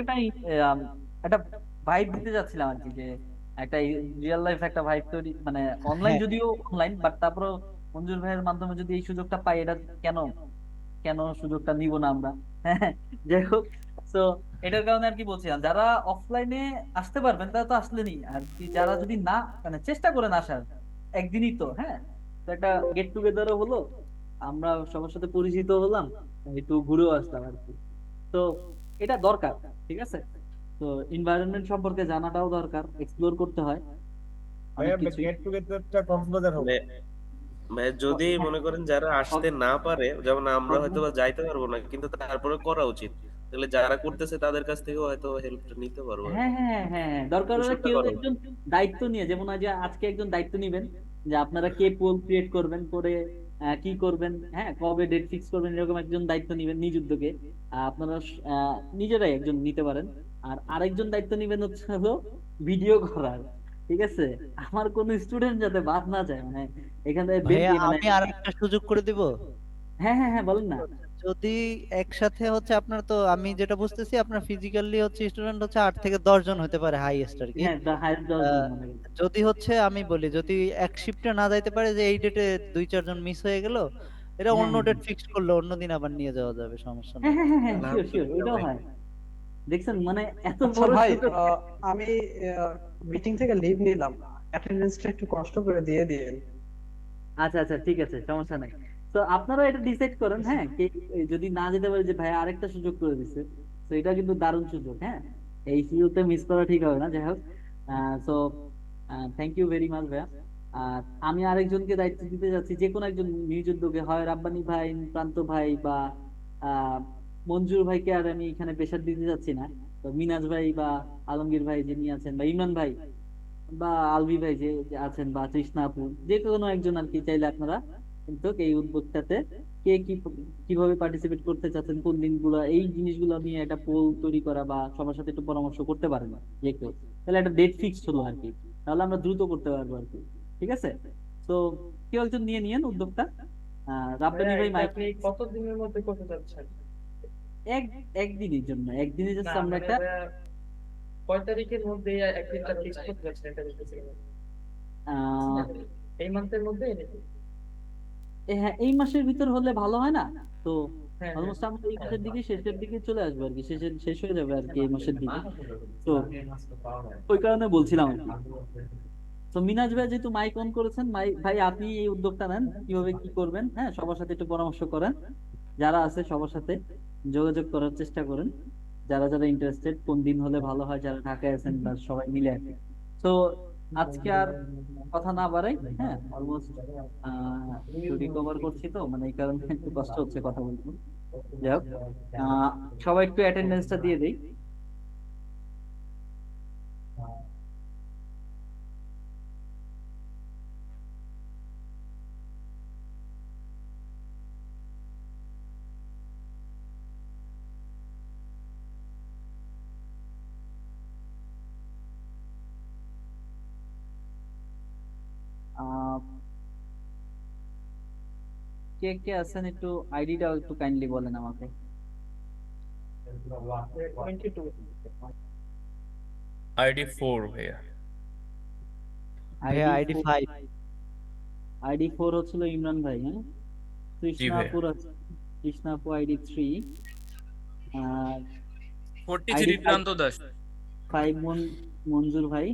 একটা ভাইব দিতে যাচ্ছিলাম আর কি, যে একটা রিয়েল লাইফ একটা ভাইব তৈরি, মানে অনলাইন হ্যাঁ যদিও অনলাইন, বাট তারপরেও মঞ্জুর ভাইয়ের মাধ্যমে যদি এই সুযোগটা পাই, এটা কেন কেন সুযোগটা নিব না আমরা, হ্যাঁ। যাই হোক, তো এটার কারণে আর কি বলছিলাম, যারা অফলাইনে আসতে পারবেন তারা তো আসলেনই, আর কি যারা যদি না মানে চেষ্টা করেন আসার, একদিনই তো, হ্যাঁ, তো একটা গেট টুগেদারও হলো, আমরা সবার সাথে পরিচিত হলাম, একটু ঘুরেও আসলাম আর কি। তো এটা দরকার, ঠিক আছে। তো এনভায়রনমেন্ট সম্পর্কে জানাটাও দরকার, এক্সপ্লোর করতে হয় অনেক কিছুই। মানে ভাই যদি মনে করেন যারা আসতে না পারে, যেমন আমরা হয়তো বা যাইতে পারবো না, কিন্তু তারপরে করা উচিত, তাহলে যারা করতেছে তাদের কাছ থেকেও হয়তো হেল্পটা নিতে পারবো আর হ্যাঁ কি। হ্যাঁ হ্যাঁ হ্যাঁ হ্যাঁ, দরকার হলে কুশলটা কেউ করা একজন উচিত। দায়িত্ব নিয়ে, যেমন আজ আজকে একজন দায়িত্ব নিবেন যে আপনারা কে পোল ক্রিয়েট করবেন, করে কি করবেন, হ্যাঁ, কবে ডেট ফিক্স করবেন, এরকম একজন দায়িত্ব নিবেন নিজ উদ্যোগে। আপনারা নিজেরাই একজন নিতে পারেন। আর আরেকজন দায়িত্ব নিবেন হচ্ছে হলো ভিডিও করার, ঠিক আছে। আমার কোন স্টুডেন্ট যাতে বাদ না যায়, মানে এখানে ভাইয়া মানে আমি আর একটা সুযোগ করে দিব। হ্যাঁ হ্যাঁ হ্যাঁ, বলেন না। যদি একসাথে হচ্ছে আপনার, তো আমি যেটা বুঝতেছি আপনার ফিজিক্যালি হচ্ছে স্টুডেন্ট হচ্ছে 8 থেকে 10 জন হতে পারে হাইয়েস্ট আর কি। হ্যাঁ, দা হাইস্ট 10 জন আহ, মনে হয়। যদি হচ্ছে আমি বলি, যদি এক শিফটে না যাইতে পারে, যে এই ডেটে 2-4 জন মিস হয়ে গেল, এটা হ্যাঁ অন্য হ্যাঁ ডেট ফিক্সড করলে অন্যদিন আবার নিয়ে যাওয়া যাবে, সমস্যা হ্যাঁ নেই। হ্যাঁ হ্যাঁ হ্যাঁ, শিওর শিওর, আলহামদুলিল্লাহ এটাও ভাই। হয়। দেখছেন মানে এত আচ্ছা বড় ভাই, সুযোগ। আমি মিটিং থেকে লিভ নিলাম, অ্যাটেন্ডেন্সটা একটু কষ্ট করে দিয়ে দিন। আচ্ছা আচ্ছা, ঠিক আছে, সমস্যা নাই। তো আপনারা এটা ডিসাইড করেন, হ্যাঁ, কে যদি না যেতে পারে, যে ভাই আরেকটা সুযোগ করে দিছে, তো এটা কিন্তু দারুণ সুযোগ, হ্যাঁ, এই সুযোগটা মিস করা ঠিক হবে না। যাই হোক, তো থ্যাংক ইউ ভেরি মাচ ভাইয়া। আর আমি আরেকজনকে দায়িত্ব দিতে যাচ্ছি, যে কোনো একজন নিজ উদ্যোগে, হয় রাব্বানি ভাই, প্রান্ত ভাই, বা আহ মঞ্জুর ভাইকে আর আমি এখানে প্রেশার দিতে যাচ্ছি না। তো মিনাজ ভাই বা আলমগীর ভাই যিনি আছেন, বা ইমরান ভাই বা আলভি ভাই যে যে আছেন, বা তৃষ্ণা আপু, যে কোনো একজন আর কি, চাইলে আপনারা কিন্তু এই উদ্যোগটাতে কে কি কিভাবে পার্টিসিপেট করতে চাচ্ছেন, কোন দিনগুলো, এই জিনিসগুলো নিয়ে একটা পোল তৈরি করা, বা সবার সাথে একটু পরামর্শ করতে পারেন যে কেউ, তাহলে একটা ডেট ফিক্স হলো আর কি, তাহলে আমরা দ্রুত করতে পারবো আর কি। ঠিক আছে, তো কেউ একজন নিয়ে নিয়েন উদ্যোগটা। রাব্বানি ভাইয়া ভাই এটা মাইক। আপনি কত দিনের মধ্যে করতে চাচ্ছেন? এক একদিনের জন্য, একদিনে না জাস্ট আমরা মানে একটা ভাইয়া কয় তারিখের মধ্যে একদিনটা ফিক্স করতে যাচ্ছেন, এটা বলতেছিলাম। আহ এই মান্থের মধ্যে নাকি? হ্যাঁ, এই মাসের ভিতর হলে ভালো হয় না? তো হ্যাঁ হ্যাঁ। অলমোস্ট আমরা এই মাসের দিকে, শেষের দিকে চলে আসবো আর কি, শেষ হয়ে যাবে আর কি এই মাসের দিকে। তো ওই কারণে বলছিলাম আর কি। তো মিনাজ ভাই যেহেতু মাইক অন করেছেন, ভাই আপনি এই উদ্যোগটা নেন, কিভাবে কি করবেন, হ্যাঁ, সবার সাথে একটু পরামর্শ করেন, যারা আছে সবার সাথে যোগাযোগ করার চেষ্টা করেন, যারা যারা ইন্টারেস্টেড, কোন দিন হলে ভালো হয়, যারা ঢাকায় আছেন, বা সবাই মিলে আর কি। তো আজকে আর কথা না বাড়াই, হ্যাঁ, অলমোস্ট রিকভার করছি, তো মানে এই কারণে একটু কষ্ট হচ্ছে কথা বলতে। যাই হোক, সবাই একটু অ্যাটেন্ডেন্সটা দিয়ে দেই। আহ কে কে আছেন একটু আইডিটাও একটু কাইন্ডলি বলেন আমাকে। 22। আইডি 4 ভাইয়া। ভাইয়া আইডি 5। আইডি 4 হচ্ছিল ইমরান ভাই, হ্যাঁ। জি ভাইয়া। কৃষ্ণা আপু আইডি 3, আর 43 প্রান্ত দাস। 5 মঞ্জুর ভাই,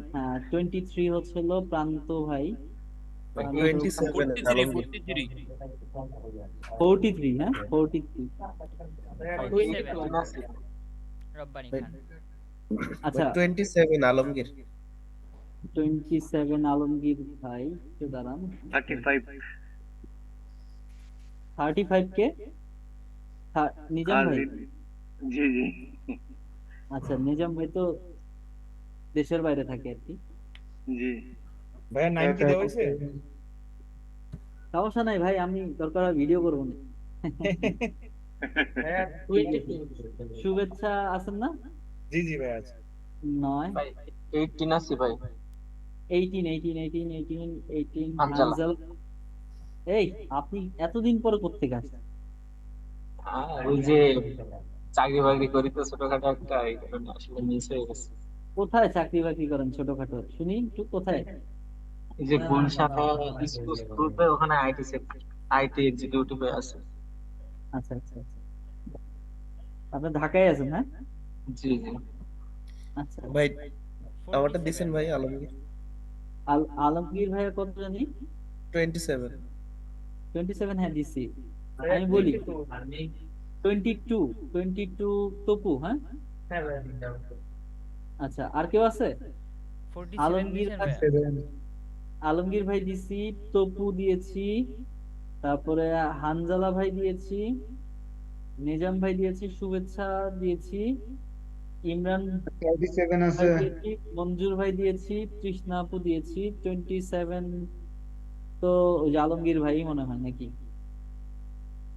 23 হচ্ছিল প্রান্ত ভাই, 27 আলমগীর। 43, হ্যাঁ 43। ভাইয়া 47 22। রব্বানি ভাই, খান। আচ্ছা, 27 আলমগীর। 27 আলমগীর ভাই, একটু দাঁড়ান। 35 কে নিজাম ভাই। জি জি আচ্ছা, নিজাম ভাই তো দেশের বাইরে থাকে আর কি। জি। ভাইয়া 90 দেওয়া হয়েছে? সমস্যা নাই ভাই, আমি দরকার ভিডিও করবো না। ভাইয়া 22। শুভেচ্ছা আছেন না? জি জি ভাই আছে। 9 ভাই 18 আছি ভাই। 18 আঞ্জালা। আনজাল। এই আপনি এতদিন পরে কোত্থেকে আসছেন? ওই যে চাকরি বাকরি করি তো ছোটখাটো একটা, এই কারণে আসলে মিস হয়ে গেছে। কোথায় চাকরি বাকরি করেন ছোটখাটো, শুনি একটু, কোথায়? এই যে গুলশানে স্কুল গ্রুপে, ওখানে আইটি সেক্টর, আইটি এক্সিকিউটিভে আছে। আচ্ছা আচ্ছা আচ্ছা, আপনি ঢাকায় আছেন, হ্যাঁ? জি জি। আচ্ছা ভাই আমারটা 47 দিছেন ভাই আলমগীর আলমগীর ভাইয়ের কত জানি 27। 27 হ্যাঁ দিছি ভাইয়া আমি বলি 22 22 তপু হ্যাঁ হ্যাঁ ভাইয়া আচ্ছা আর কেউ আছে 47 আলমগীর দিয়েছেন ভাই ভাইয়া আলমগীর ভাই দিছি তপু দিয়েছি তারপরে হানজালা ভাই দিয়েছি নিজাম ভাই দিয়েছি শুভেচ্ছা দিয়েছি ইমরান 27 ভাই আছে দিয়েছি মঞ্জুর ভাই দিয়েছি তৃষ্ণা আপু দিয়েছি 27 তো ওই যে আলমগীর ভাই মনে হয় নাকি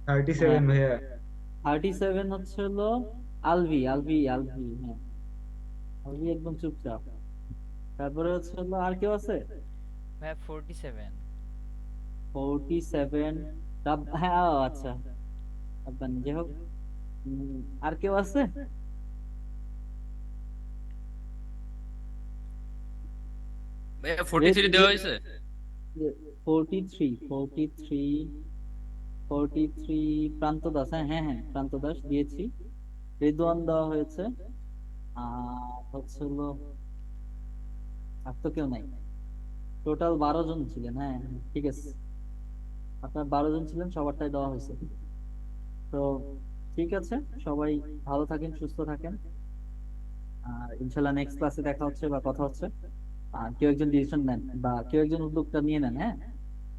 37 ভাইয়া 37 হচ্ছে হলো আলভি হ্যাঁ আলভি একদম চুপচাপ তারপরে হচ্ছে হলো আর কেউ আছে ভাইয়া 47 47 হ্যাঁ ও আচ্ছা আপনার যাই হোক আর কেউ আছে ভাইয়া 43 দেওয়া হয়েছে 43 প্রান্ত দাস হ্যাঁ প্রান্ত দাস দিয়েছি রিদওয়ান দেওয়া হয়েছে আর হচ্ছে হলো আর তো কেউ নাই টোটাল 12 জন ছিলেন হ্যাঁ ঠিক আছে আপনার 12 জন ছিলেন সবারটাই দেওয়া হয়েছে তো ঠিক আছে সবাই ভালো থাকেন সুস্থ থাকেন আর ইনশাল্লাহ নেক্সট ক্লাসে দেখা হচ্ছে বা কথা হচ্ছে আর কেউ একজন ডিসিশন নেন বা কেউ একজন উদ্যোগটা নিয়ে নেন হ্যাঁ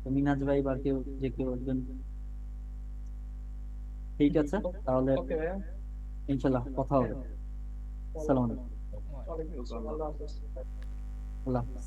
তো মিনাজ ভাই বা কেউ যে কেউ একজন ঠিক আছে তাহলে ওকে ভাইয়া ইনশাল্লাহ কথা হবে আসসালামু আলাইকুম ওয়ালাইকুম আসসালাম আল্লাহ হাফেজ আল্লাহ হাফেজ